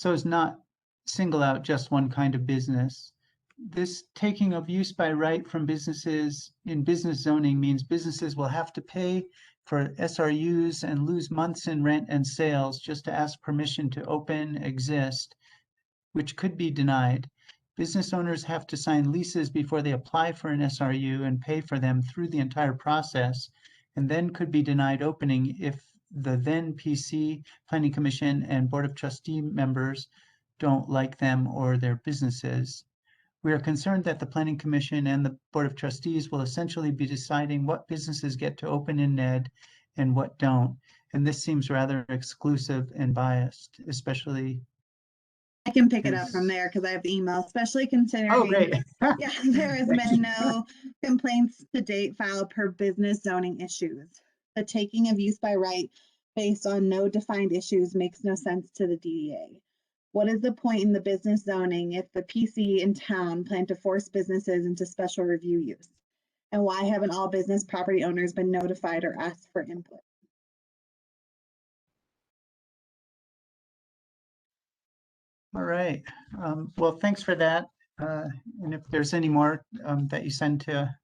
S1: as not single out just one kind of business. This taking of use by right from businesses in business zoning means businesses will have to pay for SRUs and lose months in rent and sales just to ask permission to open, exist, which could be denied. Business owners have to sign leases before they apply for an SRU and pay for them through the entire process, and then could be denied opening if the then PC, Planning Commission, and Board of Trustee members don't like them or their businesses. We are concerned that the Planning Commission and the Board of Trustees will essentially be deciding what businesses get to open in NED and what don't. And this seems rather exclusive and biased, especially.
S16: I can pick it up from there because I have the email, especially considering.
S1: Oh, great.
S16: Yeah, there has been no complaints to date filed per business zoning issues. The taking of use by right based on no defined issues makes no sense to the DDA. What is the point in the business zoning if the PC in town plan to force businesses into special review use? And why haven't all business property owners been notified or asked for input?
S1: All right. Well, thanks for that. And if there's any more that you send to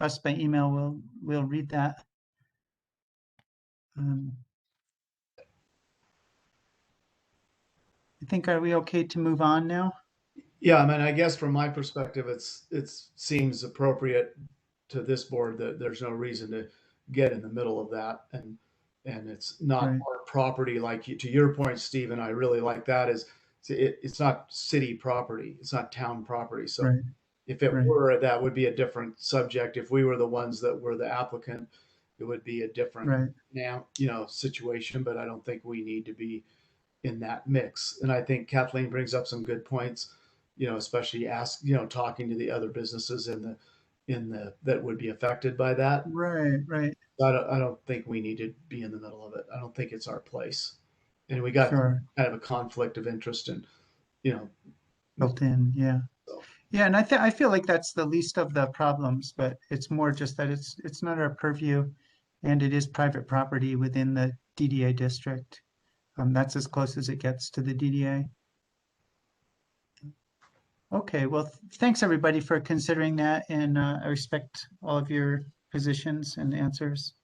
S1: us by email, we'll read that. I think, are we okay to move on now?
S9: Yeah, I mean, I guess from my perspective, it seems appropriate to this board that there's no reason to get in the middle of that, and it's not
S1: Right.
S9: our property. Like to your point, Stephen, I really like that. It's not city property, it's not town property. So
S1: Right.
S9: if it
S1: Right.
S9: were, that would be a different subject. If we were the ones that were the applicant, it would be a different
S1: Right.
S9: now, situation. But I don't think we need to be in that mix. And I think Kathleen brings up some good points, especially talking to the other businesses in the that would be affected by that.
S1: Right. Right.
S9: I don't think we need to be in the middle of it. I don't think it's our place. And we got
S1: Sure.
S9: kind of a conflict of interest in,
S1: Built in. Yeah.
S9: so.
S1: Yeah. And I feel like that's the least of the problems, but it's more just that it's not our purview, and it is private property within the DDA district. That's as close as it gets to the DDA. Okay, well, thanks everybody for considering that, and I respect all of your positions and answers.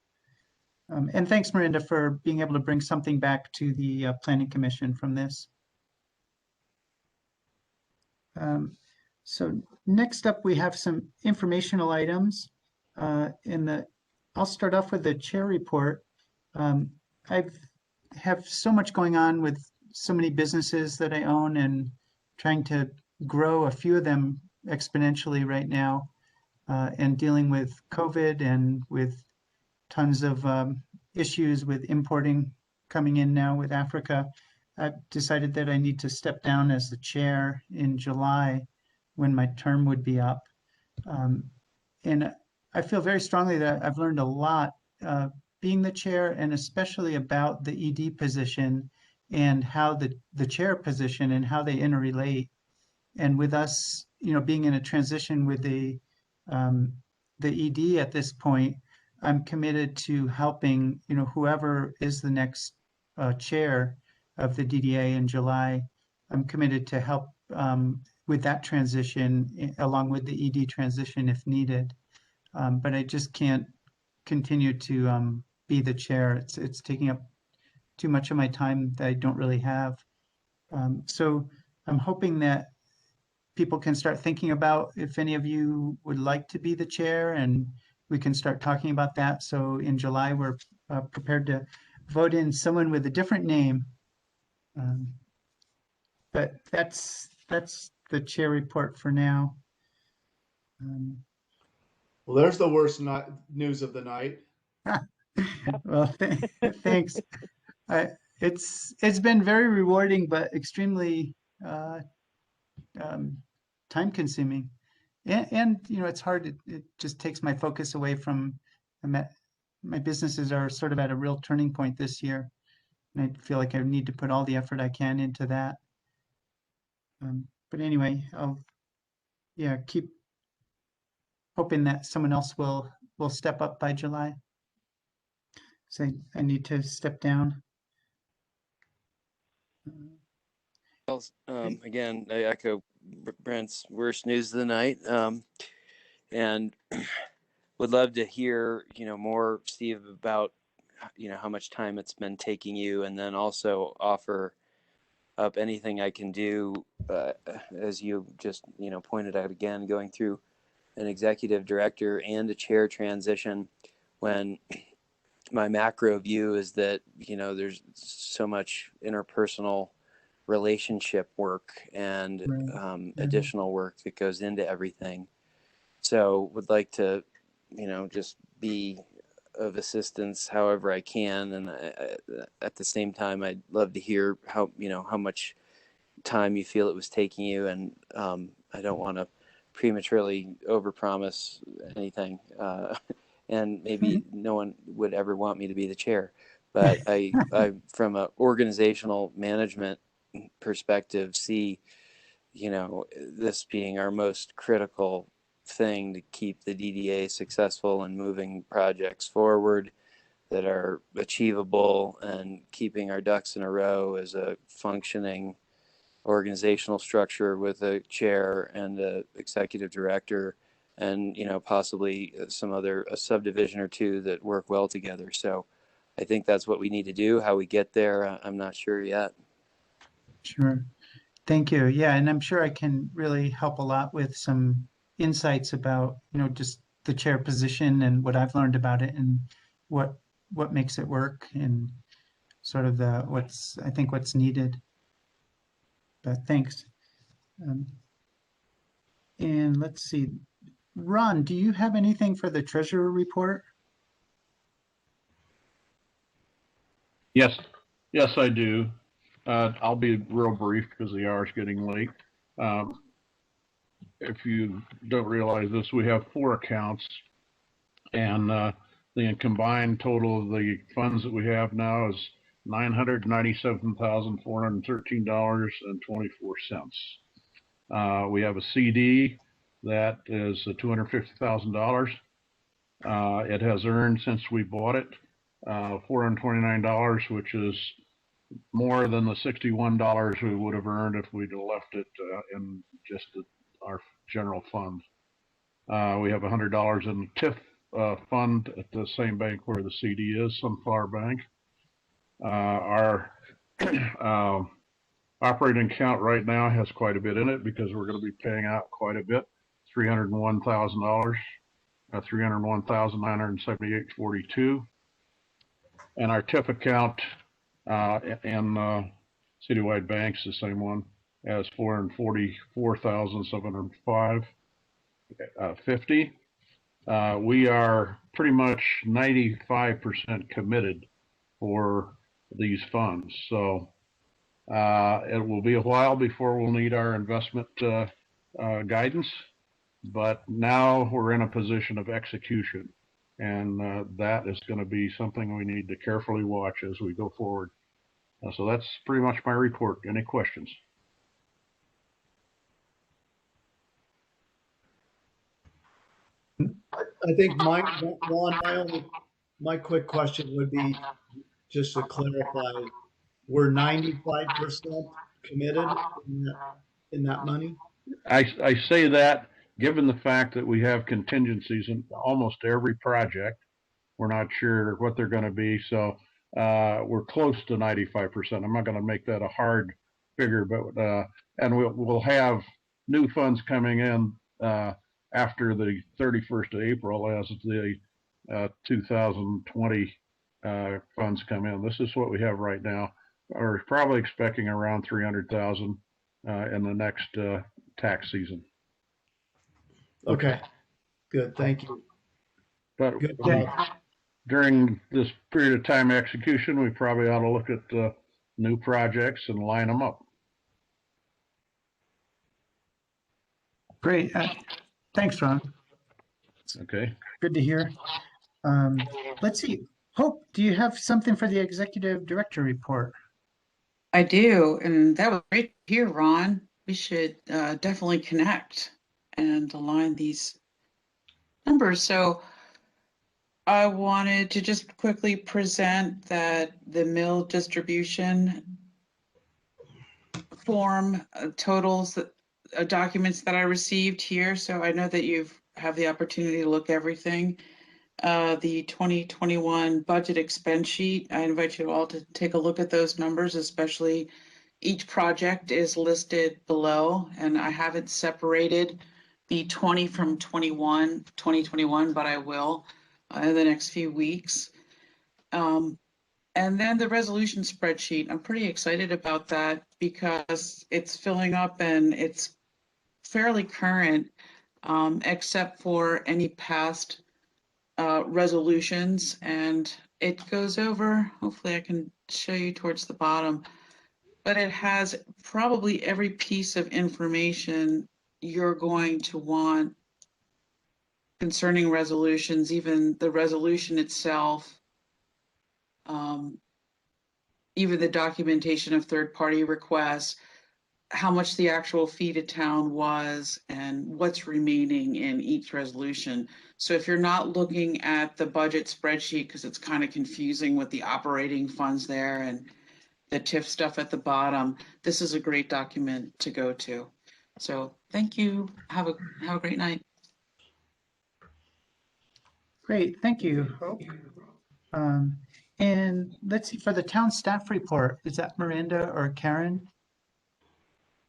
S1: And thanks, Miranda, for being able to bring something back to the Planning Commission from this. So next up, we have some informational items. I'll start off with the chair report. I have so much going on with so many businesses that I own and trying to grow a few of them exponentially right now, and dealing with COVID and with tons of issues with importing coming in now with Africa. I've decided that I need to step down as the chair in July when my term would be up. And I feel very strongly that I've learned a lot being the chair, and especially about the ED position and how the chair position and how they interrelate. And with us, being in a transition with the ED at this point, I'm committed to helping, whoever is the next chair of the DDA in July. I'm committed to help with that transition, along with the ED transition if needed. But I just can't continue to be the chair. It's taking up too much of my time that I don't really have. So I'm hoping that people can start thinking about if any of you would like to be the chair, and we can start talking about that. So in July, we're prepared to vote in someone with a different name. But that's the chair report for now.
S9: Well, there's the worst news of the night.
S1: Well, thanks. It's been very rewarding, but extremely time consuming. And it's hard. It just takes my focus away from my businesses are sort of at a real turning point this year. And I feel like I need to put all the effort I can into that. But anyway, I'll keep hoping that someone else will step up by July. So I need to step down.
S6: Well, again, I echo Brent's worst news of the night, and would love to hear, more, Steve, about, how much time it's been taking you, and then also offer up anything I can do, as you just, pointed out again, going through an executive director and a chair transition when my macro view is that, there's so much interpersonal relationship work and additional work that goes into everything. So would like to, just be of assistance however I can. And at the same time, I'd love to hear how much time you feel it was taking you. And I don't want to prematurely overpromise anything. And maybe no one would ever want me to be the chair. But I from an organizational management perspective, see, this being our most critical thing to keep the DDA successful and moving projects forward that are achievable and keeping our ducks in a row as a functioning organizational structure with a chair and an executive director and, possibly a subdivision or two that work well together. So I think that's what we need to do. How we get there, I'm not sure yet.
S1: Sure. Thank you. Yeah, and I'm sure I can really help a lot with some insights about, just the chair position and what I've learned about it and what makes it work and sort of what's needed. But thanks. And let's see. Ron, do you have anything for the treasurer report?
S3: Yes, I do. I'll be real brief because the hour is getting late. If you don't realize this, we have 4 accounts, and the combined total of the funds that we have now is $997,413.24. We have a CD that is $250,000. It has earned since we bought it $429, which is more than the $61 we would have earned if we'd left it in just our general fund. We have $100 in TIF fund at the same bank where the CD is, Sunflower Bank. Our operating account right now has quite a bit in it because we're going to be paying out quite a bit, $301,000, $301,978.42. And our TIF account and Citywide Bank's the same one, as $444,705.50. We are pretty much 95% committed for these funds. So it will be a while before we'll need our investment guidance, but now we're in a position of execution, and that is going to be something we need to carefully watch as we go forward. So that's pretty much my report. Any questions?
S9: I think my quick question would be, just to clarify, we're 95% committed in that money?
S3: I say that given the fact that we have contingencies in almost every project. We're not sure what they're going to be, so we're close to 95%. I'm not going to make that a hard figure, but and we'll have new funds coming in after the 31st of April as the 2020 funds come in. This is what we have right now. We're probably expecting around 300,000 in the next tax season.
S9: Okay, good, thank you.
S3: But
S9: Good job.
S3: during this period of time execution, we probably ought to look at new projects and line them up.
S1: Great. Thanks, Ron.
S3: Okay.
S1: Good to hear. Let's see. Hope, do you have something for the executive director report?
S2: I do, and that was great to hear, Ron. We should definitely connect and align these numbers. So I wanted to just quickly present that the mill distribution form totals documents that I received here. So I know that you've have the opportunity to look everything. The 2021 budget expense sheet, I invite you all to take a look at those numbers, especially each project is listed below, and I haven't separated the 20 from 2021, but I will in the next few weeks. And then the resolution spreadsheet, I'm pretty excited about that because it's filling up and it's fairly current, except for any past resolutions, and it goes over, hopefully I can show you towards the bottom, but it has probably every piece of information you're going to want concerning resolutions, even the resolution itself, even the documentation of third-party requests, how much the actual fee to town was, and what's remaining in each resolution. So if you're not looking at the budget spreadsheet, because it's kind of confusing with the operating funds there and the TIF stuff at the bottom, this is a great document to go to. So thank you. Have a great night.
S1: Great, thank you, Hope. And let's see, for the town staff report, is that Miranda or Karen?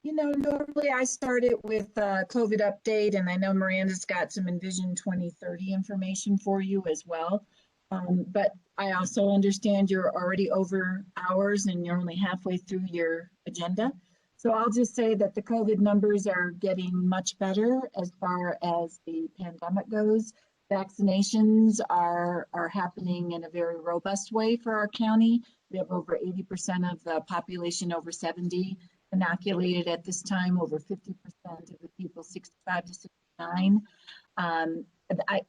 S8: You know, normally I start it with COVID update, and I know Miranda's got some Envision 2030 information for you as well. But I also understand you're already over hours and you're only halfway through your agenda. So I'll just say that the COVID numbers are getting much better as far as the pandemic goes. Vaccinations are happening in a very robust way for our county. We have over 80% of the population over 70 inoculated at this time, over 50% of the people 65 to 69.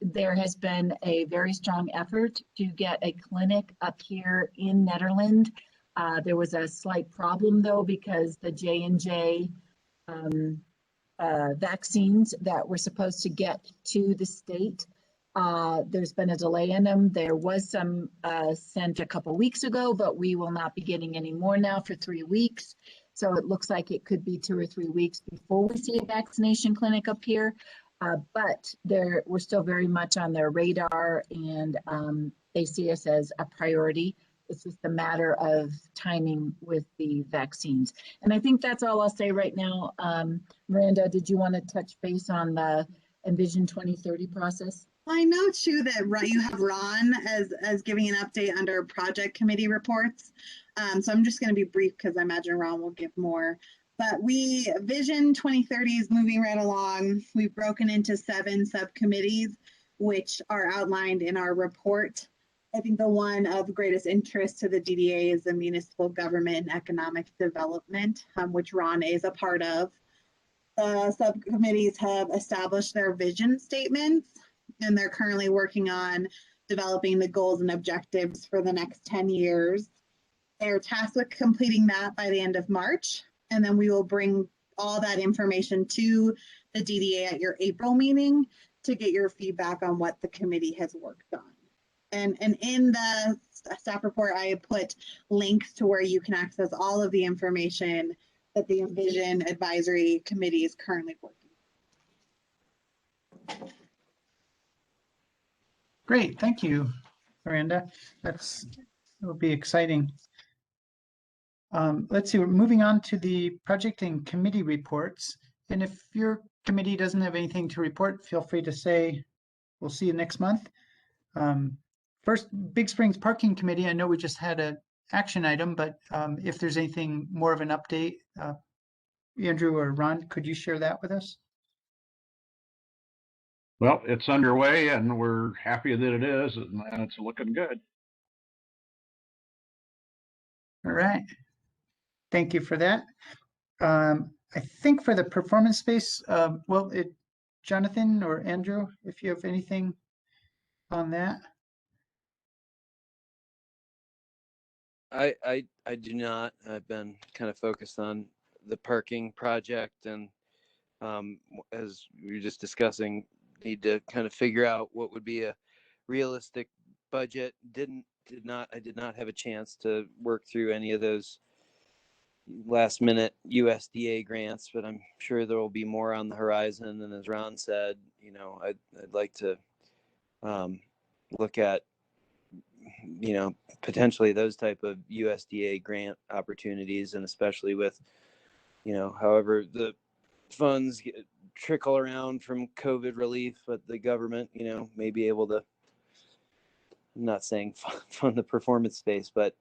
S8: There has been a very strong effort to get a clinic up here in Nederland. There was a slight problem though, because the J&J vaccines that were supposed to get to the state, there's been a delay in them. There was some sent a couple weeks ago, but we will not be getting any more now for 3 weeks. So it looks like it could be 2 or 3 weeks before we see a vaccination clinic up here. But we're still very much on their radar, and they see us as a priority. It's just a matter of timing with the vaccines. And I think that's all I'll say right now. Miranda, did you want to touch base on the Envision 2030 process?
S16: I know too that you have Ron as giving an update under project committee reports. So I'm just going to be brief because I imagine Ron will give more. But Vision 2030 is moving right along. We've broken into 7 subcommittees, which are outlined in our report. I think the one of greatest interest to the DDA is the Municipal Government and Economic Development, which Ron is a part of. The subcommittees have established their vision statements, and they're currently working on developing the goals and objectives for the next 10 years. They're tasked with completing that by the end of March, and then we will bring all that information to the DDA at your April meeting to get your feedback on what the committee has worked on. And in the staff report, I have put links to where you can access all of the information that the Envision Advisory Committee is currently working.
S1: Great, thank you, Miranda. It'll be exciting. Let's see, we're moving on to the project and committee reports. And if your committee doesn't have anything to report, feel free to say, we'll see you next month. First, Big Springs Parking Committee, I know we just had an action item, but if there's anything more of an update, Andrew or Ron, could you share that with us?
S3: Well, it's underway and we're happy that it is, and it's looking good.
S1: All right. Thank you for that. I think for the performance space, Jonathan or Andrew, if you have anything on that.
S6: I do not. I've been kind of focused on the parking project, and as we were just discussing, need to kind of figure out what would be a realistic budget. I did not have a chance to work through any of those last minute USDA grants, but I'm sure there will be more on the horizon. And as Ron said, I'd like to look at potentially those type of USDA grant opportunities, and especially with however the funds trickle around from COVID relief, but the government may be able to, I'm not saying fund the performance space, but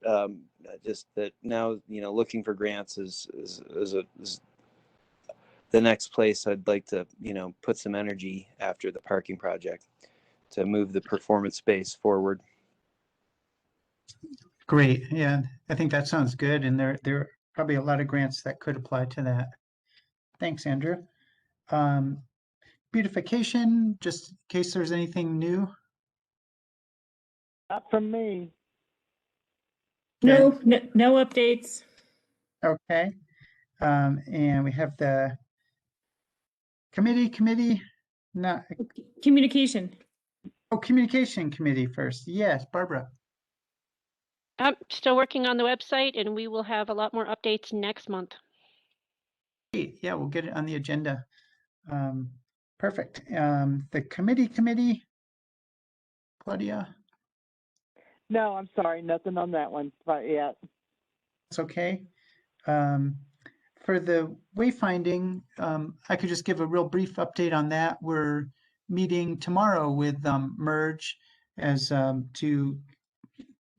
S6: just that now looking for grants is the next place I'd like to put some energy after the parking project to move the performance space forward.
S1: Great. Yeah, I think that sounds good. And there are probably a lot of grants that could apply to that. Thanks, Andrew. Beautification, just in case there's anything new.
S13: Not from me.
S7: No updates.
S1: Okay. And we have the committee, not
S7: communication.
S1: Oh, communication committee first. Yes, Barbara.
S15: I'm still working on the website, and we will have a lot more updates next month.
S1: Great. Yeah, we'll get it on the agenda. Perfect. The committee, Claudia.
S13: No, I'm sorry, nothing on that one yet.
S1: It's okay. For the wayfinding, I could just give a real brief update on that. We're meeting tomorrow with Merge as to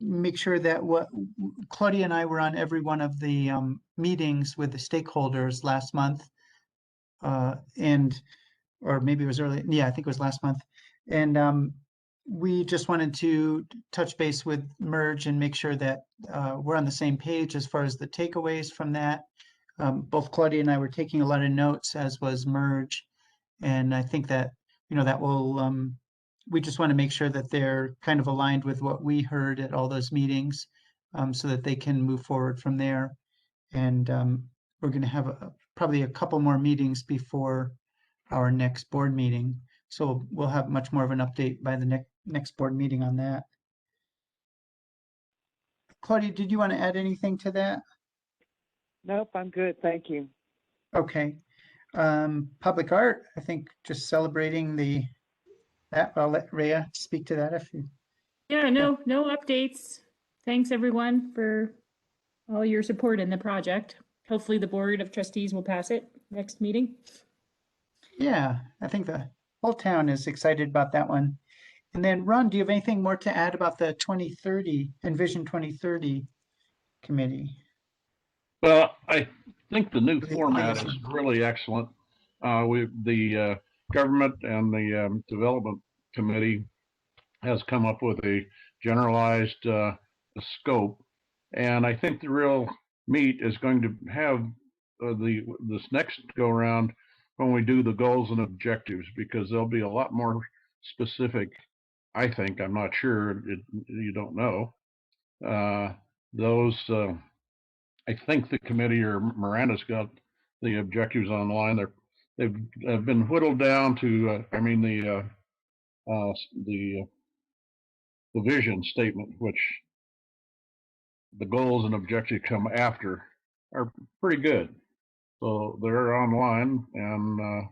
S1: make sure that what Claudia and I were on every one of the meetings with the stakeholders last month, or maybe it was early. Yeah, I think it was last month. And we just wanted to touch base with Merge and make sure that we're on the same page as far as the takeaways from that. Both Claudia and I were taking a lot of notes, as was Merge. And I think that, that will, we just want to make sure that they're kind of aligned with what we heard at all those meetings, so that they can move forward from there. And we're going to have probably a couple more meetings before our next board meeting. So we'll have much more of an update by the next board meeting on that. Claudia, did you want to add anything to that?
S13: Nope, I'm good. Thank you.
S1: Okay. Public art, I think just celebrating that. I'll let Rhea speak to that if you.
S7: Yeah, no updates. Thanks everyone for all your support in the project. Hopefully the Board of Trustees will pass it next meeting.
S1: Yeah, I think the whole town is excited about that one. And then Ron, do you have anything more to add about the 2030, Envision 2030 committee?
S3: Well, I think the new format is really excellent. The government and the development committee has come up with a generalized scope, and I think the real meat is going to have this next go around when we do the goals and objectives, because they'll be a lot more specific. I think, I'm not sure, you don't know. I think the committee or Miranda's got the objectives online. They've been whittled down to, the vision statement, which the goals and objectives come after, are pretty good. So they're online, and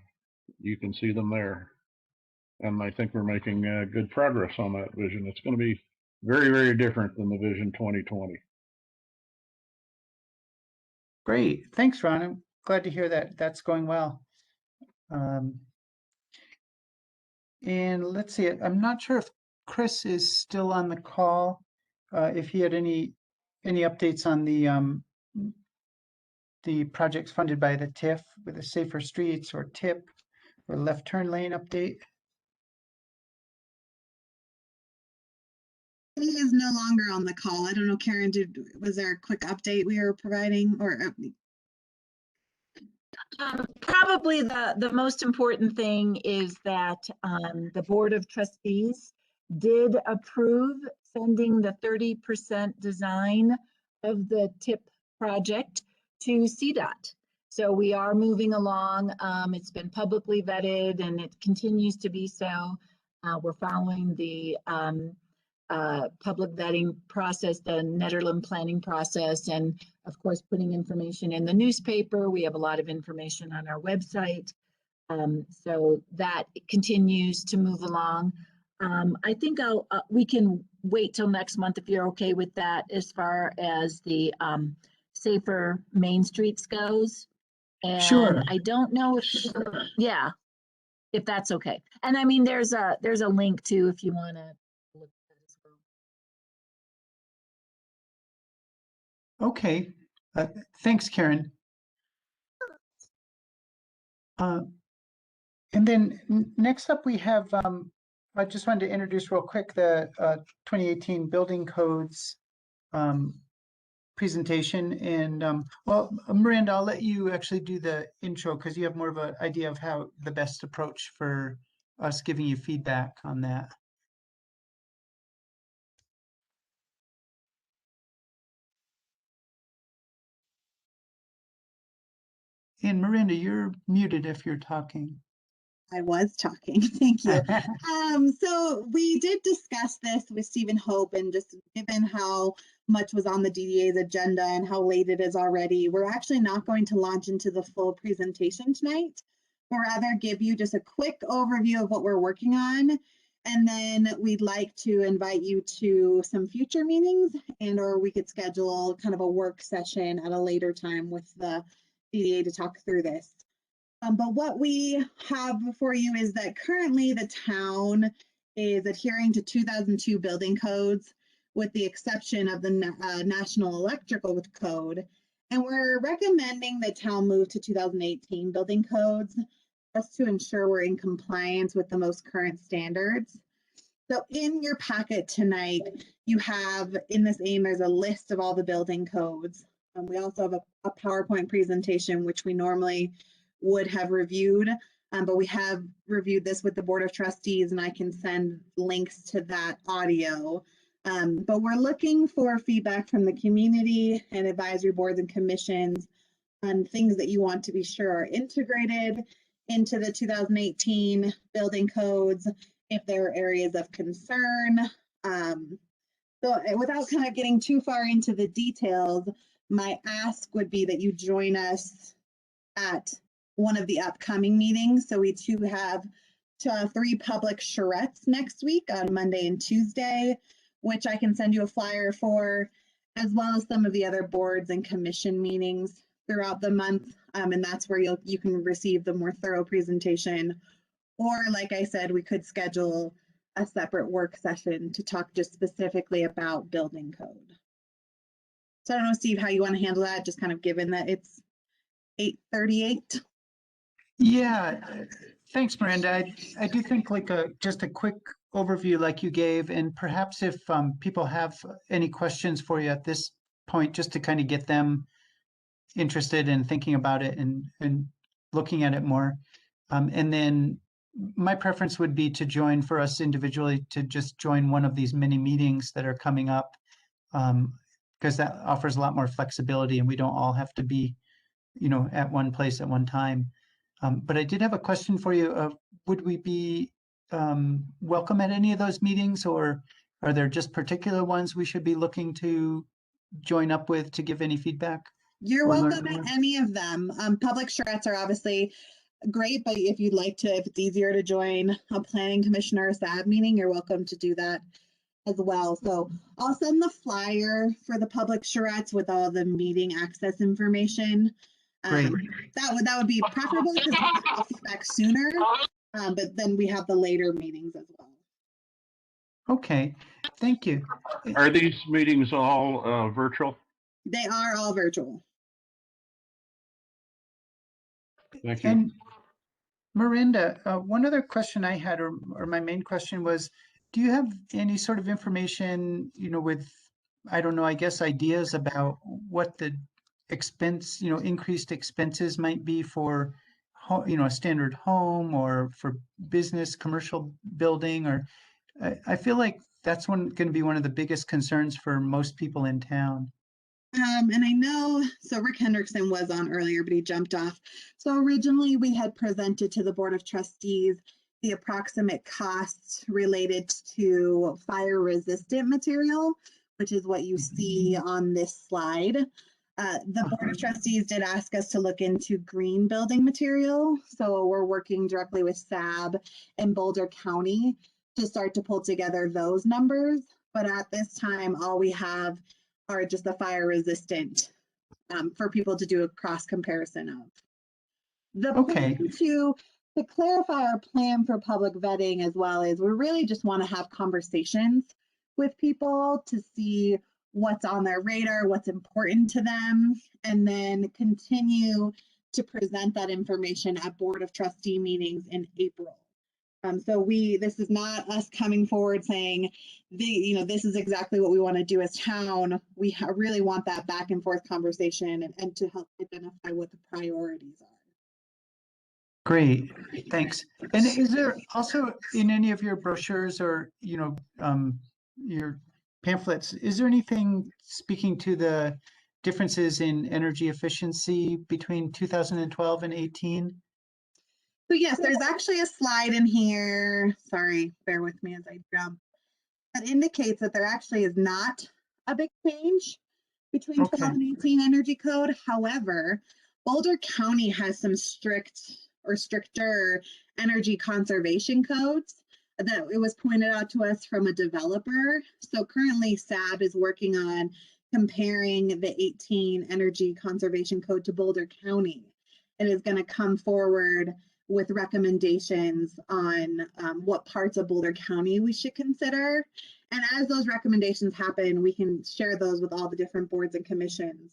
S3: you can see them there. And I think we're making good progress on that vision. It's going to be very, very different than the Vision 2020.
S1: Great, thanks, Ron. I'm glad to hear that that's going well. And let's see, I'm not sure if Chris is still on the call. If he had any updates on the projects funded by the TIF with the Safer Streets or TIP or left turn lane update.
S16: He is no longer on the call. I don't know, Karen, was there a quick update we were providing or?
S8: Probably the most important thing is that the Board of Trustees did approve sending the 30% design of the TIP project to CDOT. So we are moving along. It's been publicly vetted and it continues to be so. We're following the public vetting process, the Nederland planning process, and of course, putting information in the newspaper. We have a lot of information on our website. So that continues to move along. I think we can wait till next month if you're okay with that as far as the Safer Main Streets goes. And
S1: sure.
S8: I don't know if, yeah, if that's okay. And I mean, there's a link too if you want to look at that as well.
S1: Okay, thanks, Karen. And then next up we have, I just wanted to introduce real quick the 2018 building codes presentation. And well, Miranda, I'll let you actually do the intro because you have more of an idea of how the best approach for us giving you feedback on that. And Miranda, you're muted if you're talking.
S16: I was talking, thank you. So we did discuss this with Stephen Hope, and just given how much was on the DDA's agenda and how late it is already, we're actually not going to launch into the full presentation tonight, but rather give you just a quick overview of what we're working on. And then we'd like to invite you to some future meetings, and or we could schedule kind of a work session at a later time with the DDA to talk through this. But what we have for you is that currently the town is adhering to 2002 building codes, with the exception of the National Electrical Code. And we're recommending the town move to 2018 building codes just to ensure we're in compliance with the most current standards. So in your packet tonight, you have in this aim, there's a list of all the building codes. We also have a PowerPoint presentation, which we normally would have reviewed, but we have reviewed this with the Board of Trustees, and I can send links to that audio. But we're looking for feedback from the community and advisory boards and commissions on things that you want to be sure are integrated into the 2018 building codes, if there are areas of concern. So without kind of getting too far into the details, my ask would be that you join us at one of the upcoming meetings. So we do have 3 public charrettes next week on Monday and Tuesday, which I can send you a flyer for, as well as some of the other boards and commission meetings throughout the month. And that's where you can receive the more thorough presentation. Or like I said, we could schedule a separate work session to talk just specifically about building code. So I don't know, Steve, how you want to handle that, just kind of given that it's 8:38.
S1: Yeah, thanks, Miranda. I do think like just a quick overview like you gave, and perhaps if people have any questions for you at this point, just to kind of get them interested in thinking about it and looking at it more. And then my preference would be to join for us individually, to just join one of these mini meetings that are coming up, because that offers a lot more flexibility and we don't all have to be, at one place at one time. But I did have a question for you. Would we be welcome at any of those meetings, or are there just particular ones we should be looking to join up with to give any feedback?
S16: You're
S1: or learn
S16: welcome
S1: more?
S16: at any of them. Public charrettes are obviously great, but if you'd like to, if it's easier to join a planning commissioner or SAB meeting, you're welcome to do that as well. So I'll send the flyer for the public charrettes with all the meeting access information.
S1: Great.
S16: That would be preferable because we get feedback sooner, but then we have the later meetings as well.
S1: Okay, thank you.
S3: Are these meetings all virtual?
S16: They are all virtual.
S3: Thank you.
S1: And Miranda, one other question I had, or my main question was, do you have any sort of information, with, I don't know, I guess ideas about what the expense, increased expenses might be for, a standard home or for business, commercial building, or I feel like that's going to be one of the biggest concerns for most people in town.
S16: And I know, so Rick Hendrickson was on earlier, but he jumped off. So originally we had presented to the Board of Trustees the approximate costs related to fire resistant material, which is what you see on this slide. The Board of Trustees did ask us to look into green building material. So we're working directly with SAB and Boulder County to start to pull together those numbers. But at this time, all we have are just the fire resistant for people to do a cross comparison of. The
S1: Okay.
S16: plan to clarify our plan for public vetting as well is we really just want to have conversations with people to see what's on their radar, what's important to them, and then continue to present that information at Board of Trustee meetings in April. So this is not us coming forward saying, this is exactly what we want to do as town. We really want that back and forth conversation and to help identify what the priorities are.
S1: Great, thanks. And is there also in any of your brochures or, your pamphlets, is there anything speaking to the differences in energy efficiency between 2012 and 18?
S16: So yes, there's actually a slide in here. Sorry, bear with me as I jump. That indicates that there actually is not a big change between 12 and 18 energy code. However, Boulder County has some stricter energy conservation codes that it was pointed out to us from a developer. So currently SAB is working on comparing the 18 energy conservation code to Boulder County and is going to come forward with recommendations on what parts of Boulder County we should consider. And as those recommendations happen, we can share those with all the different boards and commissions.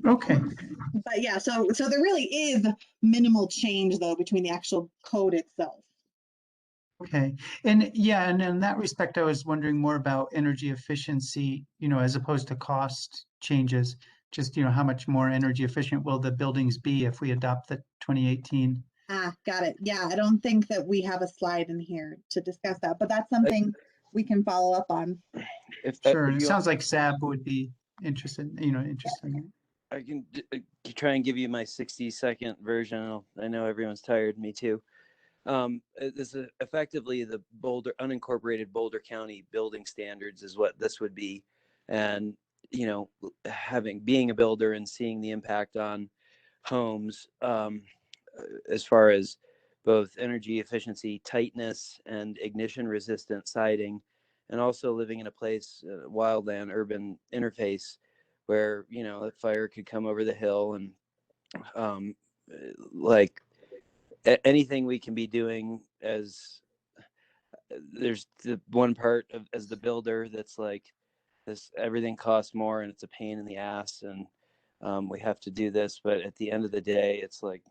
S1: Okay.
S16: But yeah, so there really is minimal change though between the actual code itself.
S1: Okay. And yeah, and in that respect, I was wondering more about energy efficiency, as opposed to cost changes. Just, how much more energy efficient will the buildings be if we adopt the 2018?
S16: Got it. Yeah, I don't think that we have a slide in here to discuss that, but that's something we can follow up on.
S1: Sure. It sounds like SAB would be interested in it.
S6: I can try and give you my 60-second version. I know everyone's tired, me too. This is effectively the unincorporated Boulder County building standards is what this would be. And, being a builder and seeing the impact on homes, as far as both energy efficiency, tightness, and ignition resistant siding, and also living in a place, wildland urban interface, where a fire could come over the hill, and like anything we can be doing as there's the one part of as the builder that's like this, everything costs more and it's a pain in the ass, and we have to do this, but at the end of the day it's like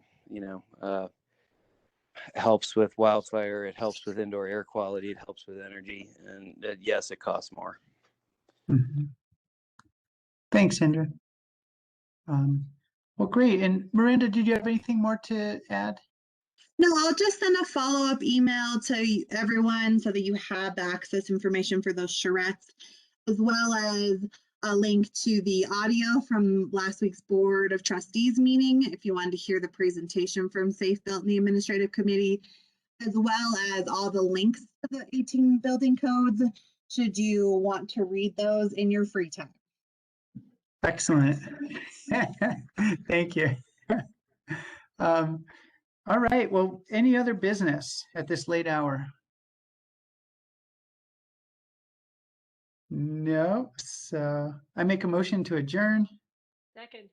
S6: helps with wildfire, it helps with indoor air quality, it helps with energy, and yes, it costs more.
S1: Mhm. Thanks, Indra. Well, great. And Miranda, did you have anything more to add?
S16: No, I'll just send a follow-up email to everyone so that you have the access information for those charrettes, as well as a link to the audio from last week's Board of Trustees meeting, if you wanted to hear the presentation from Safe Built and the Administrative Committee, as well as all the links to the 18 building codes, should you want to read those in your free time.
S1: Excellent. Thank you. All right. Well, any other business at this late hour? No. So I make a motion to adjourn.
S15: Second.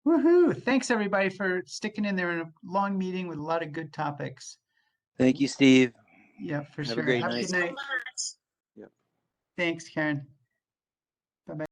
S1: Woohoo. Thanks everybody for sticking in there in a long meeting with a lot of good topics.
S6: Thank you, Steve.
S1: Yeah, for
S6: Have
S1: sure.
S6: a great
S1: Have
S6: night.
S1: a good night.
S6: Yep.
S1: Thanks, Karen.